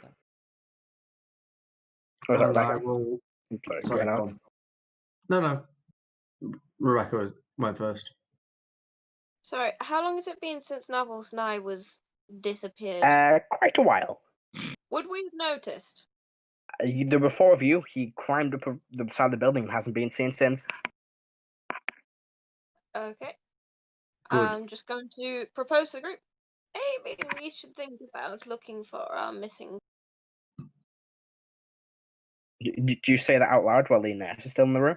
S6: Oh, and I will.
S1: Sorry,
S6: No. Rebecca went first.
S4: Sorry, how long has it been since Naval's Nye was disappeared?
S1: Quite a while.
S4: Would we have noticed?
S1: There were 4 of you. He climbed up the side of the building and hasn't been seen since.
S4: Okay.
S6: Good.
S4: I'm just going to propose to the group. Maybe we should think about looking for our missing.
S1: Did you say that out loud while the nurse is still in the room?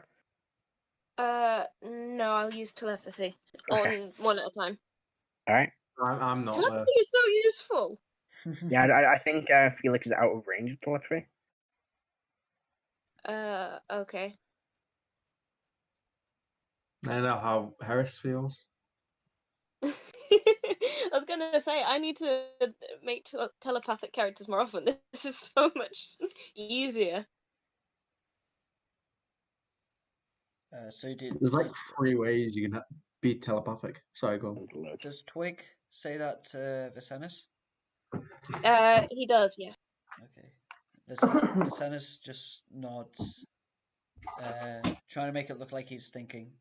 S4: No, I'll use telepathy
S1: Okay.
S4: on one at a time.
S1: All right.
S6: I'm not.
S4: Telepathy is so useful.
S1: Yeah, I think Felix is out of range of telepathy.
S4: Okay.
S6: I know how Harris feels.
S4: I was gonna say I need to make telepathic characters more often. This is so much easier.
S3: So
S6: There's like 3 ways you can be telepathic. Sorry, go on.
S1: There's loads.
S3: does Twig say that to Viserys?
S4: He does, yes.
S3: Okay. Viserys just nods, trying to make it look like he's thinking.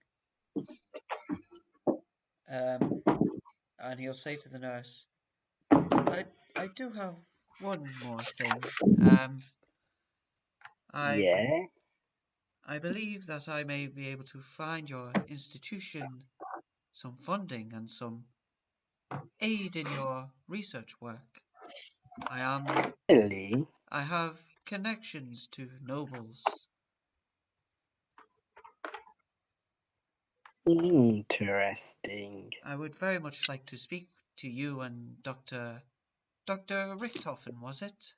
S3: And he'll say to the nurse, I do have one more thing.
S1: Yes.
S3: I believe that I may be able to find your institution some funding and some aid in your research work.
S1: Really?
S3: I have connections to nobles.
S1: Interesting.
S3: I would very much like to speak to you and Dr. Richthofen, was it?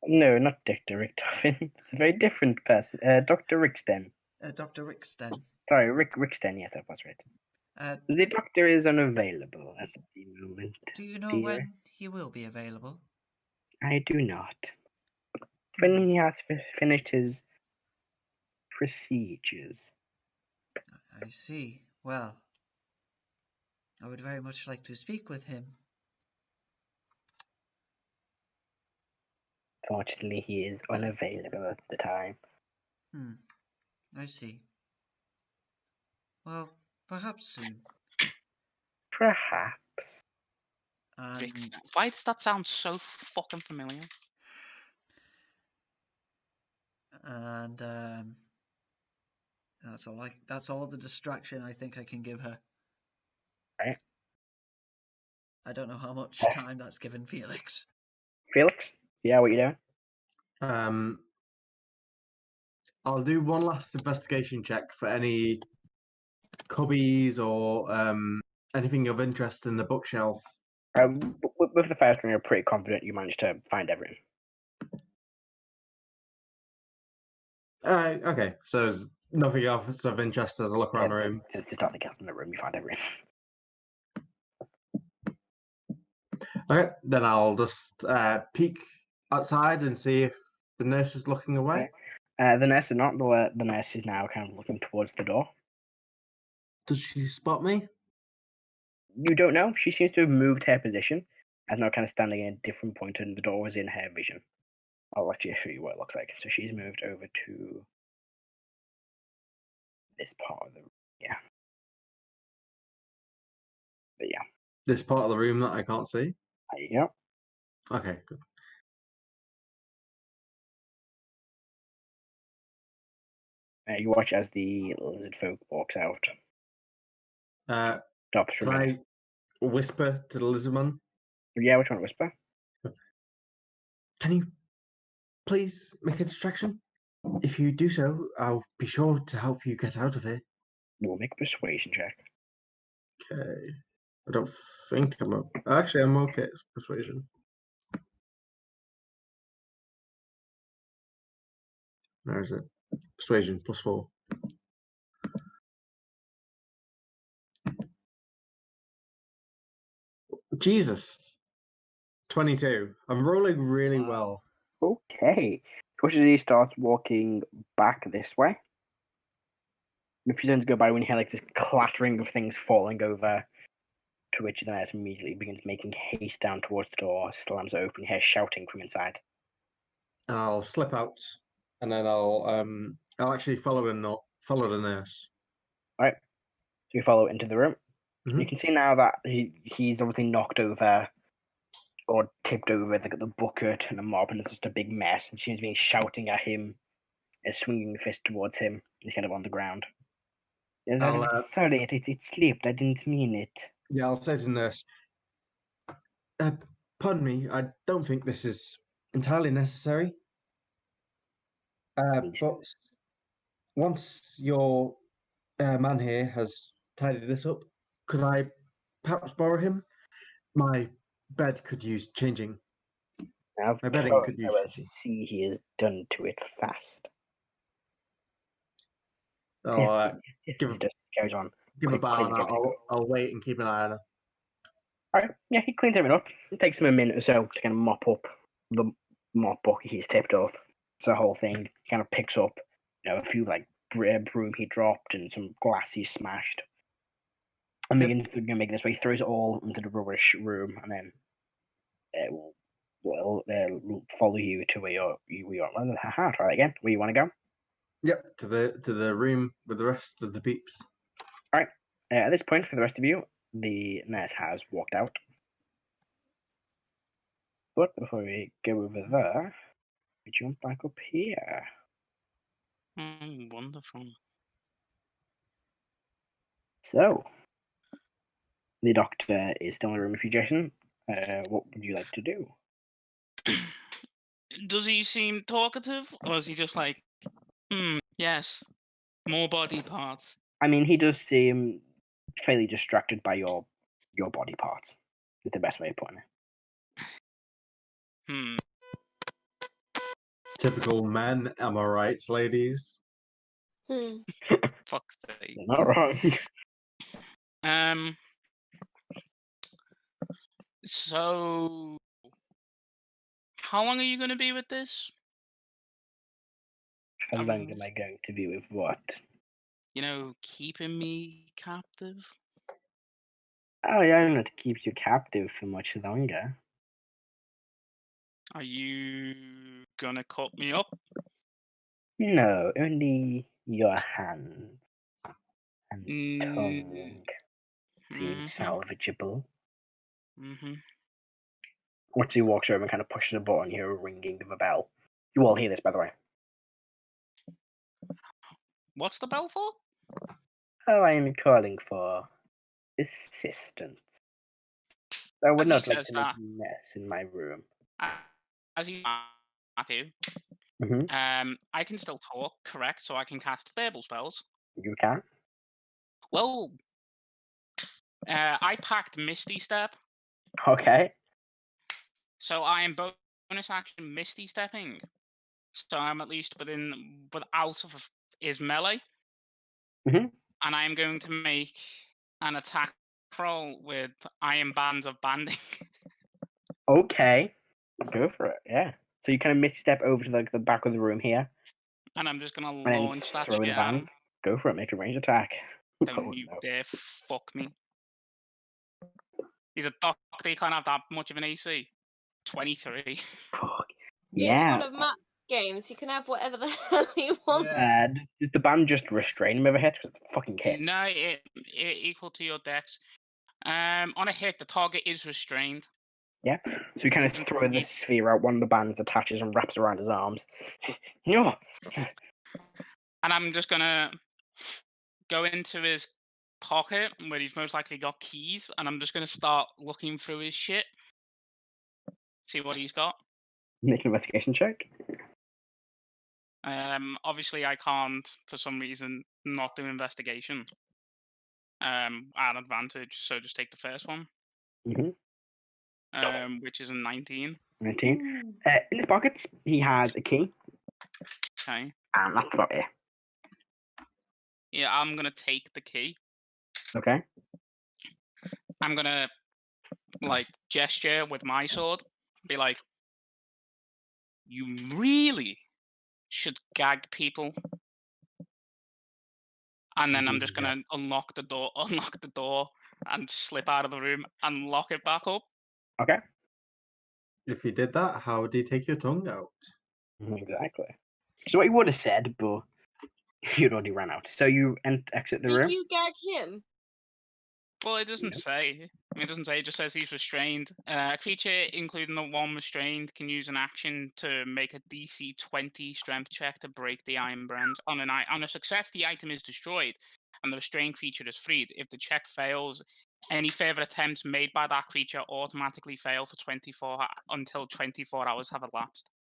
S1: No, not Dr. Richtofen. It's a very different person. Dr. Rixten.
S3: Dr. Rixten.
S1: Sorry, Rixten. Yes, that was right. The doctor is unavailable at the moment.
S3: Do you know
S1: dear.
S3: when he will be available?
S1: I do not. When he has finished his procedures.
S3: I see. Well, I would very much like to speak with him.
S1: Fortunately, he is unavailable at the time.
S3: I see. Well, perhaps soon.
S1: Perhaps.
S3: And
S2: Why does that sound so fucking familiar?
S3: that's all the distraction I think I can give her.
S1: Right.
S3: I don't know how much time that's given Felix.
S1: Felix? Yeah, what you doing?
S6: I'll do one last investigation check for any cubbies or anything of interest in the bookshelf.
S1: With the first one, you're pretty confident you managed to find everything.
S6: Okay, so there's nothing else of interest as I look around the room.
S1: There's nothing else in the room. You found everything.
S6: Okay, then I'll just peek outside and see if the nurse is looking away.
S1: The nurse is not. The nurse is now kind of looking towards the door.
S6: Does she spot me?
S1: You don't know. She seems to have moved her position and now kind of standing in a different point, and the door was in her vision. I'll actually show you what it looks like. So she's moved over to this part of the room. Yeah. But yeah.
S6: This part of the room that I can't see?
S1: There you go.
S6: Okay, good.
S1: You watch as the lizard folk walks out. Stops for a
S6: Can
S1: minute.
S6: I whisper to the lizard man?
S1: Yeah, which one? Whisper?
S6: Can you please make a distraction? If you do so, I'll be sure to help you get out of here.
S1: We'll make a persuasion check.
S6: Okay. I don't think Actually, I'm okay at persuasion. Where is it? Persuasion, +4. Jesus. 22. I'm rolling really well.
S1: Okay. Watch as he starts walking back this way. And a few seconds go by when you hear like this clattering of things falling over, to which the nurse immediately begins making haste down towards the door, slams it open, you hear shouting from inside.
S6: And I'll slip out, and then I'll actually follow the nurse.
S1: Alright. So you follow into the room. You can see now that he's obviously knocked over or tipped over the bucket and the mop, and it's just a big mess. And she's been shouting at him and swinging the fist towards him. He's kind of on the ground. Sorry, it slipped. I didn't mean it.
S6: Yeah, I'll say to the nurse. Pardon me, I don't think this is entirely necessary. But once your man here has tidied this up, could I perhaps borrow him? My bed could use changing.
S1: Of
S6: My bedding
S1: course,
S6: could
S1: I
S6: use
S1: will
S6: changing.
S1: see he is done to it fast.
S6: Oh,
S1: Yes,
S6: give
S1: he
S6: a
S1: just carries on.
S6: give a bow, and
S1: cleaning everything up.
S6: I'll wait and keep an eye on her.
S1: Alright, yeah, he cleans everything up. It takes him a minute or so to kind of mop up the mop bucket he's tipped up. So the whole thing he kind of picks up, a few like broom he dropped and some glass he smashed, and begins to make this way. He throws it all into the rubbish room, and then will follow you to where you are. Haha, try that again. Where you want to go?
S6: Yep, to the room with the rest of the peeps.
S1: Alright. At this point, for the rest of you, the nurse has walked out. But before we go over there, we jump back up here.
S2: Wonderful.
S1: So, the doctor is still in the room with you, Jason. What would you like to do?
S2: Does he seem talkative, or is he just like, yes, more body parts?
S1: I mean, he does seem fairly distracted by your body parts. Is the best way of putting it.
S6: Typical men, am I right, ladies?
S2: Fuck's sake.
S1: You're not wrong.
S2: So, how long are you going to be with this?
S1: How long am I going to be with what?
S2: Keeping me captive?
S1: Oh, yeah, I'm not to keep you captive for much longer.
S2: Are you gonna cut me up?
S1: No, only your hands and tongue seem salvageable. Once he walks over and kind of pushes a button, you hear a ringing of a bell. You all hear this, by the way.
S2: What's the bell for?
S1: Oh, I am calling for assistance. I would
S2: As he
S1: not like
S2: says
S1: to make
S2: that-
S1: a mess in my room.
S2: As you, Matthew,
S1: Mm-hmm.
S2: I can still talk, correct? So I can cast verbal spells.
S1: You can?
S2: Well, I packed Misty Step,
S1: Okay.
S2: so I am bonus action Misty Stepping. So I'm at least out of his melee.
S1: Mhm.
S2: And I am going to make an attack roll with Iron Bands of Banding.
S1: Okay. Go for it, yeah. So you kind of misstep over to the back of the room here.
S2: And I'm just going to
S1: And
S2: launch
S1: then
S2: that
S1: throw
S2: shit
S1: the
S2: at
S1: band.
S2: him.
S1: Go for it, make a ranged attack.
S2: Don't you dare fuck me. He's a doctor, he can't have that much of an AC. 23.
S1: Fuck.
S4: It's
S1: Yeah.
S4: one of Matt's games. You can have whatever the hell you want.
S1: Did the band just restrain him over hit? Because it fucking hits.
S2: No, it equal to your dex. On a hit, the target is restrained.
S1: Yeah. So you kind of throw the sphere out, one of the bands attaches and wraps around his arms. Yeah.
S2: And I'm just gonna go into his pocket where he's most likely got keys, and I'm just gonna start looking through his shit. See what he's got.
S1: Make an investigation check.
S2: Obviously I can't, for some reason, not do investigation. At advantage, so just take the first one. Which is a 19.
S1: 19. In his pockets, he has a key.
S2: Okay.
S1: And that's about it.
S2: Yeah, I'm gonna take the key.
S1: Okay.
S2: I'm gonna gesture with my sword, be like, "You really should gag people." And then I'm just gonna unlock the door, and slip out of the room and lock it back up.
S1: Okay.
S6: If you did that, how would you take your tongue out?
S1: Exactly. So what you would have said, but you'd already ran out. So you exit the room.
S4: Did you gag him?
S2: Well, it doesn't say. It doesn't say. It just says he's restrained. A creature, including the one restrained, can use an action to make a DC 20 strength check to break the iron bands. On a success, the item is destroyed, and the restrained creature is freed. If the check fails, any further attempts made by that creature automatically fail for 24 until 24 hours have elapsed.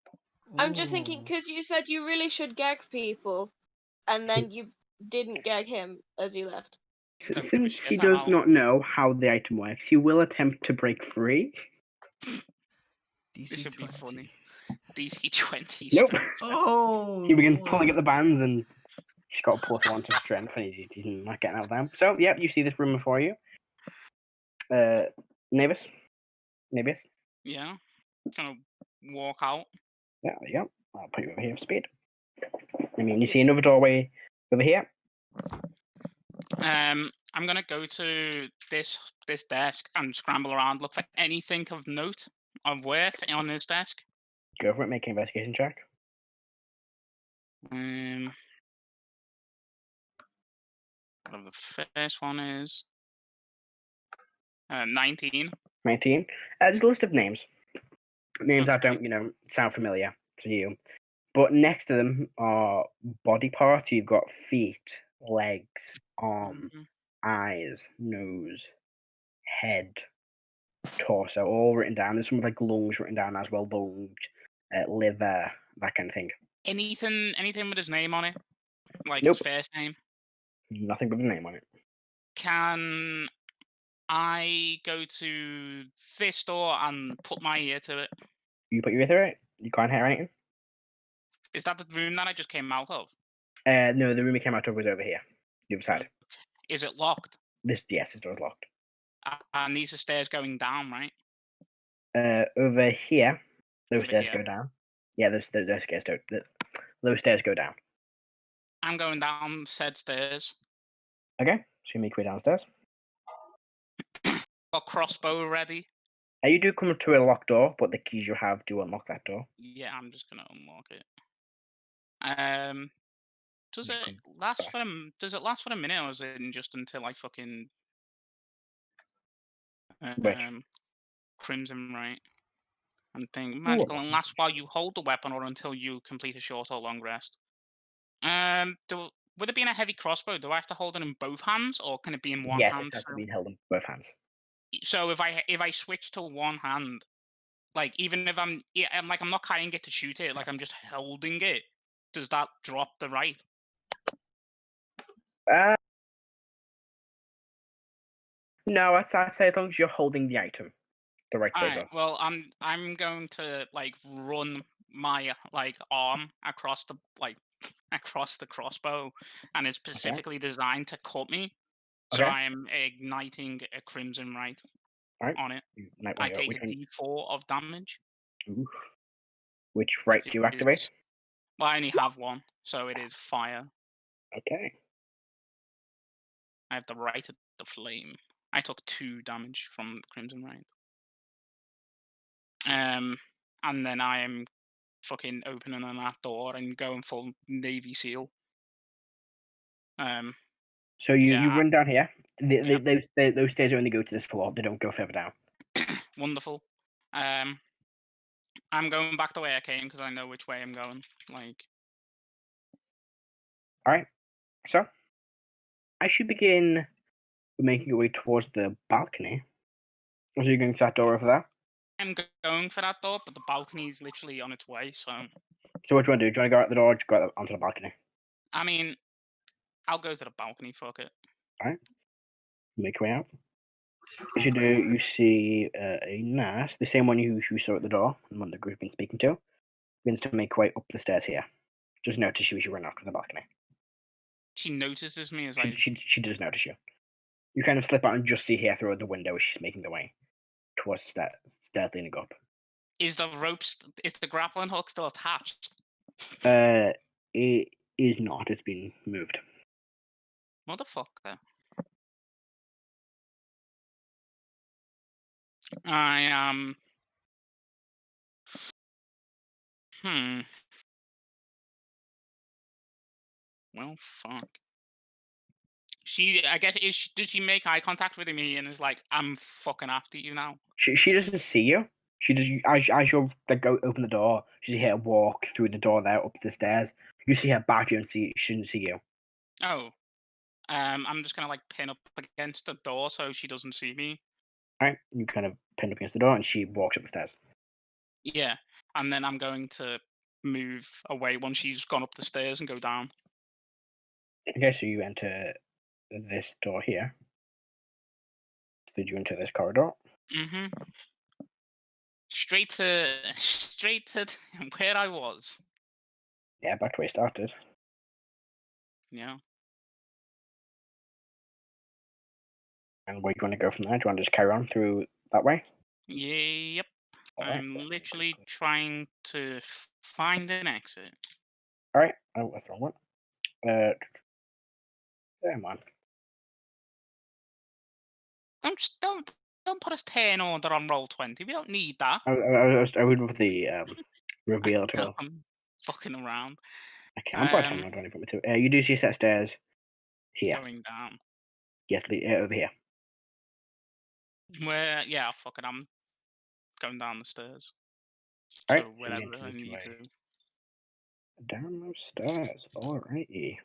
S4: I'm just thinking
S3: Ooh.
S4: because you said you really should gag people, and then you didn't gag him as you left.
S2: Don't give a
S1: Since
S2: shit,
S1: he
S2: I'm
S1: does
S2: out.
S1: not know how the item works, he will attempt to break free.
S3: DC
S2: This would be
S3: 20.
S2: funny. DC 20
S1: Nope.
S2: strength check.
S3: Oh,
S1: He begins
S3: boy.
S1: pulling at the bands, and he's got a +1 to strength, and he's not getting out of them. So, yep, you see this room before you. Navis?
S2: Yeah. Gonna walk out.
S1: Yeah, there you go. I'll put you over here for speed. I mean, you see another doorway over here.
S2: I'm gonna go to this desk and scramble around, look for anything of note, of worth on this desk.
S1: Go for it, make an investigation check.
S2: Whatever the first one is 19.
S1: 19. There's a list of names. Names that
S2: Okay.
S1: don't, sound familiar to you. But next to them are body parts. You've got feet, legs, arm,
S2: Mhm.
S1: eyes, nose, head, torso, all written down. There's some like lungs written down as well, lungs, liver, that kind of thing.
S2: Anything with his name on it, like
S1: Nope.
S2: his first name.
S1: Nothing with a name on it.
S2: Can I go to this door and put my ear to it?
S1: You put your ear through it. You can't hear anything.
S2: Is that the room that I just came out of?
S1: No, the room you came out of was over here, the other side.
S2: Is it locked?
S1: This door's locked.
S2: And these are stairs going down, right?
S1: Over here, those
S2: Over
S1: stairs
S2: here.
S1: go down. Yeah, those stairs go down.
S2: I'm going down said stairs.
S1: Okay, so you make your way downstairs.
S2: Got crossbow ready.
S1: You do come to a locked door, but the keys you have do unlock that door.
S2: Yeah, I'm just gonna unlock it. Does
S1: You
S2: it
S1: can
S2: last for a minute, or is it just until I fucking
S1: Which?
S2: Crimson right? And think magical and
S1: Ooh.
S2: lasts while you hold the weapon or until you complete a short or long rest. With it being a heavy crossbow, do I have to hold it in both hands, or can it be in one
S1: Yes,
S2: hand?
S1: it has to be held in both hands.
S2: So if I switch to one hand, like even if I'm not carrying it to shoot it, like I'm just holding it, does that drop the right?
S1: No, I'd say as long as you're holding the item, the right stays
S2: Alright,
S1: on.
S2: well I'm going to like run my like arm across the across the crossbow, and it's specifically designed to cut me. So
S1: Okay.
S2: I am igniting a crimson right
S1: Alright.
S2: on it.
S1: Might
S2: I
S1: wanna go-
S2: take
S1: which
S2: a
S1: one-
S2: D4 of damage.
S1: Ooh. Which right do you activate?
S2: Well, I only have one, so it is fire.
S1: Okay.
S2: I have the right of the flame. I took 2 damage from the crimson right. And then I am fucking opening that door and going full Navy SEAL.
S1: So you
S2: Yeah.
S1: run down here.
S2: Yeah.
S1: Those stairs only go to this floor. They don't go further down.
S2: Wonderful. I'm going back the way I came because I know which way I'm going. Like,
S1: Alright. So I should begin making your way towards the balcony. So you're going to that door over there?
S2: I'm going for that door, but the balcony is literally on its way. So,
S1: So what do you want to do? Do you want to go out the door or do you go onto the balcony?
S2: I mean, I'll go to the balcony. Fuck it.
S1: Alright. Make your way out. As you do, you see a nurse, the same one you saw at the door, and one the group been speaking to, begins to make her way up the stairs here. Just notice you as you run out to the balcony.
S2: She notices me as
S1: She does notice you. You kind of slip out and just see her through the window as she's making the way towards the stairs leading up.
S2: Is the grappling hook still attached?
S1: It is not. It's been moved.
S2: Motherfucker. I am. Well, fuck. I guess, did she make eye contact with me and is like, I'm fucking after you now?
S1: She doesn't see you. She does as you like go open the door. You see her walk through the door there up the stairs. You see her back. You don't see. She doesn't see you.
S2: Oh. I'm just gonna like pin up against the door so she doesn't see me.
S1: All right. You kind of pin up against the door, and she walks up the stairs.
S2: Yeah, and then I'm going to move away once she's gone up the stairs and go down.
S1: Okay, so you enter this door here. So did you enter this corridor?
S2: Mm-hmm. Straight to where I was.
S1: Yeah, back to where you started.
S2: Yeah.
S1: And where do you want to go from there? Do you want to just carry on through that way?
S2: Yep.
S1: All right.
S2: I'm literally trying to find an exit.
S1: All right. Oh, that's the wrong one. Come on.
S2: Don't put us 10 order on roll 20. We don't need that.
S1: I would with the reveal tool.
S2: I'm fucking around.
S1: Okay, I'm about 10 on 20 for me too. You do see a set of stairs here.
S2: Going down.
S1: Yes, over here.
S2: Where? Yeah, fuck it. I'm going down the stairs.
S1: All right.
S2: So
S1: So you
S2: wherever
S1: enter
S2: I
S1: this
S2: need
S1: way.
S2: to.
S1: Down those stairs. Alrighty.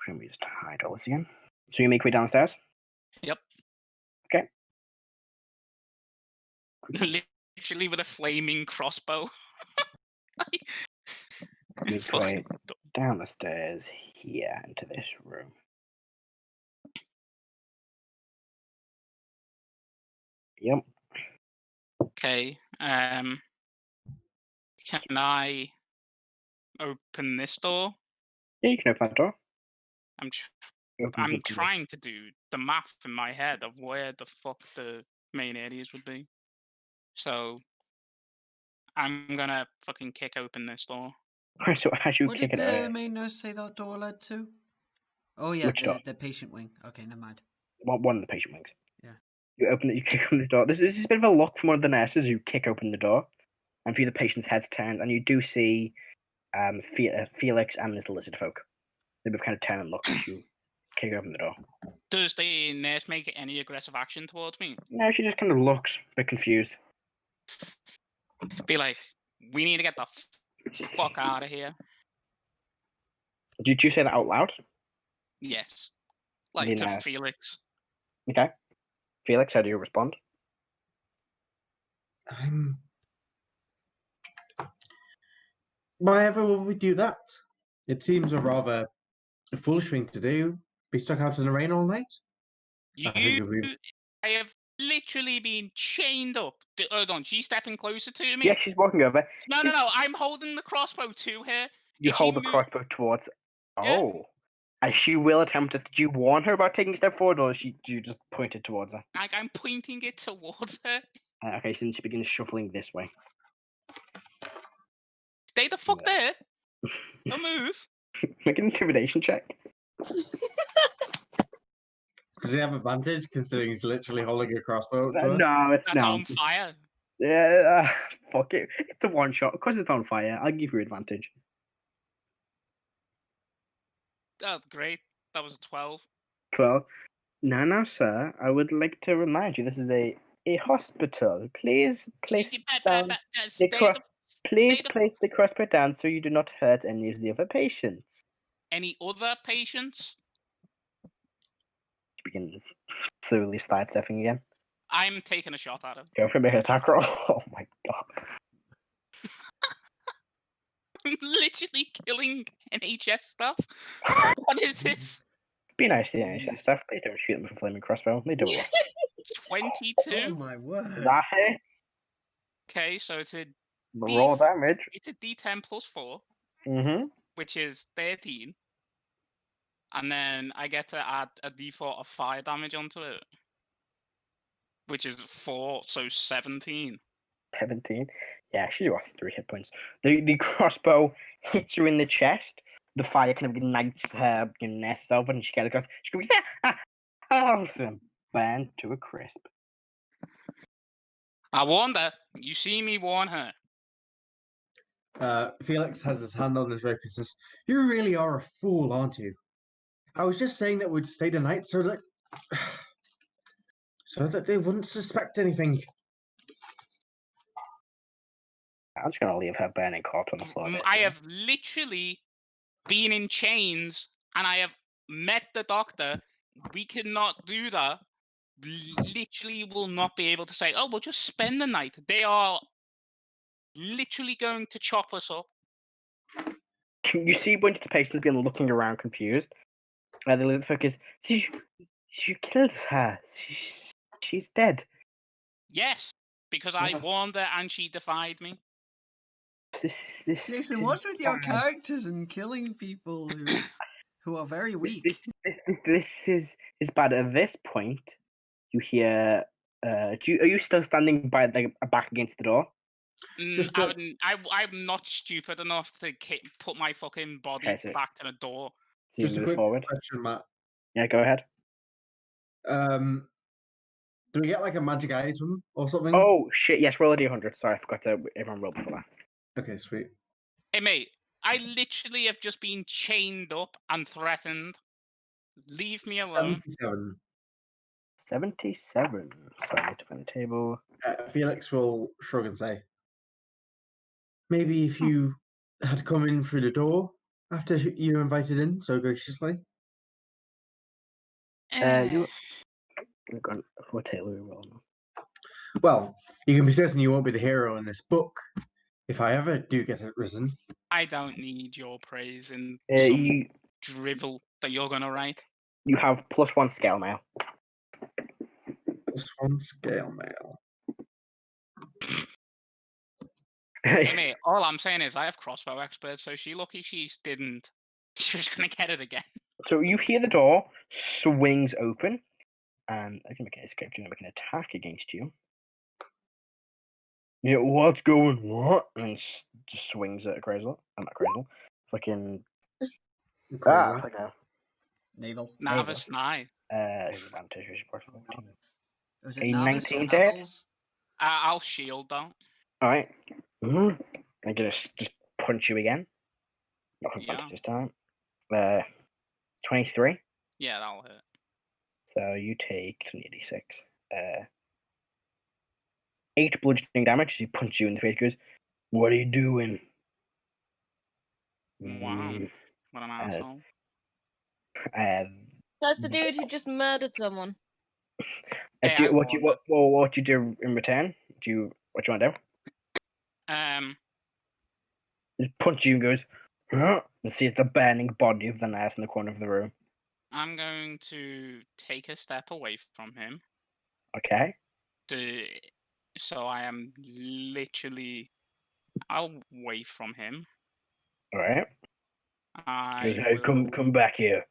S1: Should we just hide all this again? So you make your way downstairs?
S2: Yep.
S1: Okay.
S2: Literally with a flaming crossbow.
S1: Make your way down the stairs here into this room. Yep.
S2: Okay. Can I open this door?
S1: Yeah, you can open that door.
S2: I'm trying to do the math in my head of where the fuck the main areas would be. So I'm gonna fucking kick open this door.
S1: Alright, so as you
S3: What
S1: kick
S3: did
S1: it
S3: the
S1: out,
S3: main nurse say that door led to? Oh yeah,
S1: Which door?
S3: the patient wing. Okay, never mind.
S1: one of the patient wings.
S3: Yeah.
S1: You open it. You kick open the door. This is a bit of a look from one of the nurses. You kick open the door, and feel the patient's heads turn, and you do see Felix and this lizard folk. They both kind of turn and look as you kick open the door.
S2: Does the nurse make any aggressive action towards me?
S1: No, she just kind of looks a bit confused.
S2: Be like, we need to get the fuck out of here.
S1: Did you say that out loud?
S2: Yes. Like
S1: The
S2: to
S1: nurse.
S2: Felix.
S1: Okay. Felix, how do you respond?
S6: Why ever would we do that? It seems a rather foolish thing to do. Be stuck out in the rain all night.
S2: I have literally been chained up. Hold on, she's stepping closer to me?
S1: Yes, she's walking over.
S2: No, I'm holding the crossbow to her.
S1: You
S2: If
S1: hold
S2: she
S1: the crossbow towards.
S2: Yeah.
S1: Oh. And she will attempt it. Did you warn her about taking a step forward, or do you just point it towards her?
S2: I'm pointing it towards her.
S1: Okay, so then she begins shuffling this way.
S2: Stay the fuck there. Don't move.
S1: Make an intimidation check.
S6: Does he have advantage considering he's literally holding a crossbow to her?
S1: No, it's
S2: That's
S1: not.
S2: on fire.
S1: Yeah, fuck it. It's a one shot. Of course it's on fire. I'll give you advantage.
S2: Oh, great. That was a 12.
S1: 12. No, sir. I would like to remind you this is a hospital. Please place down Please place the crossbow down so you do not hurt any of the other patients.
S2: Any other patients?
S1: She begins slowly sidestepping again.
S2: I'm taking a shot at him.
S1: Go for a big attack roll. Oh my god.
S2: I'm literally killing NHS stuff. What is this?
S1: Be nice to the NHS staff. Please don't shoot them with a flaming crossbow. They do it rough.
S2: 22?
S3: Oh my word.
S1: That hit.
S2: Okay, so it's a
S1: Raw damage.
S2: It's a D10 plus 4,
S1: Mm-hmm.
S2: which is 13. And then I get to add a D4 of fire damage onto it, which is 4, so 17.
S1: 17. Yeah, she's got 3 hit points. The crossbow hits her in the chest. The fire kind of ignites her nest over, and she kind of goes, she goes, and burned to a crisp.
S2: I warned her. You see me warn her.
S6: Felix has his hand on his rope and says, "You really are a fool, aren't you?" I was just saying that we'd stay the night so that they wouldn't suspect anything.
S1: I'm just gonna leave her burning corpse on the floor.
S2: I have literally been in chains and I have met the doctor. We cannot do that. Literally will not be able to say, oh, we'll just spend the night. They are literally going to chop us up.
S1: You see a bunch of the patients been looking around confused. The lizard folk is, you killed her. She's dead.
S2: Yes, because I warned her and she defied me.
S3: Jason, what's with your characters and killing people who are very weak?
S1: This is bad. At this point, you hear. Are you still standing by back against the door?
S2: I'm not stupid enough to put my fucking body back to the door.
S1: So you
S6: Just a
S1: move
S6: quick
S1: forward.
S6: question, Matt.
S1: Yeah, go ahead.
S6: Do we get like a magic item or something?
S1: Oh shit! Yes, roll a d100. Sorry, I forgot to everyone roll before that.
S6: Okay, sweet.
S2: Hey mate, I literally have just been chained up and threatened. Leave me alone.
S1: 77. Sorry, I need to find the table.
S6: Felix will shrug and say, maybe if you had come in through the door after you were invited in so graciously.
S1: You're going for a table roll now.
S6: Well, you can be certain you won't be the hero in this book if I ever do get it written.
S2: I don't need your praise and
S1: You
S2: drivel that you're gonna write.
S1: You have +1 scale mail.
S6: +1 scale mail.
S2: Hey mate, all I'm saying is I have crossbow experts, so she lucky she didn't. She was gonna get it again.
S1: So you hear the door swings open, and I can make an escape. Make an attack against you. Yeah, what's going? What? And just swings at a Crazel. I'm not Crazel. Fucking. Fucking.
S3: Naval.
S2: Navis, nine.
S1: Who's advantage? Who's plus 14?
S3: Was it
S1: A
S3: Navis
S1: 19
S3: or
S1: to hit?
S3: Navels?
S2: I'll shield though.
S1: All right. I'm gonna just punch you again. Not
S2: Yeah.
S1: punch this time. 23.
S2: Yeah, that'll hit.
S1: So you take 86. 8 bludgeoning damage as he punches you in the face. Goes, what are you doing?
S2: Wow. What an asshole.
S4: That's the dude who just murdered someone.
S2: Hey,
S1: what you do in return? What you want to do? Just punch you and goes, huh? And sees the burning body of the nurse in the corner of the room.
S2: I'm going to take a step away from him.
S1: Okay.
S2: So I am literally away from him.
S1: All right. Hey, come back here.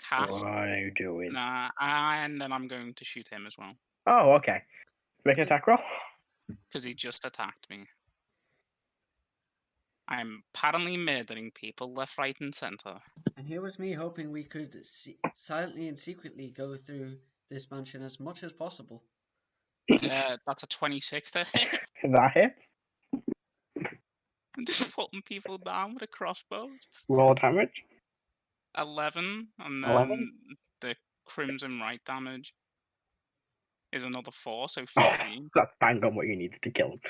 S2: Cast.
S1: What are you doing?
S2: And then I'm going to shoot him as well.
S1: Oh, okay. Make an attack roll.
S2: Because he just attacked me. I'm apparently murdering people left, right, and center.
S3: And here was me hoping we could silently and secretly go through this mansion as much as possible.
S2: That's a 26 to hit.
S1: That hits.
S2: I'm just putting people down with a crossbow.
S1: Roll damage.
S2: 11, and then
S1: 11?
S2: the crimson right damage is another 4, so 15.
S1: That's bang on what you needed to kill him.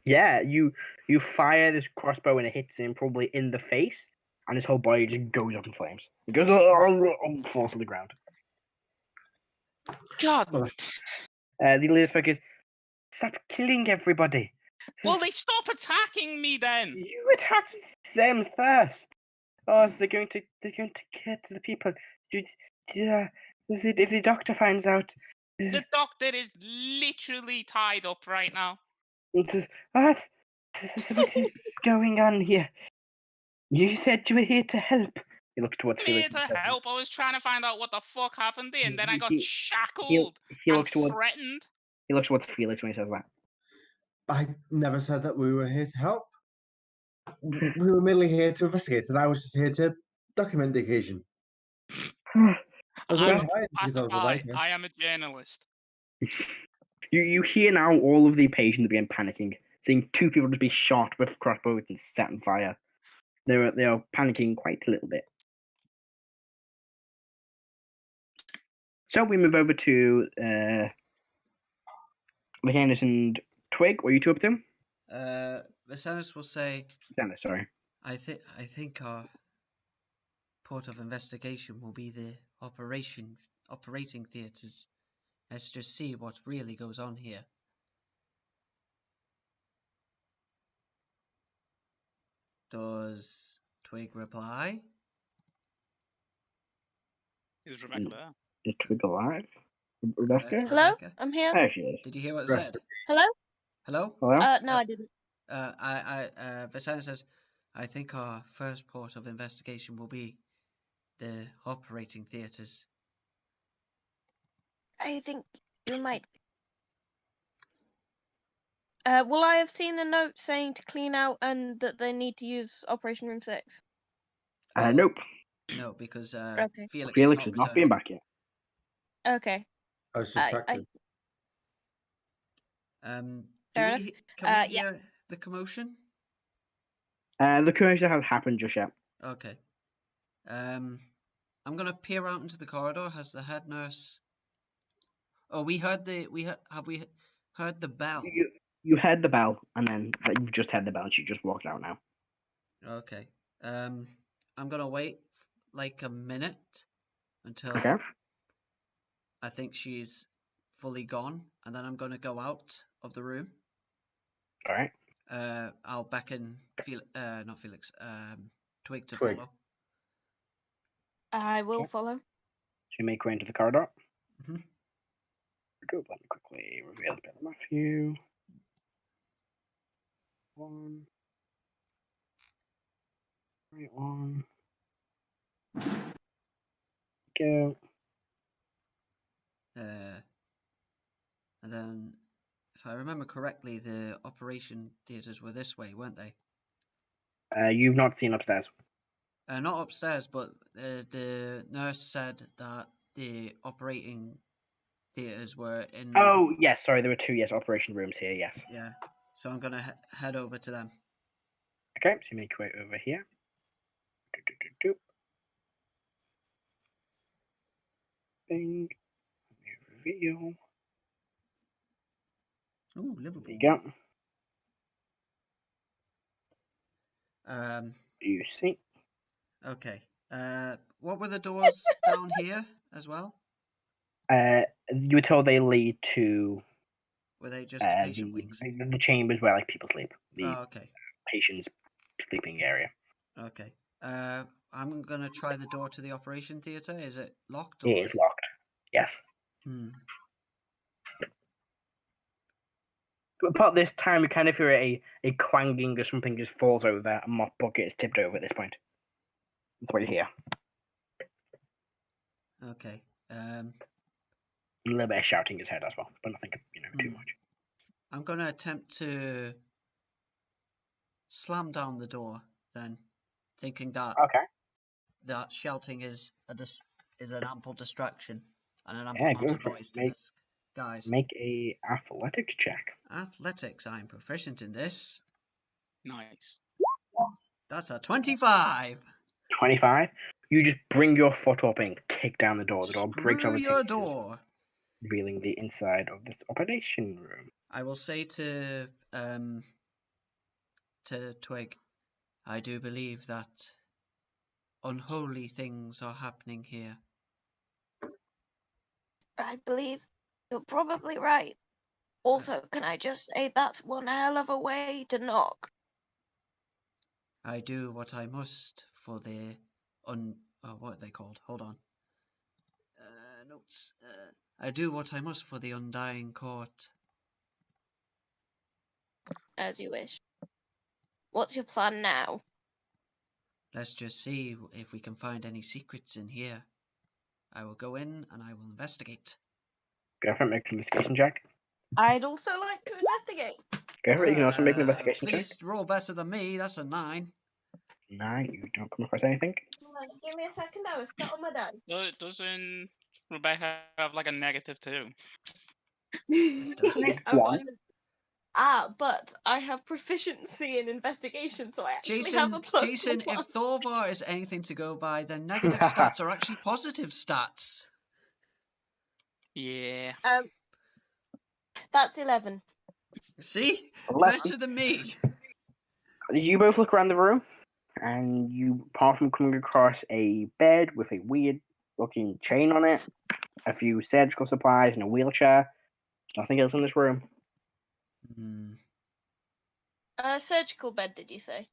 S1: Yeah, you fire this crossbow and it hits him probably in the face, and his whole body just goes up in flames. He goes falls to the ground.
S2: God.
S1: The leader's focus. Stop killing everybody.
S2: Well, they stop attacking me then.
S1: You attacked them first. Oh, so they're going to get to the people. If the doctor finds out,
S2: the doctor is literally tied up right now.
S1: What is going on here? You said you were here to help. He looks towards Felix.
S2: Here to help. I was trying to find out what the fuck happened here, and then I got shackled and threatened.
S1: He looks towards Felix when he says that.
S6: I never said that we were here to help. We were merely here to investigate, and I was just here to document the occasion.
S2: I am a journalist.
S1: You hear now all of the patients begin panicking, seeing 2 people just be shot with crossbows and set on fire. They are panicking quite a little bit. So we move over to Vacanus and Twig. What are you two up to?
S3: Viserys will say,
S1: Dennis, sorry.
S3: I think our port of investigation will be the operating theatres. Let's just see what really goes on here. Does Twig reply?
S2: Is Rebecca there?
S1: Is Twig alive? Rebecca?
S4: Hello?
S3: Rebecca?
S4: I'm here.
S1: There she is.
S3: Did you hear what it
S1: Rest-
S3: said?
S4: Hello?
S3: Hello?
S1: Hello?
S4: No, I didn't.
S3: Viserys says, I think our first port of investigation will be the operating theatres.
S4: I think you might. Will I have seen the note saying to clean out and that they need to use Operation Room 6?
S1: Nope.
S3: No, because
S4: Okay.
S3: Felix
S1: Has not been back yet.
S4: Okay.
S6: I was
S4: I-
S6: distracted.
S3: Can
S4: Fair
S3: we
S4: Yeah.
S3: hear the commotion?
S1: The commotion hasn't happened just yet.
S3: Okay. I'm gonna peer out into the corridor. Has the head nurse? Oh, have we heard the bell?
S1: You heard the bell, and then you've just heard the bell, and she just walked out now.
S3: Okay. I'm gonna wait like a minute until
S1: Okay.
S3: I think she's fully gone, and then I'm gonna go out of the room.
S1: All right.
S3: I'll beckon not Felix, Twig to
S6: Twig.
S3: follow.
S4: I will
S1: Okay.
S4: follow.
S1: So you make way into the corridor.
S3: Mhm.
S1: Good. Let me quickly reveal the bill of Matthew. 1. Right one. Go.
S3: And then, if I remember correctly, the operation theatres were this way, weren't they?
S1: You've not seen upstairs.
S3: Not upstairs, but the nurse said that the operating theatres were in.
S1: Oh, yes. Sorry, there were 2 operation rooms here. Yes.
S3: Yeah. So I'm gonna head over to them.
S1: Okay. So you make your way over here. Bing. Reveal.
S3: Ooh,
S1: There
S3: Liverpool.
S1: you go.
S3: Um.
S1: You see.
S3: Okay. What were the doors down here as well?
S1: You were told they lead to
S3: Were they just patient wings?
S1: the chambers where like people sleep. The
S3: Oh, okay.
S1: patient's sleeping area.
S3: Okay. I'm gonna try the door to the operation theatre. Is it locked?
S1: It is locked. Yes. But about this time, we kind of hear a clanging or something just falls over. A mop bucket is tipped over at this point. That's what you hear.
S3: Okay.
S1: A little bit of shouting is heard as well, but nothing, too much.
S3: I'm gonna attempt to slam down the door then, thinking that
S1: Okay.
S3: that shouting is an ample distraction and an
S1: Yeah,
S3: ample
S1: go
S3: amount of
S1: for it.
S3: noise to this. Guys,
S1: Make a athletics check.
S3: athletics. I'm proficient in this.
S2: Nice.
S3: That's a 25.
S1: 25. You just bring your foot up and kick down the door. The door breaks
S3: Screw
S1: over
S3: your
S1: hinges,
S3: door.
S1: revealing the inside of this operation room.
S3: I will say to Twig, I do believe that unholy things are happening here.
S4: I believe you're probably right. Also, can I just say that's one hell of a way to knock?
S3: I do what I must for the what are they called? Hold on. Notes. I do what I must for the undying court.
S4: As you wish. What's your plan now?
S3: Let's just see if we can find any secrets in here. I will go in and I will investigate.
S1: Go for it, make an investigation check.
S4: I'd also like to investigate.
S1: Go for it, you can also make an investigation check.
S3: Please roll better than me. That's a 9.
S1: 9, you don't come across anything.
S4: Give me a second, I was sat on my dice.
S2: Doesn't Rebecca have like a -2?
S4: But I have proficiency in investigation, so I actually have a plus
S3: Jason,
S4: one.
S3: if Thorvar is anything to go by, then negative stats are actually positive stats.
S2: Yeah.
S4: That's 11.
S3: See?
S1: 11.
S3: Better than me.
S1: You both look around the room, and you, apart from coming across a bed with a weird-looking chain on it, a few surgical supplies, and a wheelchair, there's nothing else in this room.
S3: Hmm.
S4: Surgical bed, did you say?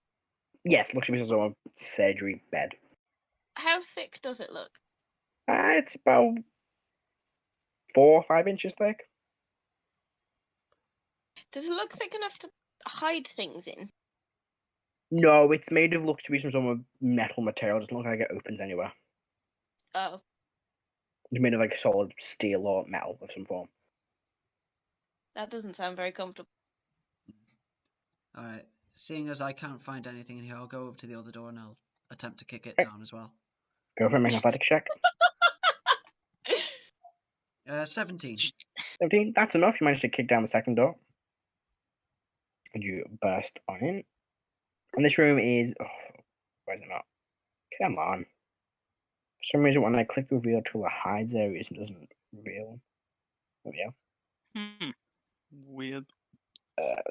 S1: Yes, looks to be some sort of surgery bed.
S4: How thick does it look?
S1: It's about 4 or 5 inches thick.
S4: Does it look thick enough to hide things in?
S1: No, it's made of looks to be some sort of metal material. Doesn't look like it opens anywhere.
S4: Oh.
S1: It's made of like solid steel or metal of some form.
S4: That doesn't sound very comfortable.
S3: Alright. Seeing as I can't find anything in here, I'll go up to the other door and I'll attempt to kick it
S1: Okay.
S3: down as well.
S1: Go for a make an athletics check.
S3: 17.
S1: 17. That's enough. You managed to kick down the second door. And you burst on in. And this room is. Oh, where is it not? Come on. For some reason, when I click the reveal tool, it hides areas and doesn't reveal. There we go.
S2: Weird.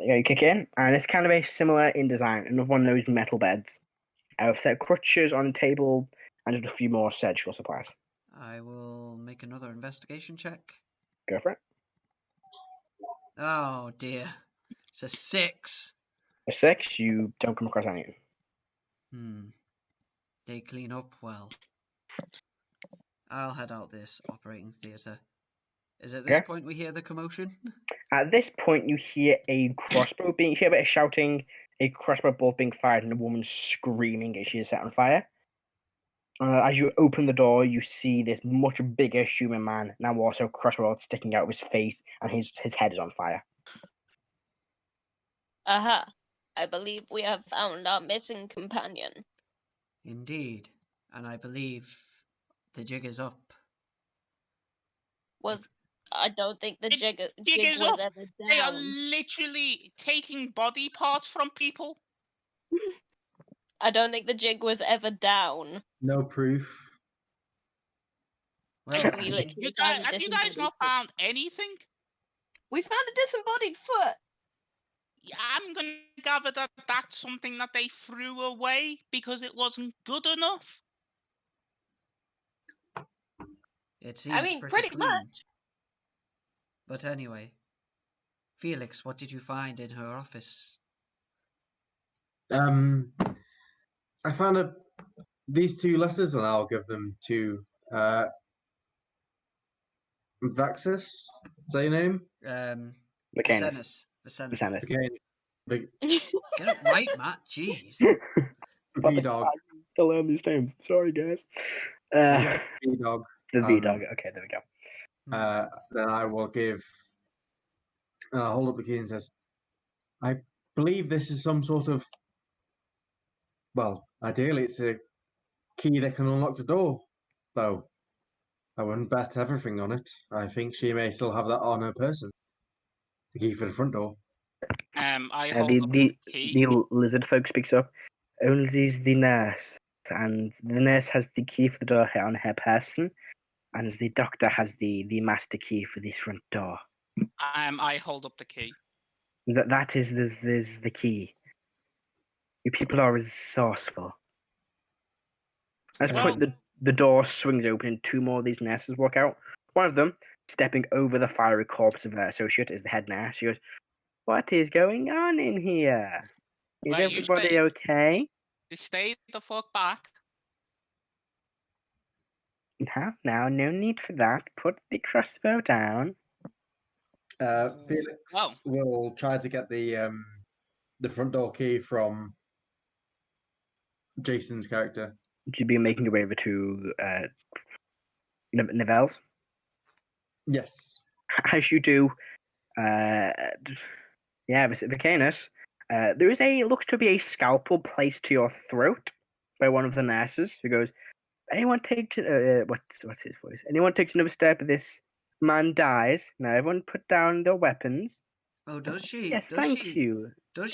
S1: Yeah, you kick in, and it's kind of a similar in design. Another one of those metal beds. I've set crutches on the table and just a few more surgical supplies.
S3: I will make another investigation check.
S1: Go for it.
S3: Oh dear. It's a 6.
S1: A 6, you don't come across anything.
S3: They clean up well. I'll head out this operating theatre. Is it this
S1: Okay.
S3: point we hear the commotion?
S1: At this point, you hear a crossbow being. You hear a bit of shouting, a crossbow bolt being fired, and a woman screaming as she is set on fire. As you open the door, you see this much bigger human man, now also crossbow bolt sticking out of his face, and his head is on fire.
S4: Aha. I believe we have found our missing companion.
S3: Indeed. And I believe the jig is up.
S4: I don't think the jig
S2: is
S4: was
S2: up.
S4: ever
S2: They are
S4: down.
S2: literally taking body parts from people.
S4: I don't think the jig was ever down.
S6: No proof.
S3: Well,
S4: We literally found a
S2: Have you guys
S4: disembodied
S2: not
S4: foot.
S2: found anything?
S4: We found a disembodied foot.
S2: Yeah, I'm going to gather that that's something that they threw away because it wasn't good enough.
S3: it seems
S4: pretty
S3: clean.
S4: much.
S3: But anyway, Felix, what did you find in her office?
S6: I found these 2 letters, and I'll give them to Vaxis. Is that your name?
S1: Vicanus.
S3: Vicenus.
S6: Okay.
S3: Get it right, Matt. Jeez.
S6: V-Dog.
S1: Still learn these names. Sorry, guys.
S6: V-Dog.
S1: The V-Dog. Okay, there we go.
S6: Then I will give. And I'll hold up the key and says, I believe this is some sort of. Well, ideally, it's a key that can unlock the door, though. I wouldn't bet everything on it. I think she may still have that on her person. The key for the front door.
S2: I hold up the key.
S1: The lizard folk speaks up. Only the nurse, and the nurse has the key for the door on her person, and the doctor has the master key for this front door.
S2: I hold up the key.
S1: That is the key. You people are resourceful. At this point, the door swings open and 2 more of these nurses walk out. One of them, stepping over the fiery corpse of her associate, is the head nurse. She goes, "What is going on in here? Is
S2: Right,
S1: everybody okay?"
S2: You stay the fuck back.
S1: Now, no need for that. Put the crossbow down.
S6: Felix will try to get the front door key from Jason's character.
S1: Would you be making your way over to Nivelle's?
S6: Yes.
S1: As you do, Vicanus, there is looks to be a scalpel placed to your throat by one of the nurses, who goes, "Anyone takes what's his voice? Anyone takes another step, this man dies. Now everyone put down their weapons."
S3: Oh, does she?
S1: Yes, thank you.
S3: Does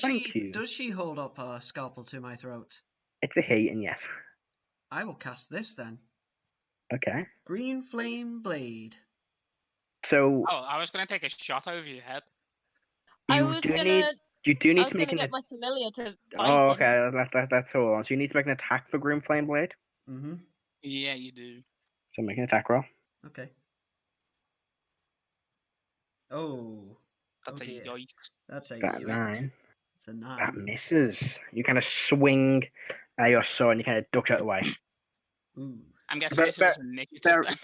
S3: she hold up her scalpel to my throat?
S1: It's a he, and yes.
S3: I will cast this then.
S1: Okay.
S3: Green Flame Blade.
S1: So
S2: Oh, I was gonna take a shot over your head.
S4: I
S1: you
S4: was
S1: do
S4: gonna,
S1: need you do
S4: I
S1: need
S4: was
S1: to make
S4: gonna
S1: an.
S4: get my familiar to
S1: Oh,
S4: bite him.
S1: okay. That's all. on. So you need to make an attack for Grim Flame Blade.
S3: Mm-hmm.
S2: Yeah, you do.
S1: So make an attack roll.
S3: Okay. Oh. Oh
S2: That's a
S3: dear.
S2: yoik.
S3: That's a
S1: That
S3: yikes.
S1: 9.
S3: It's a
S1: That
S3: 9.
S1: misses. You kind of swing your sword and you kind of duck out of the way.
S3: Ooh.
S2: I'm guessing
S1: But-
S2: this
S1: but-
S2: is initiative
S1: there-
S2: then.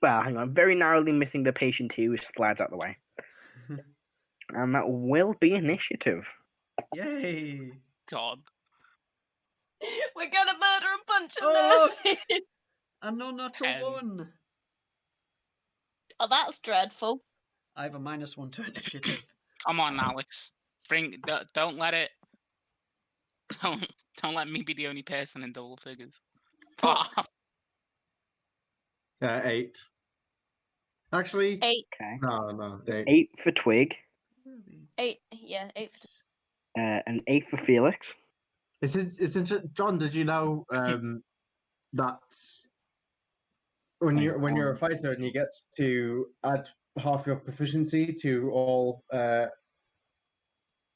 S1: Well, hang on. Very narrowly missing the patient who slides out the way. And that will be initiative.
S3: Yay!
S2: God.
S4: We're gonna murder a bunch of
S3: Oh!
S4: nurses.
S3: A non-natural
S2: 10.
S3: 1.
S4: Oh, that's dreadful.
S3: I have a -1 to initiative.
S2: Come on, Alex. Don't let it. Don't let me be the only person in double figures.
S3: Fuck.
S6: 8. Actually,
S4: 8,
S6: no, 8.
S1: 8 for Twig.
S4: 8, yeah, 8 for
S1: And 8 for Felix.
S6: John, did you know that when you're a fighter and you get to add half your proficiency to all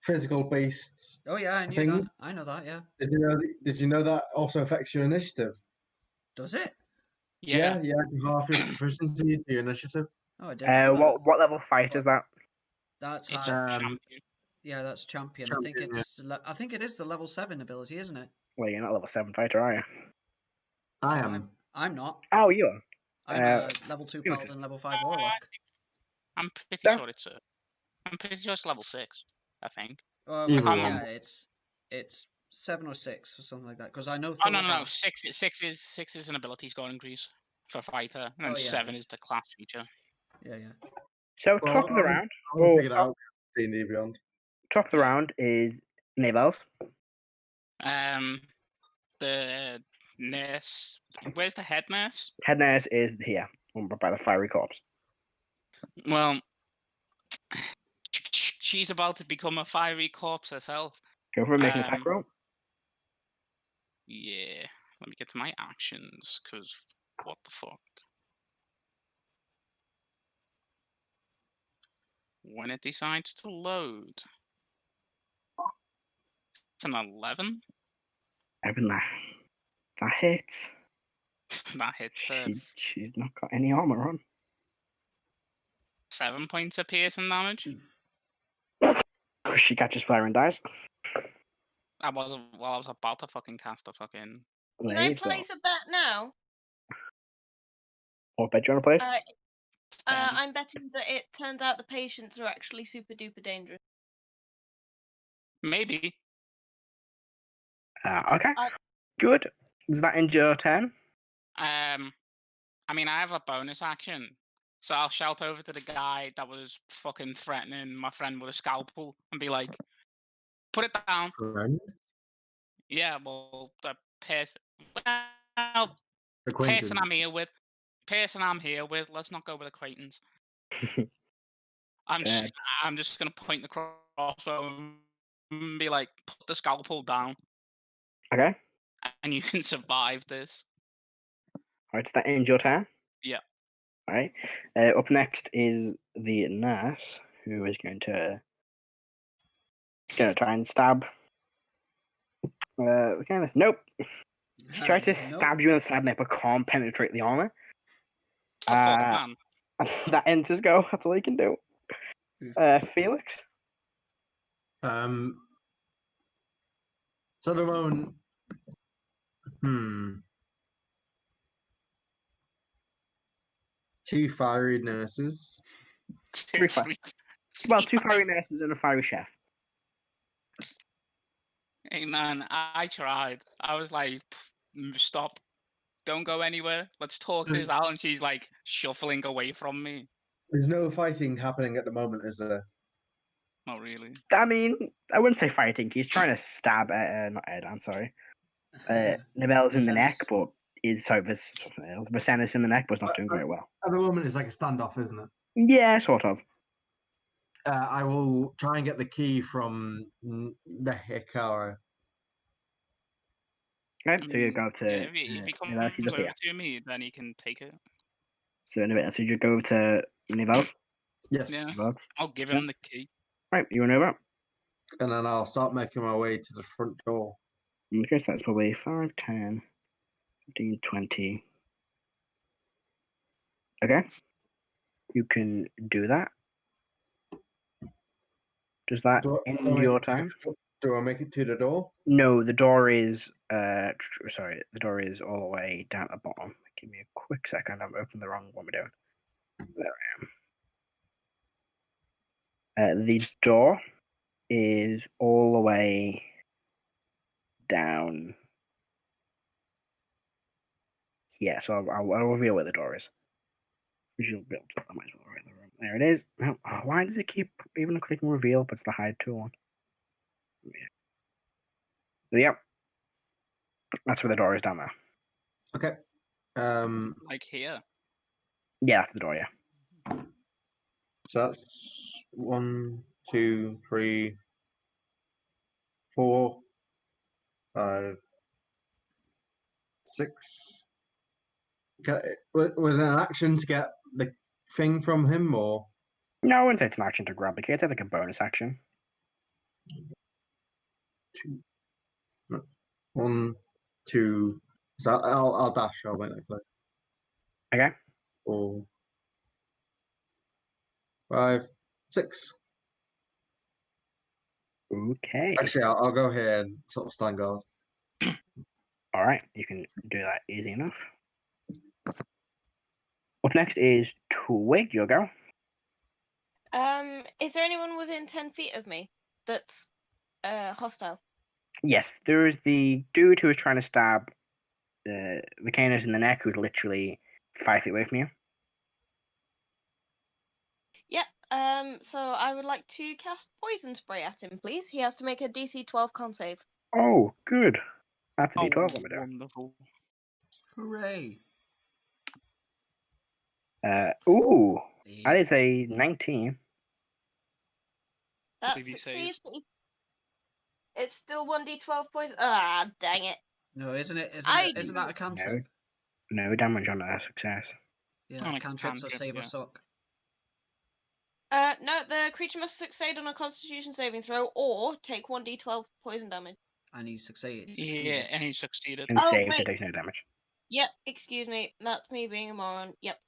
S6: physical based
S3: Oh yeah, I knew
S6: things?
S3: that. I know that, yeah.
S6: Did you know that also affects your initiative?
S3: Does it?
S2: Yeah.
S6: You add half your proficiency to your initiative.
S3: Oh, I didn't know that.
S1: What level fight is that?
S3: That's
S2: It's
S3: high.
S2: champion.
S3: Yeah, that's champion.
S6: Champion,
S3: I think it is the level 7 ability, isn't it?
S1: Well, you're not level 7 fighter, are you?
S6: I
S3: No,
S6: am.
S3: I'm not.
S1: Oh, you are.
S3: I'm a level 2
S1: good.
S3: paladin, level 5 warlock.
S2: I'm pretty
S1: Yeah.
S2: sure it's I'm pretty sure it's level 6. I think.
S6: Either
S3: Well,
S6: one.
S3: yeah, it's 7 or 6 or something like that. Because I know.
S2: Oh no.
S3: Thorgar-
S2: 6 is an ability score increase for fighter, and then
S3: Oh, yeah.
S2: 7 is the class feature.
S3: Yeah.
S1: So
S6: Well,
S1: top of the round.
S6: I will figure it out. D&D Beyond.
S1: Top of the round is Nibels.
S2: The nurse. Where's the head nurse?
S1: Head nurse is here, by the fiery corpse.
S2: Well, she's about to become a fiery corpse herself.
S1: Go for it, make an attack
S2: Um,
S1: roll.
S2: Yeah. Let me get to my actions, because what the fuck? When it decides to load. It's an 11.
S1: Evan, that hits.
S2: That hits
S1: She's not got any armor on.
S2: 7 points of piercing damage.
S1: She catches fire and dies.
S2: I was about to fucking cast a fucking.
S4: Can I place a bet now?
S1: What bet do you want to place?
S4: I'm betting that it turns out the patients are actually super duper dangerous.
S2: Maybe.
S1: Okay. Good. Does that end your turn?
S2: I mean, I have a bonus action, so I'll shout over to the guy that was fucking threatening my friend with a scalpel and be like, "Put it down."
S6: Friend?
S2: Yeah, well, the person
S6: Acquaintance.
S2: I'm here with. Let's not go with acquaintance. I'm just gonna point the crossbow and be like, "Put the scalpel down."
S1: Okay.
S2: And you can survive this.
S1: Alright, does that end your turn?
S2: Yeah.
S1: Alright. Up next is the nurse, who is going to try and stab. Nope. She tries to stab you in the side neck, but can't penetrate the armor.
S2: The fuck, man.
S1: That ends his go. That's all he can do. Felix?
S6: So at the moment, two fiery nurses.
S1: Two fiery nurses and a fiery chef.
S2: Hey man, I tried. I was like, stop. Don't go anywhere. Let's talk this out. And she's like shuffling away from me.
S6: There's no fighting happening at the moment, is there?
S2: Not really.
S1: I mean, I wouldn't say fighting. He's trying to stab not Ed, I'm sorry. Nibel's in the neck, but Viserys in the neck, but it's not doing very well.
S6: At the moment, it's like a standoff, isn't it?
S1: Yeah, sort of.
S6: I will try and get the key from the Hikara.
S1: Okay, so you go to.
S2: Yeah, if he comes
S1: she's up
S2: over
S1: here.
S2: to me, then he can take it.
S1: So you go to Nibel's.
S6: Yes.
S2: Yeah.
S1: Both.
S2: I'll give
S1: Yeah.
S2: him the key.
S1: Right, you want over?
S6: And then I'll start making my way to the front door.
S1: Okay, so that's probably 5, 10, 15, 20. Okay. You can do that. Does that
S6: Do I
S1: end
S6: make
S1: your
S6: it to the
S1: time?
S6: door? Do I make it to the door?
S1: No, the door is sorry, the door is all the way down at the bottom. Give me a quick second. I've opened the wrong one we're doing. There I am. The door is all the way down here. So I'll reveal where the door is. Visual build. I might as well write the room. There it is. Oh, why does it keep even clicking reveal, but it's the hide tool on? Yep. That's where the door is down there.
S6: Okay.
S2: Like here.
S1: Yeah, that's the door, yeah.
S6: So that's 1, 2, 3, 4, 5, 6. Okay. Was it an action to get the thing from him, or?
S1: No, I wouldn't say it's an action to grab the key. It's like a bonus action.
S6: 2, no, 1, 2. So I'll dash. I'll make that clear.
S1: Okay.
S6: 4, 5, 6.
S1: Okay.
S6: Actually, I'll go here and sort of stand guard.
S1: All right. You can do that easy enough. Up next is Twig, your go.
S4: Is there anyone within 10 feet of me that's hostile?
S1: Yes, there is the dude who is trying to stab the Canis in the neck, who's literally 5 feet away from you.
S4: Yep. So I would like to cast poison spray at him, please. He has to make a DC 12 con save.
S1: Oh, good. That's a
S2: Oh,
S1: D12 one we're doing.
S2: wonderful.
S3: Hooray!
S1: Ooh, that
S3: Eight.
S1: is a 19.
S2: What
S4: That
S2: did he say?
S4: succeeds me. It's still 1d12 poison. Ah, dang it.
S3: No, isn't it?
S4: I
S3: Isn't that a cantrip?
S1: No damage on a success.
S3: Yeah,
S2: Like a
S3: cantrips or
S2: cantrip,
S3: save or
S2: yeah.
S3: suck.
S4: No, the creature must succeed on a Constitution saving throw or take 1d12 poison damage.
S3: And he succeeded.
S2: Yeah, and he succeeded.
S1: And
S4: Oh,
S1: saves, so
S4: wait.
S1: it takes no damage.
S4: Yep, excuse me. That's me being a moron. Yep.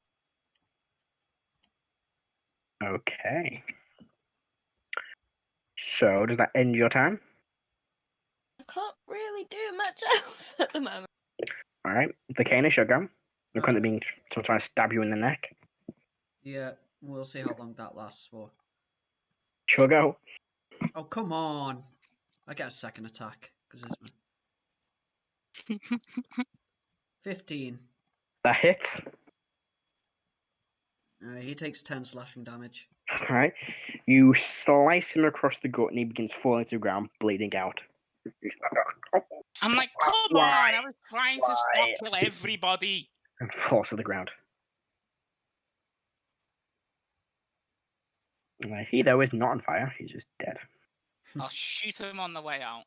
S1: Okay. So, does that end your time?
S4: I can't really do much else at the moment.
S1: All right. The Canis, your go. You're currently
S3: Alright.
S1: being trying to stab you in the neck.
S3: Yeah, we'll see how long that lasts for.
S1: Sure, go.
S3: Oh, come on! I get a second attack, because it's... 15.
S1: That hits.
S3: He takes 10 slashing damage.
S1: All right. You slice him across the gut, and he begins falling to the ground, bleeding out.
S2: I'm like, come
S1: Why?
S2: on! I was trying to stop kill everybody.
S1: And falls to the ground. He, though, is not on fire. He's just dead.
S2: I'll shoot him on the way out.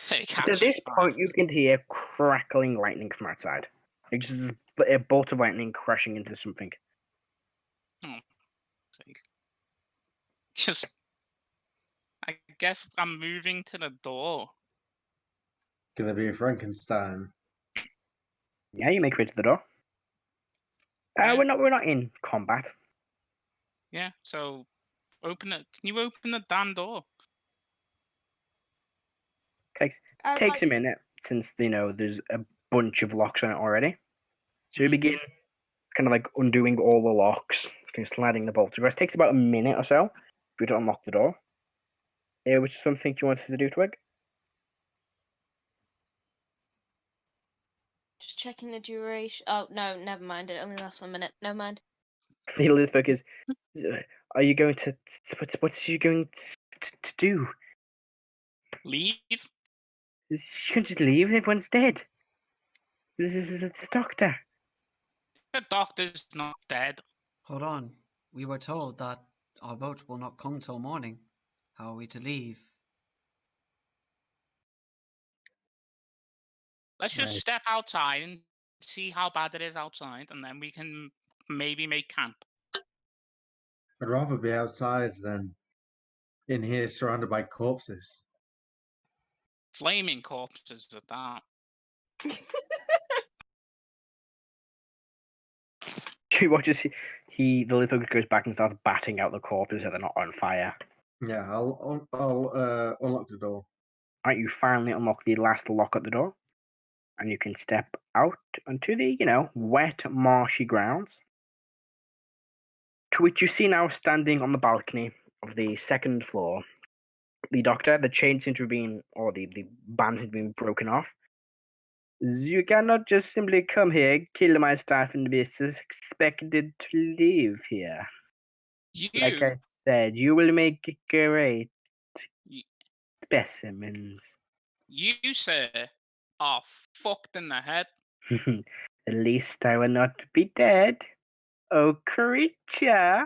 S2: So he
S1: At
S2: catches
S1: this
S2: fire.
S1: point, you can hear crackling lightning from outside. Like just a bolt of lightning crashing into something.
S2: Just, I guess I'm moving to the door.
S6: Gonna be Frankenstein.
S1: Yeah, you make your way to the door.
S2: Yeah.
S1: We're not in combat.
S2: Yeah, so open it. Can you open the damn door?
S1: Takes
S4: I'd
S1: takes
S4: like-
S1: a minute since there's a bunch of locks on it already. So you begin kind of like undoing all the locks, kind of sliding the bolts across. It takes about a minute or so for you to unlock the door. Was there something you wanted to do, Twig?
S4: Just checking the duration. Oh, no, never mind. It only lasts 1 minute. Never mind.
S1: The Elizabeth is. Are you going to? What's you going to do?
S2: Leave?
S1: You can just leave. Everyone's dead. This is the doctor.
S2: The doctor's not dead.
S3: Hold on. We were told that our boat will not come till morning. How are we to leave?
S2: Let's just
S1: Right.
S2: step outside and see how bad it is outside, and then we can maybe make camp.
S6: I'd rather be outside than in here surrounded by corpses.
S2: Flaming corpses at that.
S1: She watches the little goes back and starts batting out the corpses so they're not on fire.
S6: Yeah, I'll unlock the door.
S1: Alright, you finally unlock the last lock at the door, and you can step out onto the, wet, marshy grounds, to which you see now standing on the balcony of the second floor. The doctor, the chains seem to have been, or the bands had been broken off. You cannot just simply come here, kill my staff, and be expected to live here. Like I
S2: You,
S1: said, you will make great
S2: y-
S1: specimens.
S2: you, sir, are fucked in the head.
S1: At least I will not be dead. Oh, creature!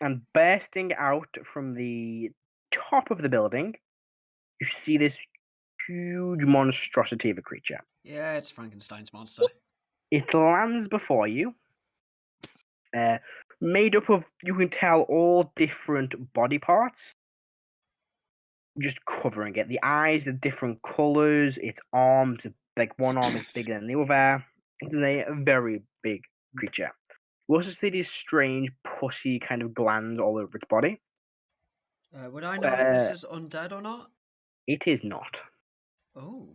S1: And bursting out from the top of the building, you see this huge monstrosity of a creature.
S3: Yeah, it's Frankenstein's monster.
S1: It lands before you, made up of, you can tell, all different body parts, just covering it. The eyes are different colours, its arms, like one arm is bigger than the other. It's a very big creature. You also see these strange, pussy kind of glands all over its body.
S3: Would I know if this is undead or not?
S1: It is not.
S3: Oh.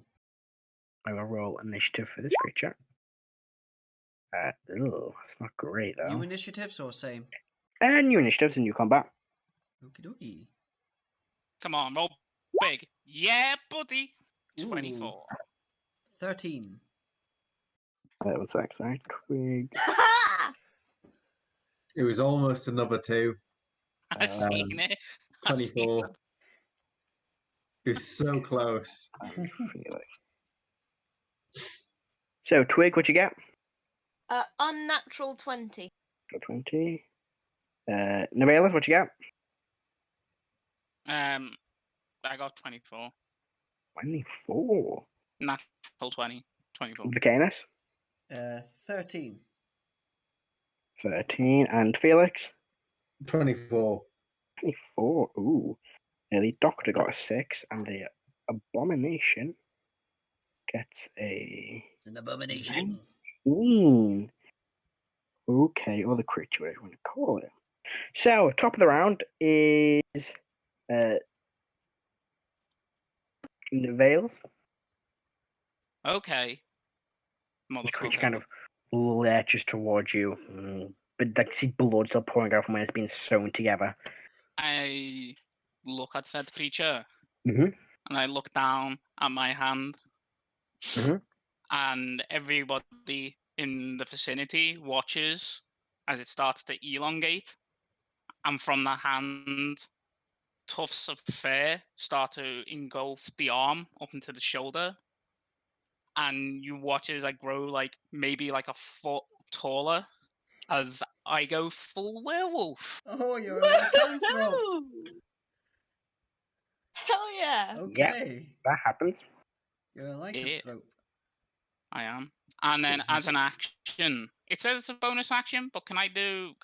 S1: I will roll initiative for this creature. That's not great though.
S3: New initiatives or same?
S1: And new initiatives and new combat.
S3: Okie dokie.
S2: Come on, roll big. Yeah, buddy.
S3: Ooh.
S2: 24.
S3: 13.
S1: 1 sec, sorry. Twig.
S6: It was almost another 2.
S2: I've seen it. I've seen
S6: 24. It was so close.
S1: So, Twig, what you get?
S4: Unnatural 20.
S1: 20. Novelas, what you got?
S2: I got 24.
S1: 24.
S2: Natural 20. 24.
S1: Vicanus?
S3: 13.
S1: 13. And Felix?
S6: 24.
S1: 24. Ooh. The Doctor got a 6, and the Abomination gets a
S3: An abomination.
S1: 19. Okay, or the creature, whatever you want to call it. So, top of the round is Veils.
S2: Okay.
S1: The creature
S2: Motherfucker.
S1: kind of lurches towards you, but like see blood still pouring out from when it's been sewn together.
S2: I look at said creature
S1: Mhm.
S2: and I look down at my hand,
S1: Mhm.
S2: and everybody in the vicinity watches as it starts to elongate, and from the hand, tufts of fur start to engulf the arm up into the shoulder, and you watch as I grow like maybe like a foot taller as I go full werewolf.
S3: Oh, you're a lycanthrope.
S4: Woohoo! Hell yeah!
S3: Okay.
S1: That happens.
S3: You're a lycanthrope.
S2: I am. And then as an action, it says it's a bonus action, but can I do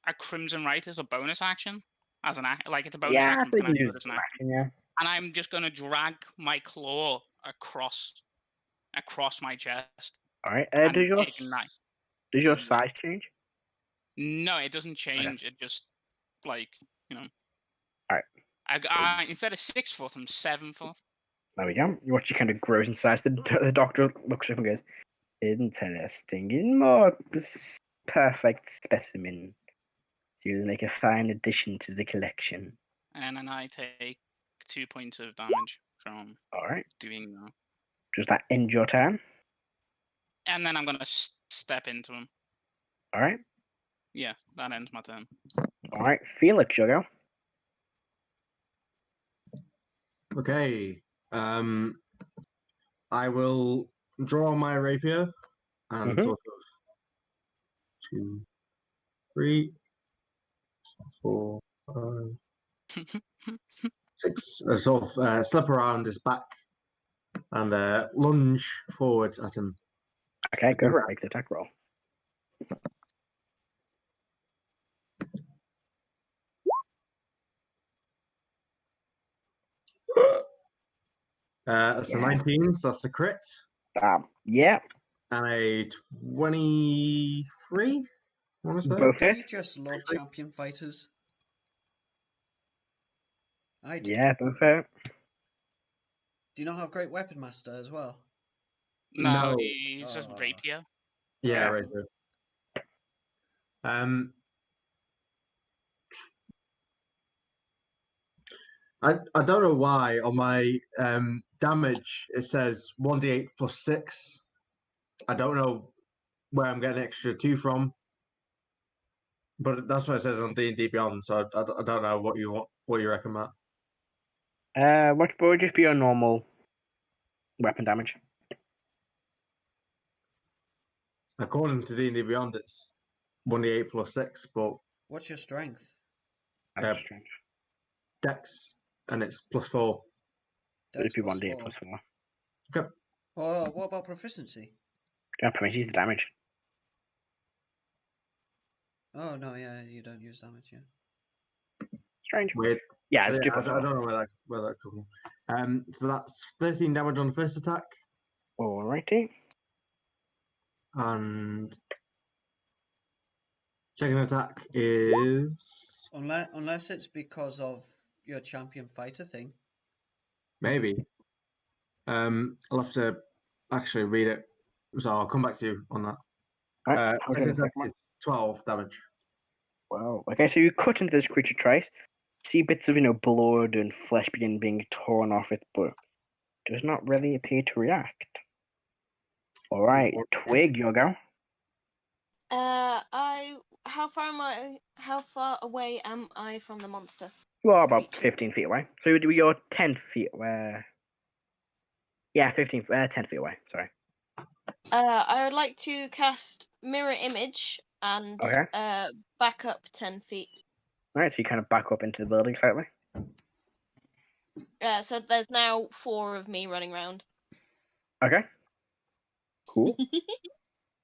S2: a Crimson Right as a bonus action? As an like it's a bonus
S1: Yeah,
S2: action.
S1: so you
S2: Can I
S1: can
S2: do
S1: do
S2: it as an
S1: some
S2: action?
S1: action, yeah.
S2: And I'm just gonna drag my claw across my chest.
S1: All right.
S2: And
S1: Does your
S2: ignite.
S1: does your size change?
S2: No, it doesn't change. It just like
S1: Alright.
S2: I instead of 6 foot, I'm 7 foot.
S1: There we go. You watch it kind of grows in size. The Doctor looks up and goes, "Interesting. In more perfect specimen. So you'll make a fine addition to the collection."
S2: And then I take 2 points of damage from
S1: All right.
S2: doing that.
S1: Does that end your turn?
S2: And then I'm gonna step into him.
S1: All right.
S2: Yeah, that ends my turn.
S1: All right. Felix, you'll go.
S6: Okay. I will draw my rapier and
S1: Mhm.
S6: sort of 2, 3, 4, 5, 6. Sort of slip around his back and lunge forward at him.
S1: Okay, go for it. Make the attack roll.
S6: That's a
S1: Yeah.
S6: 19, so that's a crit.
S1: Yeah,
S6: And a 23, I want to say.
S1: both
S3: Don't
S1: hit.
S3: you just love champion fighters? I do.
S1: Yeah, both hit.
S3: Do you not have great weapon master as well?
S2: No,
S6: No.
S2: he's just
S3: Oh.
S2: rapier.
S6: Yeah,
S1: Yeah.
S6: right. Good. I don't know why on my damage it says 1d8 plus 6. I don't know where I'm getting extra 2 from, but that's what it says on D&D Beyond. So I don't know what you reckon, Matt.
S1: What would just be your normal weapon damage?
S6: According to D&D Beyond, it's 1d8 plus 6, but
S3: What's your strength?
S1: That's
S6: Uh,
S1: strange.
S6: Dex and it's plus 4.
S1: Would
S3: Dex
S1: it be
S3: plus
S1: 1d8
S3: 4.
S1: plus 4?
S6: Okay.
S3: Oh, what about proficiency?
S1: Yeah, proficiency the damage.
S3: Oh no, yeah, you don't use damage, yeah.
S1: Strange.
S6: Weird.
S1: Yeah, it's
S6: Yeah,
S1: 2
S6: I
S1: plus 4.
S6: don't know where that comes from. So that's 13 damage on the first attack,
S1: Alrighty.
S6: and second attack is
S3: Unless it's because of your champion fighter thing.
S6: maybe. I'll have to actually read it, so I'll come back to you on that.
S1: Alright, hold on
S6: Second
S1: a
S6: attack
S1: second.
S6: is 12 damage.
S1: Wow. Okay, so you cut into this creature twice, see bits of, blood and flesh being torn off it, but does not really appear to react. Alright, Twig, your go.
S4: How far away am I from the monster?
S1: You are about
S4: Creature.
S1: 15 feet away. So you're 10 feet away. Yeah, 10 feet away, sorry.
S4: I would like to cast mirror image and
S1: Okay.
S4: back up 10 feet.
S1: Alright, so you kind of back up into the building slightly.
S4: So there's now 4 of me running around.
S1: Okay. Cool.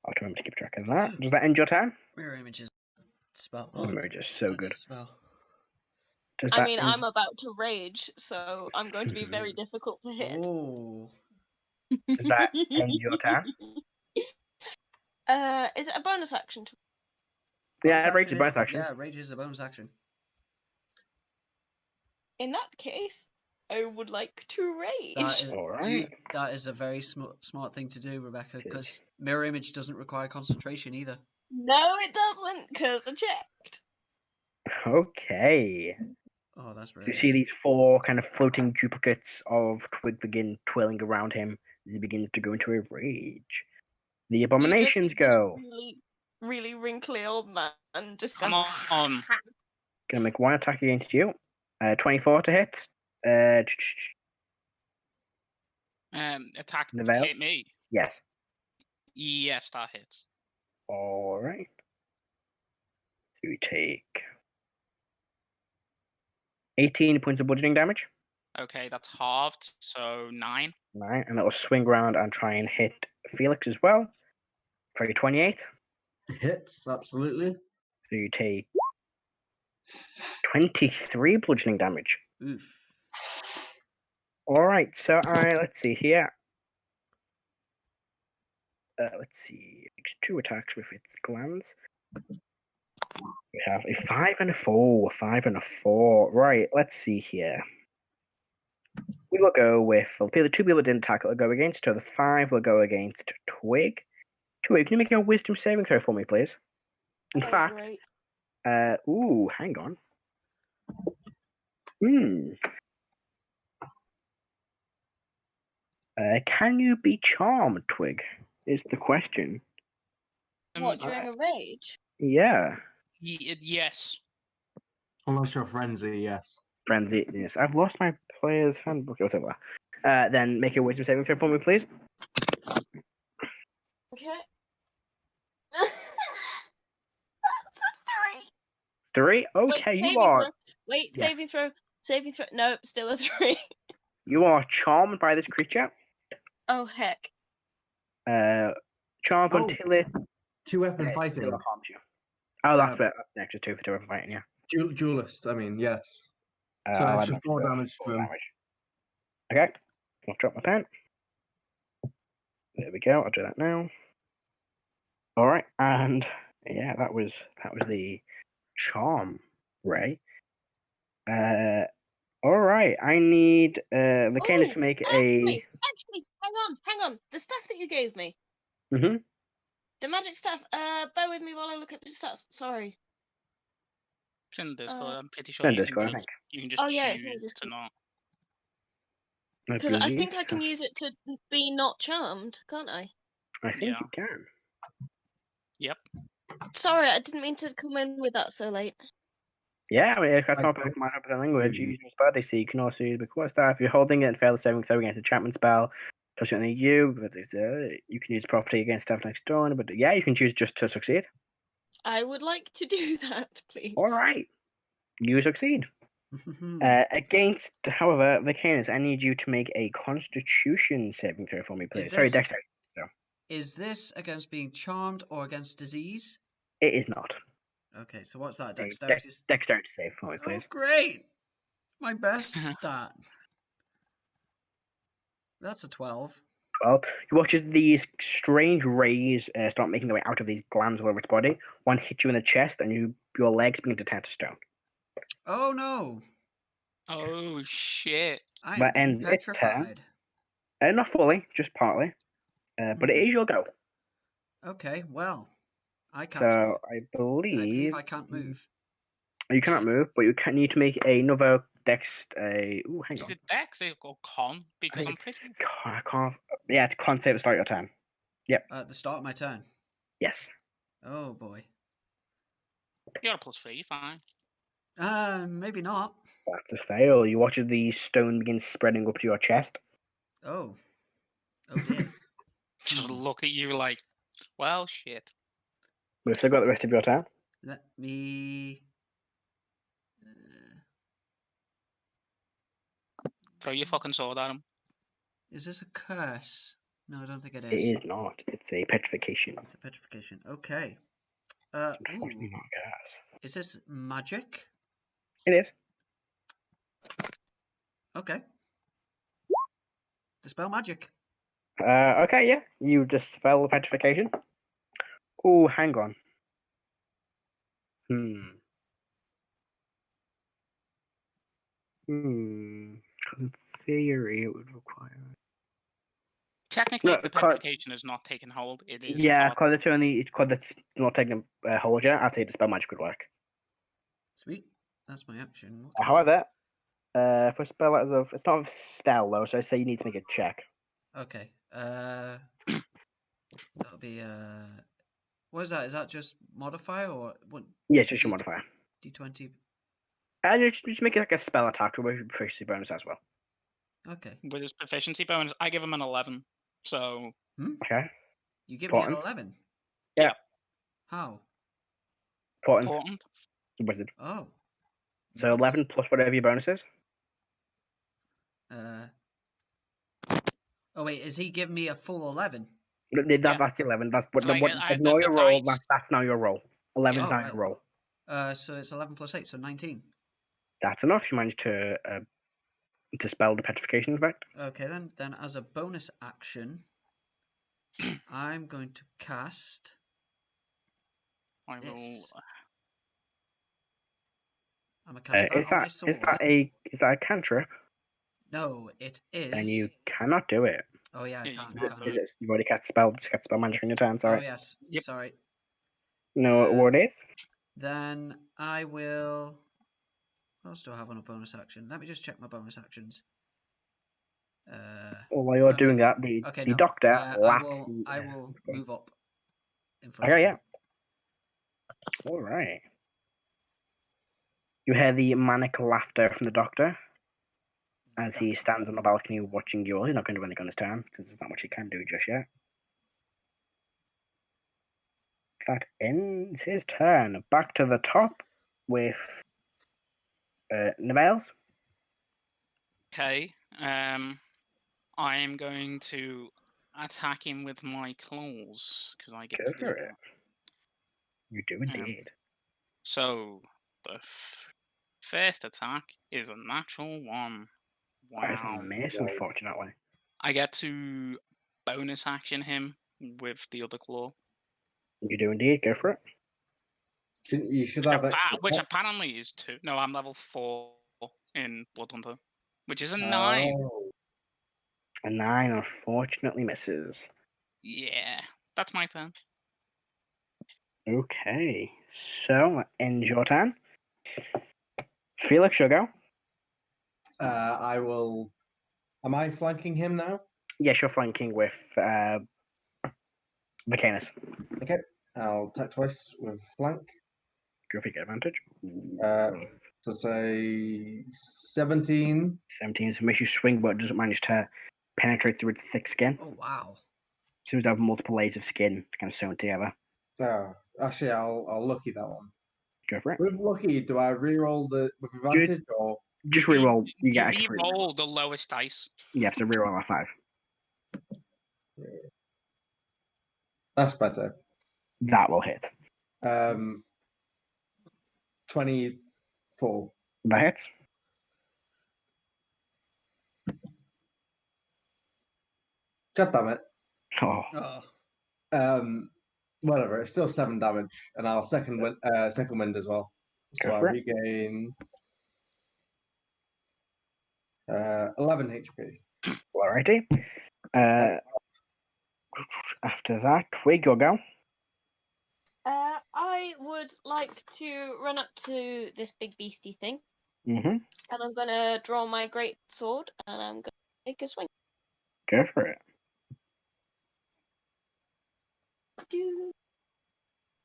S1: I'll try to keep track of that. Does that end your turn?
S3: Mirror images spell.
S1: Mirror is so
S3: That's
S1: good.
S3: a spell.
S1: Does
S4: I
S1: that
S4: mean,
S1: end...
S4: I'm about to rage, so I'm going to be very difficult to hit.
S3: Oh.
S1: Does that end your turn?
S4: Is it a bonus action?
S1: Yeah, rage is a bonus action.
S3: Yeah, rage is a bonus action.
S4: In that case, I would like to rage.
S1: Alright.
S3: That is a very smart thing to do, Rebecca,
S1: It is.
S3: because mirror image doesn't require concentration either.
S4: No, it doesn't, because I checked.
S1: Okay.
S3: Oh, that's
S1: You
S3: really
S1: see these 4 kind of floating duplicates of Twig begin twirling around him as he begins to go into a rage. The abominations go.
S4: Really, really wrinkly old man just
S2: Come
S4: goes,
S2: on.
S1: Gonna make 1 attack against you. 24 to hit.
S2: Attack
S1: Neville?
S2: hit me.
S1: Yes.
S2: Yes, that hits.
S1: Alright. So we take 18 points of bludgeoning damage.
S2: Okay, that's halved, so 9.
S1: 9. And it'll swing around and try and hit Felix as well. For 28.
S6: Hits, absolutely.
S1: So you take 23 bludgeoning damage.
S3: Oof.
S1: Alright, so let's see here. Let's see. Makes 2 attacks with its glands. We have a 5 and a 4. 5 and a 4. Right, let's see here. We will go with the 2 people that didn't tackle will go against. So the 5 will go against Twig. Twig, can you make a wisdom saving throw for me, please? In fact,
S4: great.
S1: Hang on. Can you be charmed, Twig? Is the question.
S4: What, during a rage?
S1: Yeah.
S2: Yes.
S6: Unless you're frenzy, yes.
S1: Frenzy. Yes. I've lost my player's handbook. Whatever. Then make a wisdom saving throw for me, please.
S4: Okay. That's a 3.
S1: 3? Okay,
S4: Wait,
S1: you are.
S4: Throw. Wait,
S1: Yes.
S4: saving throw. Saving throw. Nope, still a 3.
S1: You are charmed by this creature.
S4: Oh, heck.
S1: Charmed until it
S6: 2-weapon fighting.
S1: until it harms you. Oh, that's an extra 2 for 2-weapon fighting, yeah.
S6: Duelist, I mean, yes. So
S1: I'll
S6: extra
S1: add
S6: 4
S1: that
S6: damage
S1: to
S6: to him.
S1: Okay. I'll drop my pen. There we go. I'll do that now. All right, and yeah, that was the charm ray. All right. I need the Canis to make a.
S4: Actually, hang on. The stuff that you gave me,
S1: Mm-hmm.
S4: the magic stuff. Bear with me while I look at the stats. Sorry.
S2: It's in Discord. I'm pretty sure
S1: In
S2: you
S1: Discord, I
S2: can
S1: think.
S2: you can just
S4: Oh, yeah, it's in
S2: choose to
S4: Discord.
S2: not.
S4: Because I
S1: believe
S4: think I can
S1: so.
S4: use it to be not charmed, can't I?
S1: I think
S2: Yeah.
S1: you can.
S2: Yep.
S4: Sorry, I didn't mean to come in with that so late.
S1: Yeah, I mean, if that's
S6: I
S1: not
S6: don't-
S1: my open language,
S6: Mhm.
S1: using your spell DC, you can also use the core star. If you're holding it and fail the saving throw against a enchantment spell, touch only you, but you can use property against stuff next door. But yeah, you can choose just to succeed.
S4: I would like to do that, please.
S1: All right, you succeed.
S3: Hmm.
S1: Against, however, the Canis, I need you to make a Constitution saving throw for me, please.
S3: Is
S1: Sorry,
S3: this-
S1: Dexterity.
S3: Is this against being charmed or against disease?
S1: It is not.
S3: Okay, so what's that?
S1: A
S3: Dexterity.
S1: Dexterity save for me,
S3: Oh,
S1: please.
S3: great! My best stat. That's a 12.
S1: 12. You watch as these strange rays start making their way out of these glands all over its body. One hits you in the chest, and your legs begin to turn to stone.
S3: Oh no!
S2: Oh shit!
S3: I am
S1: That
S3: being
S1: ends its turn.
S3: petrified.
S1: Not fully, just partly. But it is your go.
S3: Okay, well, I can't.
S1: So
S3: move.
S1: I
S3: I
S1: believe
S3: believe I can't move.
S1: you cannot move, but you can need to make another dex. Ooh, hang
S2: Is
S1: on.
S2: it Dex or Con?
S1: I
S2: Because
S1: think
S2: I'm pretty.
S1: I can't. Yeah, it's con save to start your turn.
S3: At the start of my turn.
S1: Yes.
S3: Oh boy.
S2: You're a +3. You're fine.
S3: Maybe not.
S1: That's a fail. You watch as the stone begins spreading up to your chest.
S3: Oh. Oh dear.
S2: Just
S3: Hmm.
S2: look at you like, well, shit.
S1: We've still got the rest of your turn.
S3: Let me.
S2: Throw your fucking sword at him.
S3: Is this a curse? No, I don't think it
S1: It
S3: is.
S1: is not. It's a petrification.
S3: It's a petrification. Okay.
S1: Unfortunately,
S3: Ooh.
S1: not a curse.
S3: Is this magic?
S1: It is.
S3: Okay. Dispel magic.
S1: Okay, yeah. You dispel the petrification. Oh, hang on. In theory, it would require.
S2: Technically,
S1: No,
S2: the petrification is not taking hold. It is.
S1: Yeah,
S2: part-
S1: because it's not taking a hold yet. I'd say dispel magic would work.
S3: Sweet. That's my action. What can I do?
S1: However, for spell letters of, it's not a spell though, so I say you need to make a check.
S3: Okay. That'll be what is that? Is that just modifier or what?
S1: Yeah, it's just your modifier.
S3: D20.
S1: And you just make it like a spell attack with your proficiency bonus as well.
S3: Okay.
S2: With his proficiency bonus, I give him an 11. So
S1: Okay.
S3: You give me an
S1: Important.
S3: 11.
S1: Yeah.
S3: How?
S1: Important.
S2: important.
S1: Wizard.
S3: Oh.
S1: So
S3: Nice.
S1: 11 plus whatever your bonus is.
S3: Oh wait, is he giving me a full 11?
S1: That's 11. That's what.
S2: Like,
S1: Ignore
S2: the
S1: your roll.
S2: dice-
S1: That's now your roll. 11 is
S3: Oh,
S1: now
S3: right.
S1: your roll.
S3: So it's 11 plus 8, so 19.
S1: That's enough. You managed to dispel the petrification effect.
S3: Okay, then as a bonus action, I'm going to cast
S2: I will.
S3: this. I'm gonna cast
S1: Is
S3: that on my
S1: that
S3: sword.
S1: is that a cantrip?
S3: No, it is.
S1: And you cannot do it.
S3: Oh yeah, I
S2: Yeah, you
S3: can't.
S2: can
S3: Can
S2: do
S3: I?
S1: Is it? You've already cast spell magic on your turn.
S3: Oh
S1: Sorry.
S3: yes.
S2: Yep.
S3: Sorry.
S1: No, what is?
S3: Then I will. What else do I have on a bonus action? Let me just check my bonus actions.
S1: While you're
S3: okay.
S1: doing that, the
S3: No.
S1: doctor
S3: I
S1: laughs.
S3: will move up in front.
S1: Okay,
S3: of
S1: yeah. All right. You hear the manic laughter from the doctor as he stands on the balcony watching you all. He's not going to do anything on his turn, since there's not much he can do just yet. That ends his turn. Back to the top with Nevels.
S2: Okay. I am going to attack him with my claws because I get
S1: Go
S2: to
S1: for
S2: do
S1: it. You do indeed.
S2: So the first attack is a natural 1.
S1: That is a
S2: Wow.
S1: miss, unfortunately.
S2: I get to bonus action him with the other claw,
S1: You do indeed. Go for it.
S6: You should have extra.
S2: which apparently is 2. No, I'm level 4 in Bloodhunter, which is a 9.
S6: Oh.
S1: A 9 unfortunately misses.
S2: Yeah, that's my turn.
S1: Okay, so end your turn. Felix, you'll go.
S6: I will. Am I flanking him now?
S1: Yes, you're flanking with Vacanus.
S6: Okay. I'll attack twice with flank.
S1: Go if you get advantage.
S6: So say 17.
S1: 17 so makes you swing, but it doesn't manage to penetrate through its thick skin.
S3: Oh wow.
S1: Seems to have multiple layers of skin kind of sewn together.
S6: Actually, I'll lucky that one.
S1: Go for it.
S6: With lucky, do I reroll the with advantage or?
S1: Just reroll. You get
S2: You
S1: extra free
S2: re-roll the lowest dice.
S1: Yeah, so reroll a 5.
S6: That's better.
S1: That will hit.
S6: 24.
S1: That hits.
S6: God damn it.
S1: Oh,
S3: Oh.
S6: Whatever. It's still 7 damage, and I'll second wind as well.
S1: Go
S6: So I
S1: for it.
S6: regain 11 HP.
S1: alrighty. After that, Twig, you'll go.
S4: I would like to run up to this big beastie thing,
S1: Mm-hmm.
S4: and I'm gonna draw my great sword, and I'm gonna make a swing.
S1: Go for it.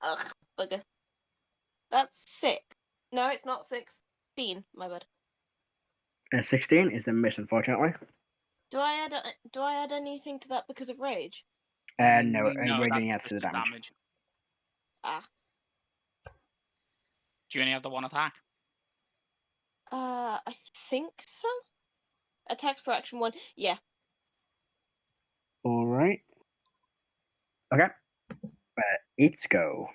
S4: Ugh, bugger. That's 6. No, it's not 16. My bad.
S1: 16 is a miss, unfortunately.
S4: Do I add anything to that because of rage?
S1: No,
S2: No,
S1: raging
S2: that's
S1: adds to the
S2: just
S1: damage.
S4: Ah.
S2: Do you only have the 1 attack?
S4: I think so. Attacks per action 1. Yeah.
S1: All right. Okay. It's go.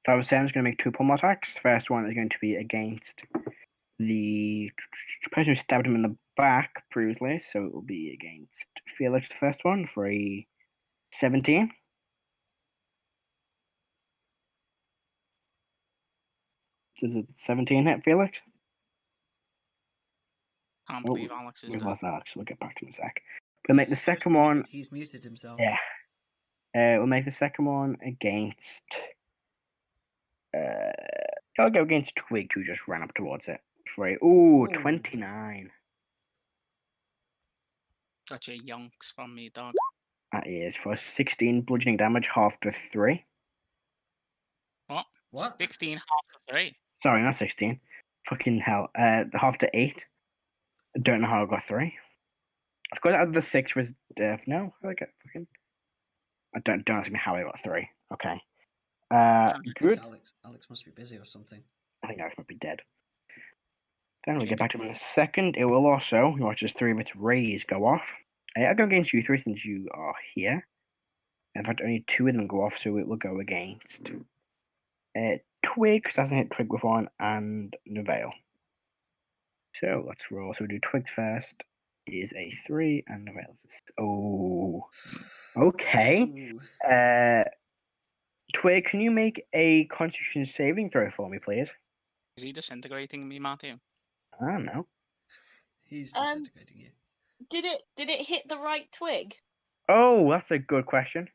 S1: So I was saying it's going to make 2 pummel attacks. First one is going to be against the person who stabbed him in the back previously, so it will be against Felix, the first one, for a 17. Does it 17 hit, Felix?
S2: Can't believe Alex is
S1: We've
S2: dead.
S1: lost Alex. We'll get back to him in a sec. We'll make the second one.
S3: He's muted himself.
S1: Yeah. We'll make the second one against. I'll go against Twig, who just ran up towards it. For a 29.
S2: Got your yonks from me, dog.
S1: That is for 16 bludgeoning damage, half to 3.
S3: What?
S2: 16 half to 3.
S1: Sorry, not 16. Fucking hell. Half to 8. I don't know how I got 3. Of course, out of the 6 was death. No, how did I get fucking. Don't ask me how I got 3. Okay. Good.
S3: Alex must be busy or something.
S1: I think Alex might be dead. Then we'll get back to him in a second. It will also, you watch as 3 of its rays go off. I'll go against you 3 since you are here. In fact, only 2 of them go off, so it will go against Twig, because hasn't hit Twig with 1, and Nevail. So let's roll. So we do Twig first. Is a 3, and Nevail's a okay.
S3: Ooh.
S1: Twig, can you make a Constitution saving throw for me, please?
S2: Is he disintegrating me, Matthew?
S1: I don't know.
S3: He's disintegrating you.
S4: Did it hit the right twig?
S1: Oh, that's a good question.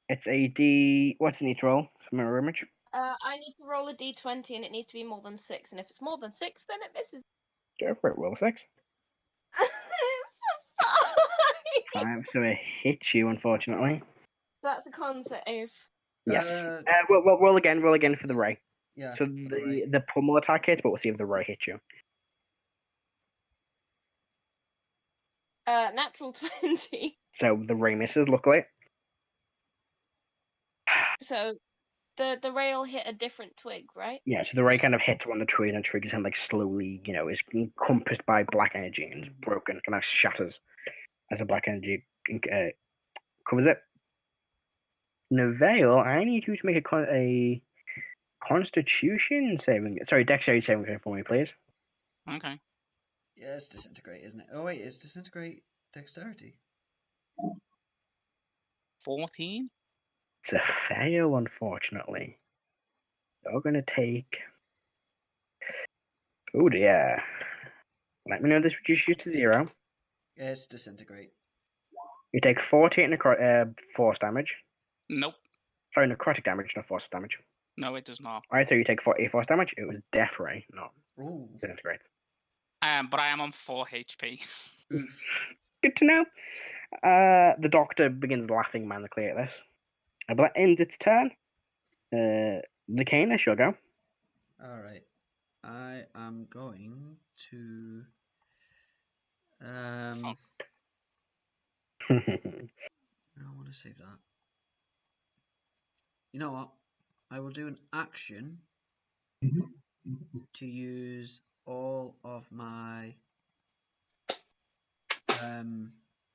S1: It's a D. What's the need to roll? Mirror image.
S4: I need to roll a d20 and it needs to be more than 6. And if it's more than 6, then it misses.
S1: Go for it. Roll a 6.
S4: It's 5.
S1: 5. So it hits you, unfortunately.
S4: That's a con save.
S1: Yes. Well, roll again. Roll again for the ray.
S3: Yeah.
S1: So the pummel attack hits, but we'll see if the ray hits you.
S4: Natural 20.
S1: So the ray misses, luckily.
S4: So the rail hit a different twig, right?
S1: Yeah, so the ray kind of hits one of the trees, and the tree is kind of like slowly, is encompassed by black energy and is broken, kind of shatters as the black energy covers it. Nevail, I need you to make a Constitution saving. Sorry, Dexterity saving throw for me, please.
S2: Okay.
S3: Yeah, it's disintegrate, isn't it? Oh wait, is disintegrate Dexterity.
S2: 14.
S1: It's a fail, unfortunately. You're going to take... Oh dear. Let me know this reduces you to 0.
S3: Yes, disintegrate.
S1: You take 48 force damage.
S2: Nope.
S1: Sorry, necrotic damage, not force damage.
S2: No, it does not.
S1: Alright, so you take 48 force damage. It was death ray, not
S3: Ooh.
S1: disintegrate.
S2: But I am on 4 HP.
S3: Oof.
S1: Good to know. The doctor begins laughing manically at this. But that ends its turn. The Canis shall go.
S3: Alright. I am going to... I want to save that. You know what? I will do an action to use all of my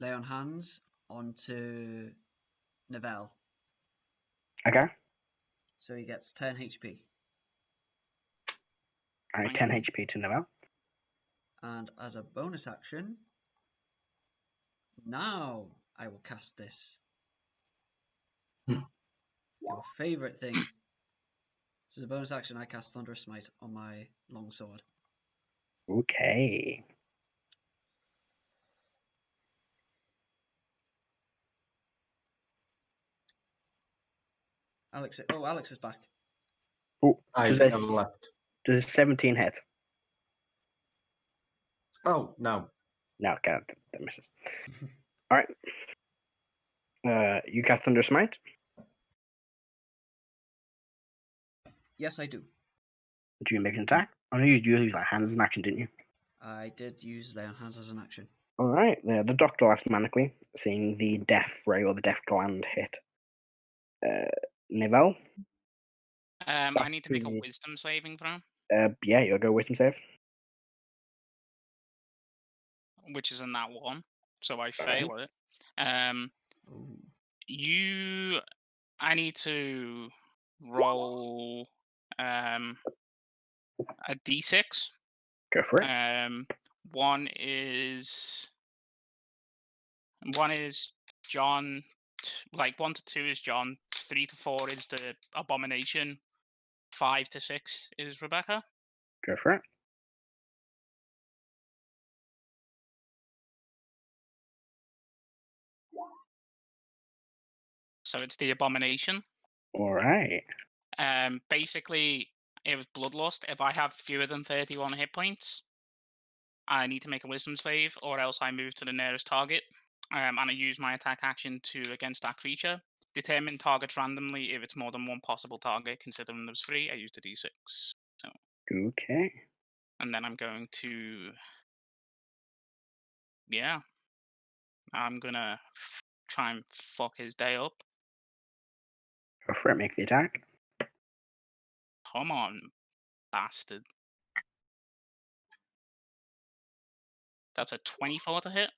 S3: lay on hands onto Neville.
S1: Okay.
S3: So he gets 10 HP.
S1: Alright, 10 HP to Noel.
S3: And as a bonus action, now I will cast this. Your favourite thing. So as a bonus action, I cast Thunderous Smite on my longsword.
S1: Okay.
S3: Alex is back.
S1: Oh,
S6: I
S1: does
S6: am
S1: a
S6: left.
S1: 17 hit?
S6: Oh, no.
S1: No, God, that misses. Alright. You cast Thunder Smite.
S3: Yes, I do.
S1: Do you make an attack? Oh, no, you used like hands as an action, didn't you?
S3: I did use lay on hands as an action.
S1: Alright, the doctor laughs manically, seeing the death ray or the death gland hit. Nivelle?
S2: I need to make a
S1: Actually-
S2: wisdom saving throw,
S1: Yeah, you'll go wisdom save.
S2: which is in that one. So I fail it.
S3: Ooh.
S2: I need to roll a d6.
S1: Go for it.
S2: One is John. Like 1 to 2 is John. 3 to 4 is the abomination. 5 to 6 is Rebecca.
S1: Go for it.
S2: So it's the abomination.
S1: Alright.
S2: Basically, it was bloodlust. If I have fewer than 31 hit points, I need to make a wisdom save, or else I move to the nearest target. And I use my attack action against that creature. Determine targets randomly. If it's more than one possible target, considering there's 3, I use the d6. So,
S1: Okay.
S2: and then I'm going to, yeah, I'm gonna try and fuck his day up.
S1: Go for it, make the attack.
S2: Come on, bastard. That's a 24 to hit.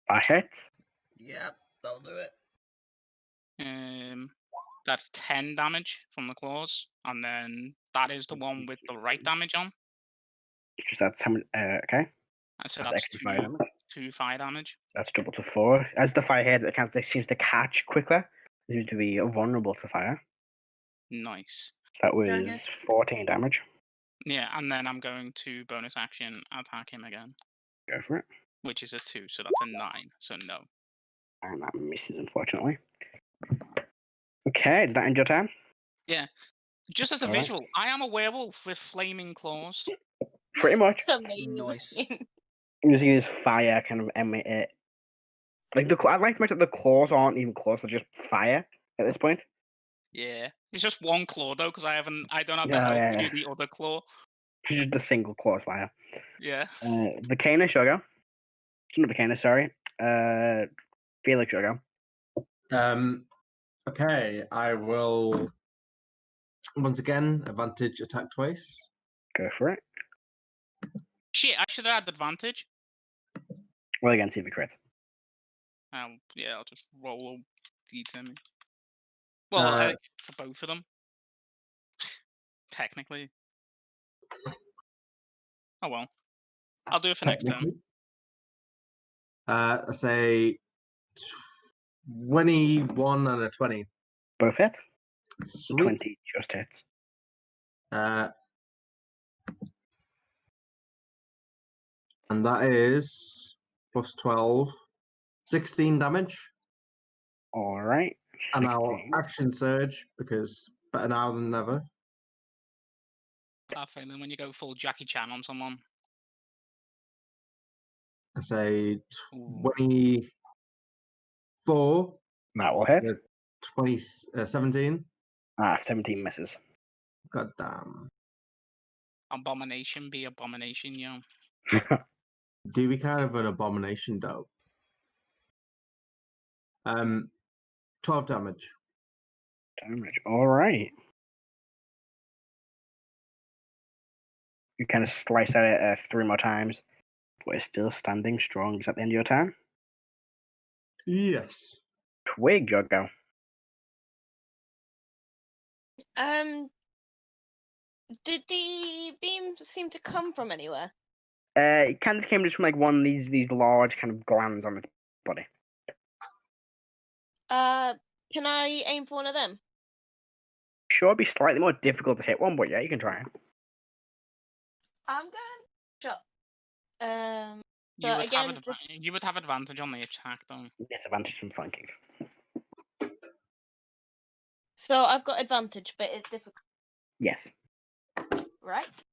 S1: That hits.
S3: Yep, that'll do it.
S2: That's 10 damage from the claws, and then that is the one with the right damage on.
S1: Just add some. Okay.
S2: So
S1: Add
S2: that's
S1: extra fire damage.
S2: 2 fire damage.
S1: That's double to 4. As the fire hits, it seems to catch quicker. It seems to be vulnerable to fire.
S2: Nice.
S1: So that
S3: Dang
S1: was
S3: it.
S1: 14 damage.
S2: Yeah, and then I'm going to bonus action attack him again,
S1: Go for it.
S2: which is a 2, so that's a 9. So no.
S1: And that misses, unfortunately. Okay, does that end your turn?
S2: Yeah. Just as a
S1: Alright.
S2: visual, I am a werewolf with flaming claws.
S1: Pretty much.
S4: Amazing.
S3: Nice.
S1: You just use fire kind of emit it. Like I'd like to mention that the claws aren't even claws; they're just fire at this point.
S2: Yeah. It's just one claw though, because I don't have the
S1: Yeah,
S2: health
S1: yeah,
S2: to
S1: yeah.
S2: do the other claw.
S1: It's just a single claw fire.
S2: Yeah.
S1: The Canis shall go. It's not the Canis, sorry. Felix shall go.
S6: Okay, I will once again advantage attack twice.
S1: Go for it.
S2: Shit, I should have had advantage.
S1: Well, again, see if you crit.
S2: Yeah, I'll just roll a d10. Well, for both of them. Technically. Oh well. I'll do it for next turn.
S6: I say 21 and a 20.
S1: Both hit. The
S6: Sweet.
S1: 20 just hits.
S6: And that is plus 12, 16 damage.
S1: All right.
S6: And I'll
S1: 16.
S6: action surge because better now than never.
S2: That feeling when you go full Jackie Chan on someone.
S6: I say
S2: Ooh.
S6: 24,
S1: That will hit.
S6: 17.
S1: 17 misses.
S6: God damn.
S2: Abomination be abomination, yo.
S6: Do be kind of an abomination, though. 12 damage.
S1: Damage. All right. You kind of slice at it 3 more times, but it's still standing strong. Is that the end of your turn?
S6: Yes.
S1: Twig, your go.
S4: Did the beam seem to come from anywhere?
S1: It kind of came just from like one of these large kind of glands on its body.
S4: Can I aim for one of them?
S1: Sure, it'd be slightly more difficult to hit one, but yeah, you can try.
S4: I'm going shot.
S2: You
S4: So
S2: would,
S4: again,
S2: have you would have advantage on the attack, though.
S1: Disadvantage from flanking.
S4: so I've got advantage, but it's difficult,
S1: Yes.
S4: right?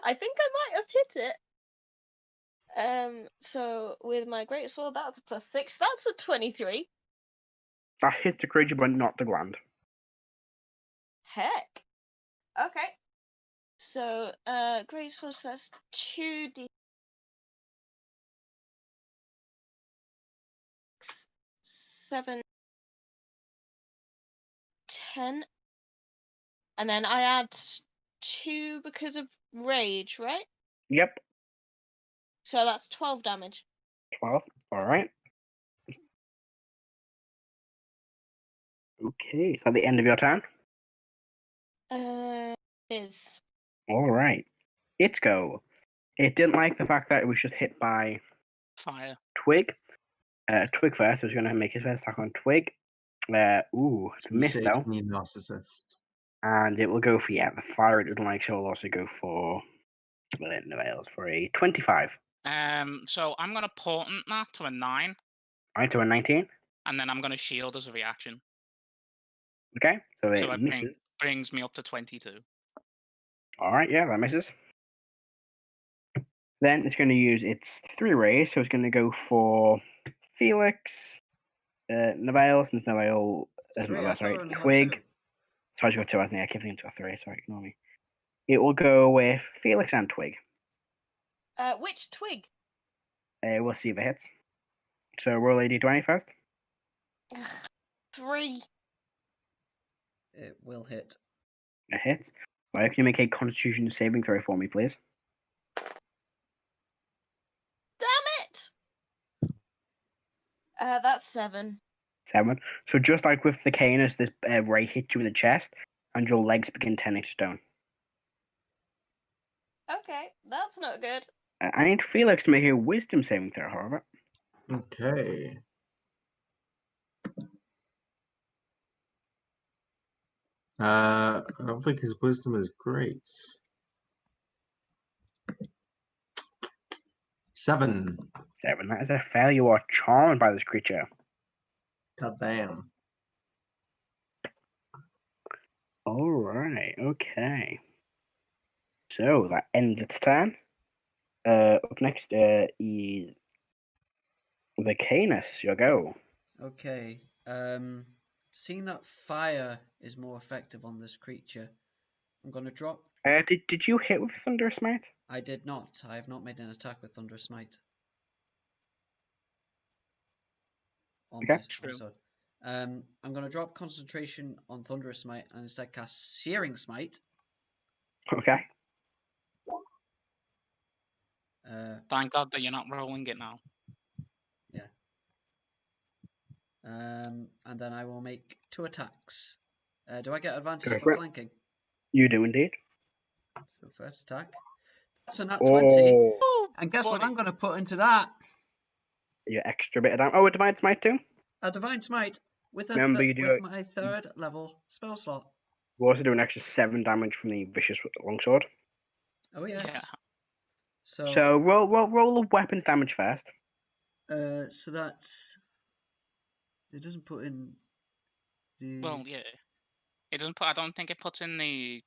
S4: I think I might have hit it. So with my greatsword, that's a +6. That's a 23.
S1: That hits the creature, but not the gland.
S4: Heck. Okay. So greatsword, so that's 2d. 7, 10, and then I add 2 because of rage, right?
S1: Yep.
S4: So that's 12 damage.
S1: 12. All right. Okay. Is that the end of your turn?
S4: Is
S1: All right. It's go. It didn't like the fact that it was just hit by
S2: Fire.
S1: Twig. Twig first. Was going to make his first attack on Twig. It's a miss
S6: Shake
S1: though.
S6: me, narcissist.
S1: And it will go for, the fire it doesn't like, so it will also go for the nails for a 25.
S2: So I'm gonna portent that to a 9,
S1: Alright, so a 19.
S2: and then I'm gonna shield as a reaction.
S1: Okay, so
S2: So
S1: it
S2: it
S1: misses.
S2: brings me up to 22.
S1: Alright, yeah, that misses. Then it's going to use its 3 rays, so it's going to go for Felix, Neville, since Neville,
S3: Three. I thought I only had
S1: Twig.
S3: two.
S1: Sorry, I got 2, I think. I keep thinking it's got 3, sorry, ignore me. It will go with Felix and Twig.
S4: which twig?
S1: We'll see if it hits. So roll a d20 first.
S4: 3.
S3: It will hit.
S1: It hits. Right, can you make a Constitution saving throw for me, please?
S4: Damn it! That's 7.
S1: 7. So just like with the Canis, this ray hits you in the chest, and your legs begin turning to stone.
S4: Okay, that's not good.
S1: I need Felix to make a Wisdom saving throw, however.
S6: Okay. I don't think his wisdom is great. 7.
S1: 7. That is a fail. You are charmed by this creature.
S6: God damn.
S1: Alright, okay. So that ends its turn. Up next is the Canis. Your go.
S3: Okay. Seeing that fire is more effective on this creature, I'm going to drop.
S1: Did you hit with Thunderous Smite?
S3: I did not. I have not made an attack with Thunderous Smite. On
S1: Okay.
S3: my sword. I'm going to drop concentration on Thunderous Smite and instead cast Searing Smite.
S1: Okay.
S2: Thank God that you're not rolling it now.
S3: Yeah. And then I will make 2 attacks. Do I get advantage
S1: Go
S3: for
S1: for it.
S3: flanking?
S1: You do indeed.
S3: So first attack. It's a nat 20.
S1: Oh,
S3: And guess what
S2: buddy.
S3: I'm going to put into that?
S1: your extra bit of damage. Oh, a divine smite too.
S3: A Divine Smite with,
S1: Remember, you do
S3: with
S1: it.
S3: my 3rd level spell slot.
S1: You also do an extra 7 damage from the vicious longsword.
S3: Oh, yes.
S2: Yeah.
S1: So roll a weapons damage first.
S3: So that's... It doesn't put in the...
S2: Well, yeah. It doesn't put. I don't think it puts in the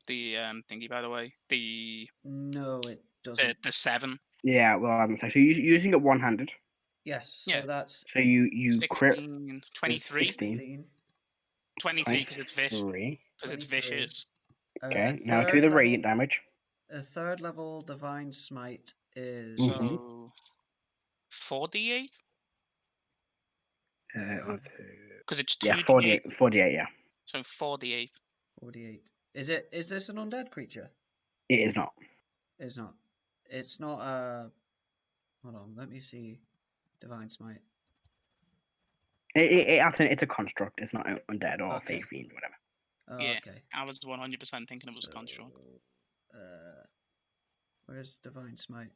S2: thingy. By the way,
S3: No, it doesn't.
S2: the 7.
S1: Yeah, well, so you're using it one-handed.
S3: Yes, so
S2: Yeah.
S3: that's
S1: So you crit
S2: 16, 23,
S1: 16.
S2: 23 because it's vicious.
S1: 23.
S2: Because it's
S3: 23.
S2: vicious.
S1: Okay, now do the radiant damage.
S3: A 3rd level Divine Smite is...
S1: Mhm.
S2: So 48 because it's 2
S1: Yeah, 48. 48, yeah.
S2: So 48.
S3: 48. Is this an undead creature?
S1: It is not.
S3: It's not. It's not a... Hold on, let me see. Divine Smite.
S1: It's a construct. It's not undead or
S3: Okay.
S1: fae fiend, whatever.
S3: Oh,
S2: Yeah.
S3: okay.
S2: I was 100% thinking it was a construct.
S3: Where's Divine Smite?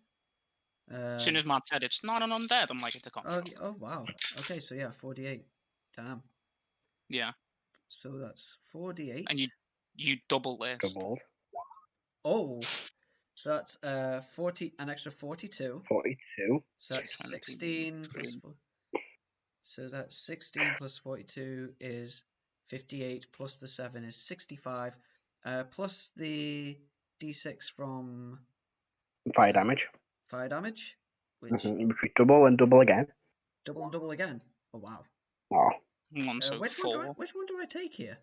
S2: As soon as Matt said it's not an undead, I'm like, it's a construct.
S3: Oh, wow. Okay, so yeah, 48. Damn.
S2: Yeah.
S3: So that's 48.
S2: And you double this.
S1: Doubled.
S3: Oh, so that's an extra 42.
S1: 42.
S3: So that's
S2: 20,
S3: 16 plus 4. So that's 16 plus 42 is 58 plus the 7 is 65. Plus the d6 from
S1: Fire damage.
S3: fire damage, which
S1: Which we double and double again.
S3: double and double again. Oh wow.
S1: Oh,
S2: 1, so
S3: which
S2: 4.
S3: one do I take here?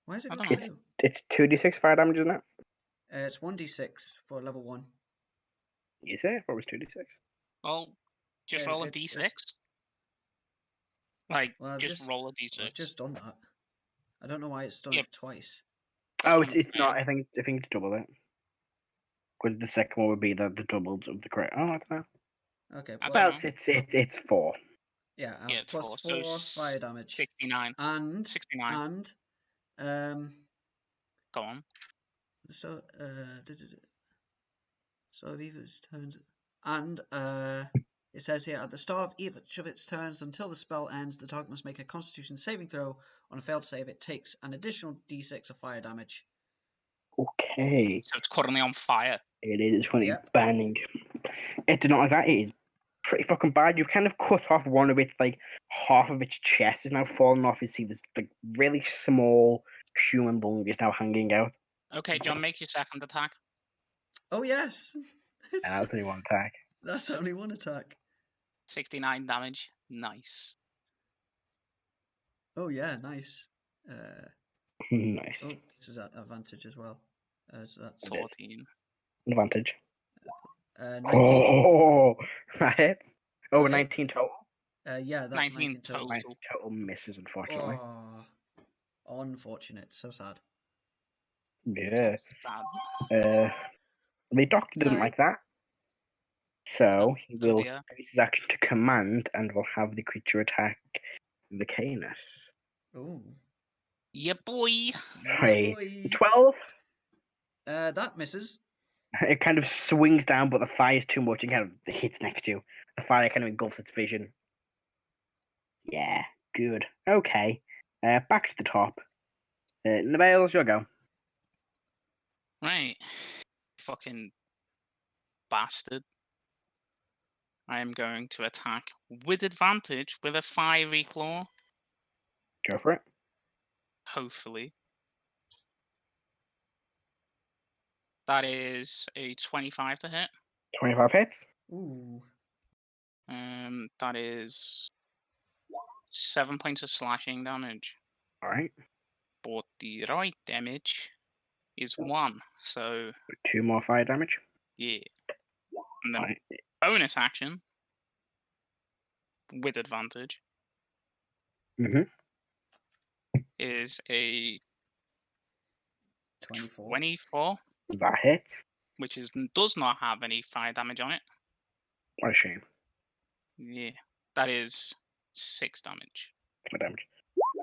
S3: Why is it
S2: I
S3: got
S2: don't
S1: know.
S3: 2?
S1: it's 2d6 fire damage, isn't it?
S3: It's 1d6 for level 1.
S1: Is it? Or was 2d6?
S2: Well, just
S3: Yeah,
S2: roll a
S3: it's-
S2: d6. Like,
S3: Well, I've
S2: just roll a d6.
S3: I've just done that. I don't know why it's done
S2: Yep.
S3: it twice.
S1: Oh,
S2: That's
S1: it's
S2: what I'm
S1: not. I think it's double it. Because the second one would be the doubles of the crit. Oh, I don't know.
S3: Okay,
S2: I
S3: well,
S2: don't know.
S1: It's 4.
S3: yeah,
S2: Yeah, it's
S3: plus
S2: 4.
S3: 4
S2: So
S3: fire damage.
S2: 69.
S3: And
S2: 69.
S3: Go
S2: Go on.
S3: So so of each turns, and it says here at the start of each of its turns until the spell ends, the target must make a Constitution saving throw. On a failed save, it takes an additional d6 of fire damage.
S1: Okay.
S2: So it's currently on fire.
S1: It is currently
S3: Yep.
S1: burning. It did not like that. It is pretty fucking bad. You've kind of cut off one of its, like, half of its chest is now falling off. You see this, like, really small human lung is now hanging out.
S2: Okay, John, make your second attack.
S3: Oh yes,
S1: And that's only one attack.
S3: that's only one attack.
S2: 69 damage. Nice.
S3: Oh yeah, nice.
S1: Nice.
S3: Oh, this is at advantage as well. So that's
S2: 14.
S1: Advantage.
S3: 19.
S1: Oh, right. Oh,
S3: Okay.
S1: 19 total.
S3: Yeah, that's
S2: 19
S3: 19 total.
S1: My
S2: total.
S1: total misses, unfortunately.
S3: Oh, unfortunate. So sad.
S1: Yeah.
S2: Bad.
S1: The doctor didn't
S3: Sorry.
S1: like that. So he
S2: Oh
S1: will
S2: dear.
S1: use his action to command and will have the creature attack the Canis.
S3: Ooh.
S2: Yeah, boy.
S1: Right.
S3: Boy.
S1: 12.
S3: That misses.
S1: It kind of swings down, but the fire is too much and kind of hits next to you. The fire kind of engulfs its vision. Yeah, good. Okay. Back to the top. Nabales, your go.
S2: Right. Fucking bastard. I am going to attack with advantage with a fiery claw.
S1: Go for it.
S2: Hopefully. That is a 25 to hit.
S1: 25 hits.
S3: Ooh.
S2: That is 7 points of slashing damage.
S1: All right.
S2: But the right damage is 1. So,
S1: 2 more fire damage.
S2: yeah. And then
S1: Right.
S2: bonus action with advantage
S1: Mhm.
S2: is a
S3: 24.
S2: 24,
S1: That hits.
S2: which does not have any fire damage on it.
S1: What a shame.
S2: Yeah. That is 6 damage.
S1: My damage.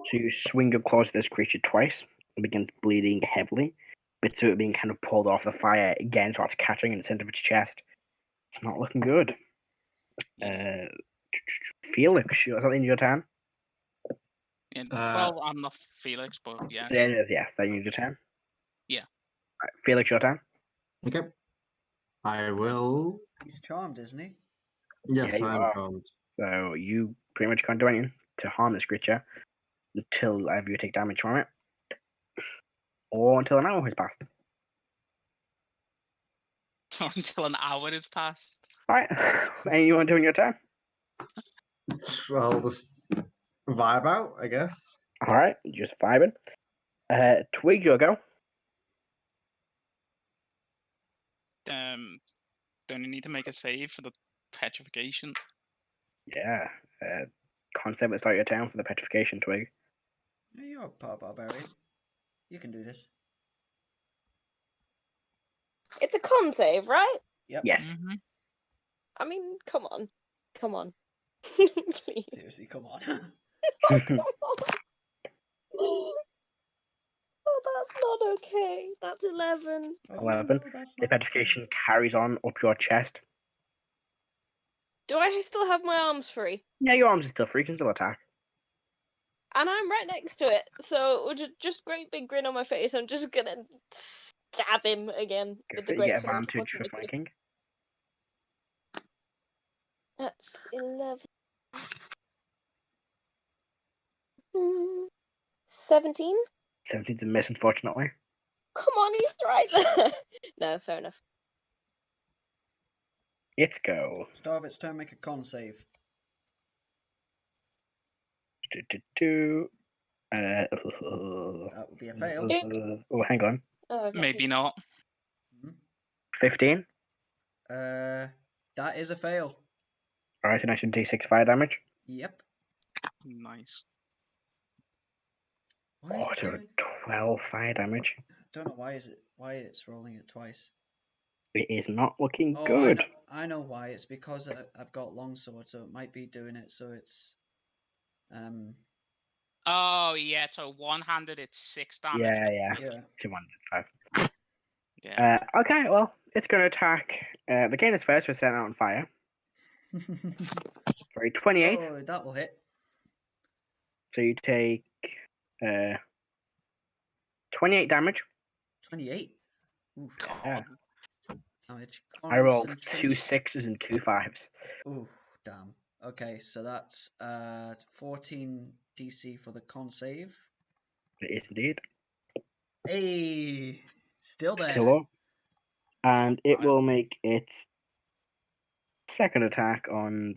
S1: So you swing your claws at this creature twice. It begins bleeding heavily. bits of it being kind of pulled off the fire again starts catching in the center of its chest. It's not looking good. Felix, is that in your turn?
S2: Yeah,
S6: Uh,
S2: well, I'm not Felix, but yes.
S1: It is, yes. That you need your turn.
S2: Yeah.
S1: Right, Felix, your turn.
S6: Okay. I will.
S3: He's charmed, isn't he?
S6: Yes,
S1: Yeah, you
S6: I am
S1: are.
S6: charmed.
S1: So you pretty much can't do anything to harm this creature until either you take damage from it, or until an hour has passed.
S2: Until an hour has passed.
S1: Right. Anything you want to do in your turn?
S6: I'll just vibe out, I guess.
S1: All right, just vibing. Twig, your go.
S2: Don't you need to make a save for the petrification?
S1: Yeah. Concept at start your turn for the petrification, Twig.
S3: You're a poor barbarian. You can do this.
S4: It's a con save, right?
S3: Yep.
S1: Yes.
S2: Mm-hmm.
S4: I mean, come on. Come on. Please.
S3: Seriously, come on.
S4: Oh, come on. Oh, that's not okay. That's 11.
S3: Oh,
S1: 11.
S3: no, that's
S1: The
S3: not
S1: petrification carries on up your chest.
S4: Do I still have my arms free?
S1: Yeah, your arms are still free. You can still attack.
S4: And I'm right next to it, so just great big grin on my face. I'm just gonna stab him again with the
S1: You
S4: great
S1: get
S4: sword.
S1: advantage
S4: What
S1: for
S4: can I do?
S1: flanking.
S4: That's 11. 17?
S1: 17's a miss, unfortunately.
S4: Come on, he's right there. No, fair enough.
S1: It's go.
S3: Start of its turn, make a con save.
S1: Uh,
S3: That would be a fail.
S1: oh, hang on.
S4: Oh, I've got
S2: Maybe
S4: two.
S2: not.
S1: 15.
S3: That is a fail.
S1: Alright, so now should D6 fire damage.
S3: Yep.
S2: Nice.
S3: Why is
S1: Oh,
S3: it
S1: so
S3: doing?
S1: 12 fire damage.
S3: Don't know why it's rolling it twice.
S1: It is not looking
S3: Oh,
S1: good.
S3: I know why. It's because I've got longsword, so it might be doing it. So it's
S2: Oh yeah, so one-handed it's 6 damage.
S1: Yeah.
S3: yeah.
S1: 2 1, 5.
S2: Yeah.
S1: Okay, well, it's going to attack. The game is first, we're setting out on fire. For a 28.
S3: Oh, that will hit.
S1: So you take 28 damage.
S3: 28. Oof.
S1: Yeah.
S3: Damage.
S1: I rolled 2
S3: Concentration.
S1: 6s and 2 5s.
S3: Ooh, damn. Okay, so that's 14 DC for the con save.
S1: It is indeed.
S3: Hey, still there.
S1: Still up. And it
S2: Right.
S1: will make its second attack on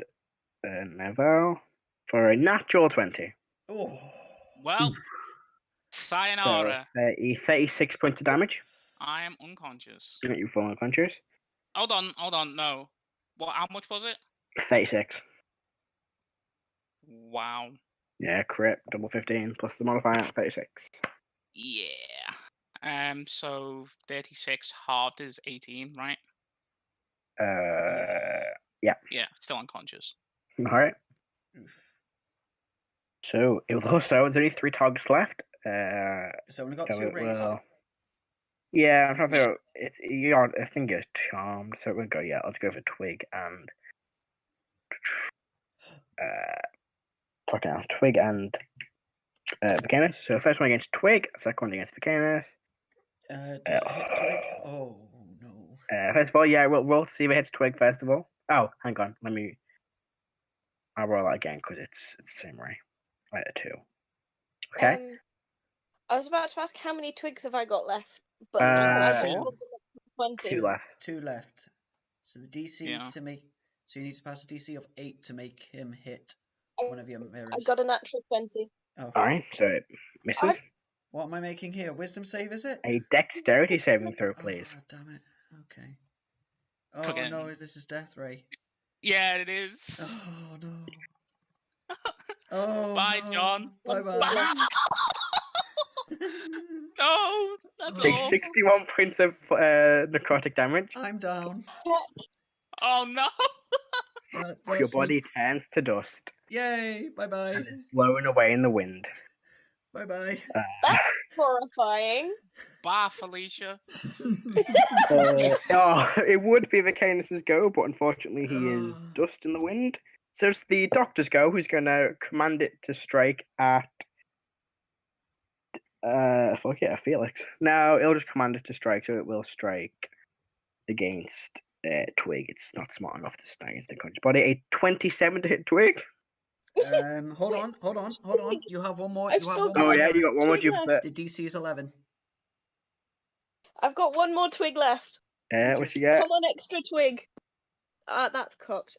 S1: Neville for a natural 20.
S3: Oh.
S2: Well,
S1: So
S2: sayonara.
S1: 36 points of damage.
S2: I am unconscious.
S1: You fall unconscious.
S2: Hold on, no. What? How much was it?
S1: 36.
S2: Wow.
S1: Yeah, crit, double 15 plus the modifier, 36.
S2: Yeah. So 36 halved is 18, right?
S1: Yeah.
S2: Yeah, still unconscious.
S1: Alright.
S3: Oof.
S1: So it will also, there's only 3 targets left.
S3: So only got
S1: So
S3: 2
S1: it
S3: rays.
S1: will. Yeah, I'm trying to
S2: Yeah.
S1: figure out. I think it's charmed, so we'll go. Yeah, let's go for Twig and fucking hell, Twig and Vicanus. So first one against Twig, second one against Vicanus.
S3: Does it hit Twig? Oh no.
S1: First of all, yeah, we'll roll to see if it hits Twig first of all. Oh, hang on, I'll roll that again because it's the same way. Right, a 2. Okay.
S4: I was about to ask how many twigs have I got left, but
S3: Two.
S4: 20.
S1: 2 left.
S3: 2 left. So the DC
S2: Yeah.
S3: to make. So you need to pass a DC of 8 to make him hit one of your mirrors.
S4: I got a natural 20.
S3: Oh.
S1: Alright, so it misses.
S3: What am I making here? Wisdom save, is it?
S1: A dexterity saving throw, please.
S3: Oh, damn it. Okay. Oh
S2: Fucking-
S3: no, this is Death Ray.
S2: Yeah, it is.
S3: Oh no. Oh.
S2: Bye,
S3: no.
S2: John.
S3: Bye bye.
S2: No, that's
S1: Take
S2: all.
S1: 61 points of necrotic damage.
S3: I'm down.
S2: Oh no.
S1: Your
S3: That's me.
S1: body turns to dust
S3: Yay! Bye bye.
S1: and is blown away in the wind.
S3: Bye bye.
S4: That's horrifying.
S2: Bye, Felicia.
S1: It would be Vicanus's go, but unfortunately he is dust in the wind. So it's the doctor's go, who's going to command it to strike at Felix. No, it'll just command it to strike, so it will strike against Twig. It's not smart enough to stand against the unconscious body. A 27 to hit Twig.
S3: Hold on. You have one more.
S4: I've
S3: You have
S4: still
S3: one
S4: got
S3: more.
S1: Oh yeah, you got one more.
S4: Twig left.
S3: The DC is 11.
S4: I've got one more twig left.
S1: What you get?
S4: Come on, extra twig. That's cooked.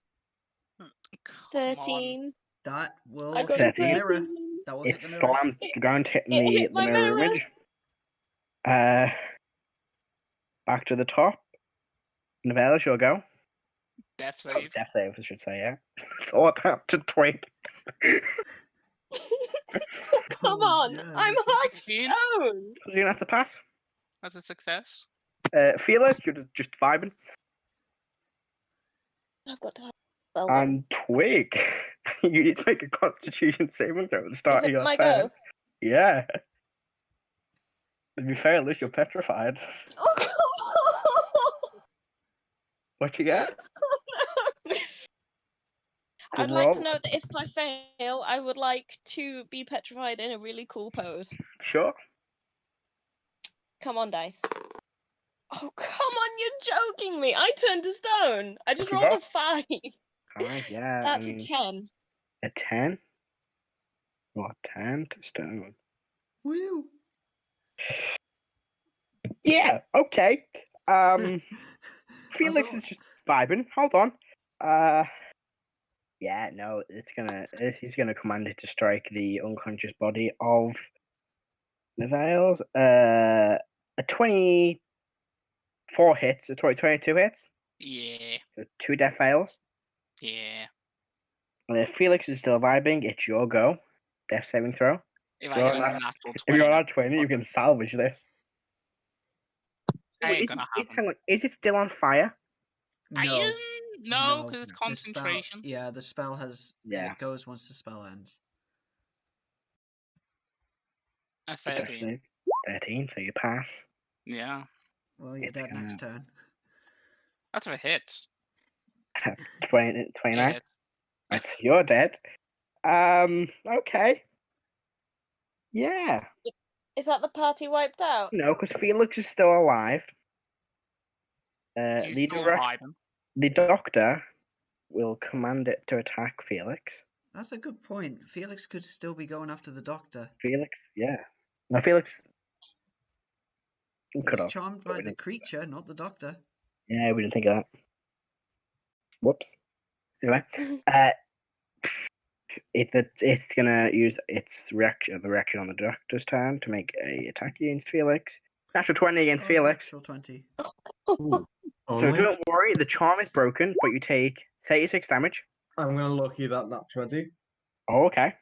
S2: Come
S4: 13.
S3: That will
S4: I got
S3: hit the
S1: 13.
S3: mirror.
S4: 13.
S3: That will
S1: It
S3: hit the mirror.
S1: slams the ground, hitting
S4: It
S1: the
S4: hit my
S1: mirror
S4: mirror.
S1: image. Back to the top. Novella, you'll go.
S2: Death
S1: Oh,
S2: save.
S1: death save, I should say, yeah. It's all tap to Twig.
S4: Come
S3: Oh,
S4: on.
S3: yeah.
S4: I'm half
S2: 16.
S4: stone.
S1: You're going to have to pass.
S2: That's a success.
S1: Felix, you're just vibing.
S4: I've got to have a spell.
S1: And Twig, you need to make a Constitution saving throw at the start
S4: Is
S1: of
S4: it
S1: your
S4: my
S1: turn.
S4: go?
S1: Yeah. If you fail this, you're petrified.
S4: Oh, come on.
S1: What you get?
S4: I'd
S1: Good
S4: like to
S1: roll.
S4: know that if I fail, I would like to be petrified in a really cool pose.
S1: Sure.
S4: Come on, dice. Oh, come on, you're joking me. I turned to stone. I just
S1: You
S4: rolled a
S1: got?
S4: 5.
S1: 5, yeah.
S4: That's
S1: I
S4: a
S1: mean,
S4: 10.
S1: a 10? What, 10 to stone?
S3: Woo.
S1: Yeah, okay. Felix
S3: all-
S1: is just vibing. Hold on. Yeah, no, he's gonna command it to strike the unconscious body of Neville's. A 24 hits, 22 hits.
S2: Yeah.
S1: So 2 death fails.
S2: Yeah.
S1: Felix is still vibing. It's your go. Death saving throw.
S2: If I
S1: You're
S2: get a
S1: not-
S2: natural 20,
S1: If you're
S2: then
S1: at 20, you can salvage this.
S2: I ain't gonna happen.
S1: Is it still on fire?
S3: No.
S2: No, because it's
S3: The
S2: concentration.
S3: Spell, yeah, the spell has.
S1: Yeah.
S3: It goes once the spell ends.
S2: A
S1: Death
S2: 13.
S1: save. 13, so you pass.
S2: Yeah.
S3: Well, you're
S1: It's
S3: dead next
S1: gonna-
S3: turn.
S2: That's if it hits.
S1: 29.
S2: Hit.
S1: Right, you're dead. Okay. Yeah.
S4: Is that the party wiped out?
S1: No, because Felix is still alive.
S2: He's still vibing.
S1: The doctor will command it to attack Felix.
S3: That's a good point. Felix could still be going after the doctor.
S1: Felix, yeah. No, Felix could
S3: He's
S1: have.
S3: charmed
S1: but
S3: by
S1: we
S3: the
S1: didn't-
S3: creature, not the doctor.
S1: Yeah, we didn't think of that. Whoops. Anyway, it's gonna use its reaction, the reaction on the doctor's turn, to make a attack against Felix. Natural 20 against Felix.
S3: Natural 20.
S1: So
S6: Only?
S1: don't worry, the charm is broken, but you take 36 damage.
S6: I'm going to lucky that nat 20.
S1: Oh, okay.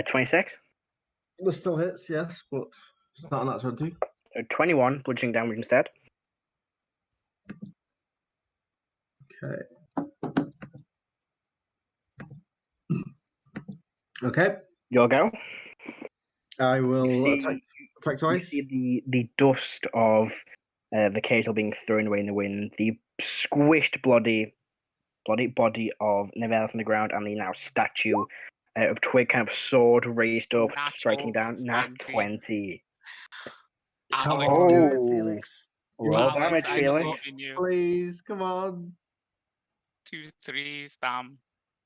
S1: 26.
S6: This still hits, yes, but it's not a nat 20.
S1: So 21 bludgeoning damage instead.
S6: Okay. Okay.
S1: Your go.
S6: I will
S1: You
S6: attack
S1: You
S6: twice.
S1: see the dust of the candle being thrown away in the wind, the squished bloody body of Nevel's on the ground, and the now statue of Twig, kind of sword raised up, striking
S2: Natural
S1: down. Nat
S2: 20.
S1: 20.
S6: Come
S2: Alex,
S6: on.
S3: Do it,
S1: Oh.
S3: Felix.
S1: Roll
S2: Alex,
S1: damage,
S2: I
S1: Felix.
S2: believe in you.
S6: Please, come on.
S2: 2 3s, damn.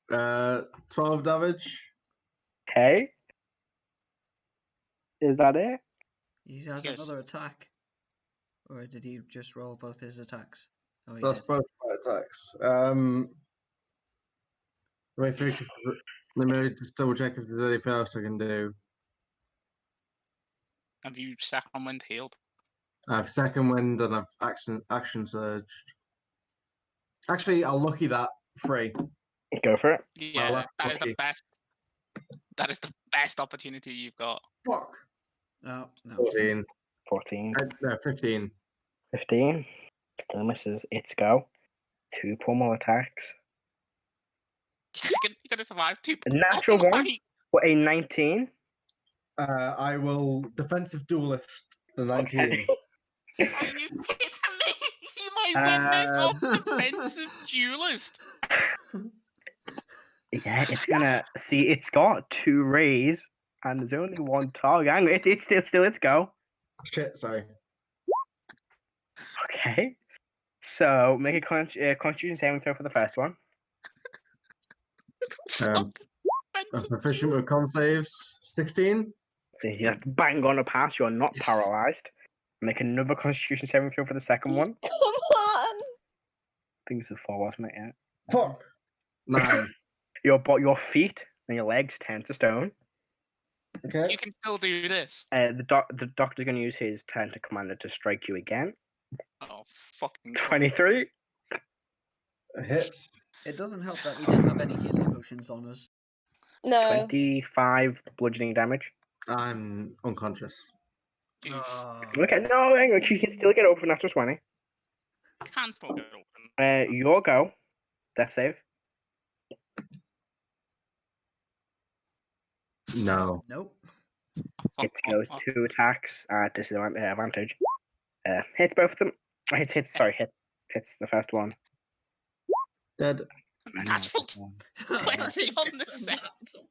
S6: 12 damage.
S1: Okay. Is that it?
S3: He has
S2: Yes.
S3: another attack. Or did he just roll both his attacks? Oh, he
S6: That's
S3: did.
S6: both my attacks. Let me just double check if there's anything else I can do.
S2: Have you second wind healed?
S6: I have second wind and I've action surged. Actually, I'll lucky that 3.
S1: Go for it.
S2: Yeah,
S6: that's
S2: that is the
S6: lucky.
S2: best. That is the best opportunity you've got.
S6: Fuck.
S3: No, no.
S6: 14.
S1: 14.
S6: No, 15.
S1: 15. Still misses. It's go. 2 pummel attacks.
S2: You're gonna survive 2.
S1: A natural
S2: Oh
S1: one.
S2: my-
S1: What, a 19?
S6: I will defensive duelist the 19.
S1: Okay.
S2: Are you kidding me? You might win this off defensive duelist.
S1: Yeah, it's gonna see. It's got 2 rays, and there's only 1 target. Hang on, it's still its go.
S6: Shit, sorry.
S1: Okay. So make a Constitution saving throw for the first one.
S6: I'm
S2: Defensive
S6: proficient with con saves. 16.
S1: So you have to bang on a pass. You're not
S6: Yes.
S1: paralyzed. Make another Constitution saving throw for the second one.
S4: Come on.
S1: I think it's a 4, wasn't it? Yeah.
S6: Fuck. 9.
S1: Your feet and your legs turn to stone.
S6: Okay.
S2: You can still do this.
S1: The doctor's going to use his turn to commander to strike you again.
S2: Oh, fucking God.
S1: 23.
S6: Hits.
S3: It doesn't help that we didn't have any healing potions on us.
S4: No.
S1: 25 bludgeoning damage.
S6: I'm unconscious.
S2: Oof.
S3: Oh.
S1: Okay, no, hang on. You can still get over natural 20.
S2: Can still get open.
S1: Your go. Death save.
S6: No.
S3: Nope.
S1: It goes 2 attacks at disadvantage. Hits both of them. Hits the first one.
S6: Dead.
S2: Natural 20 on the set.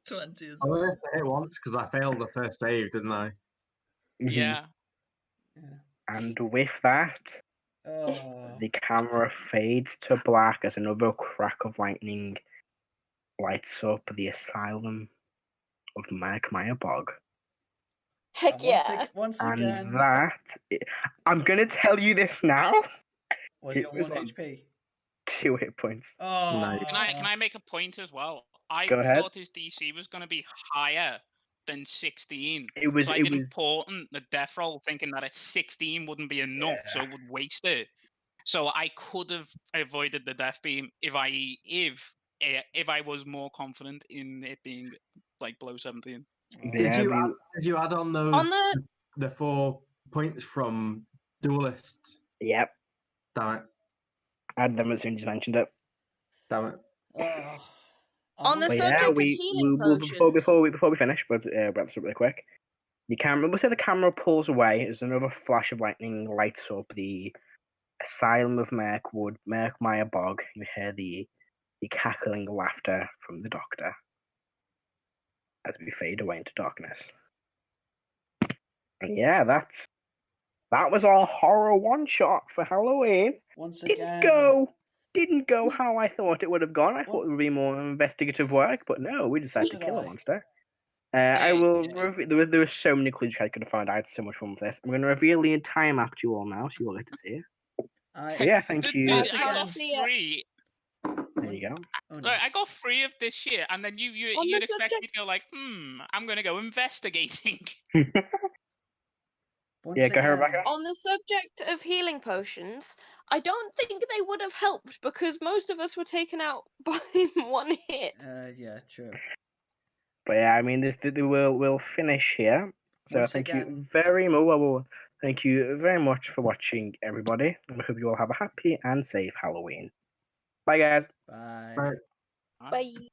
S3: 20 is
S6: I only have to hit once because I failed the first save, didn't I?
S1: Mhm.
S2: Yeah.
S1: And with that,
S3: Oh.
S1: the camera fades to black as another crack of lightning lights up the asylum of Merk Myer Bog.
S4: Heck yeah.
S3: Once
S1: And
S3: again,
S1: I'm going to tell you this now.
S3: was
S1: it
S3: your
S1: was
S3: 1
S1: on-
S3: HP?
S1: 2 hit points.
S3: Oh.
S6: Nice.
S2: Can I make a point as well? I
S1: Go ahead.
S2: thought his DC was going to be higher than 16.
S1: It was.
S2: So I
S1: It
S2: did
S1: was.
S2: important the death roll, thinking that a 16 wouldn't be enough, so it would waste it. So I could have avoided the death beam if I was more confident in it being like below 17.
S1: Yeah,
S6: Did you add on those
S4: On
S6: the 4 points from duelist?
S1: Yep.
S6: Damn it.
S1: I had them as soon as you mentioned it.
S6: Damn it.
S3: Oh.
S4: On the
S1: But
S4: subject
S1: yeah,
S4: of
S1: we
S4: healing
S1: before
S4: potions.
S1: we finish, but wrap this up really quick. The camera. We'll say the camera pulls away as another flash of lightning lights up the asylum of Merk Myer Bog. You hear the cackling laughter from the doctor as we fade away into darkness. And yeah, that was our horror one shot for Halloween.
S3: Once
S1: Didn't
S3: again.
S1: go how I thought it would have gone. I thought it would be more investigative work, but no, we decided to
S3: Did
S1: kill a
S3: I?
S1: monster. I will.
S2: Yeah.
S1: There were so many clues I could have found. I had so much fun with this. I'm going to reveal the entire map to you all now, so you all get to see it. But yeah, thank you.
S4: Once
S2: I
S4: again.
S2: got
S4: See ya.
S2: 3.
S1: There you go.
S3: Oh,
S2: Sorry, I
S3: nice.
S2: got 3 of this shit, and then you'd
S4: the
S2: expect me
S4: subject-
S2: to go like, I'm gonna go investigating.
S3: Once
S1: Yeah, go ahead,
S3: again,
S1: Rebecca.
S4: On the subject of healing potions, I don't think they would have helped because most of us were taken out by 1 hit.
S3: Yeah, true.
S1: But yeah, I mean, we'll finish here. So
S3: Once
S1: thank
S3: again.
S1: you very much. Well, thank you very much for watching, everybody. I hope you all have a happy and safe Halloween. Bye, guys.
S3: Bye.
S6: Right.
S4: Bye.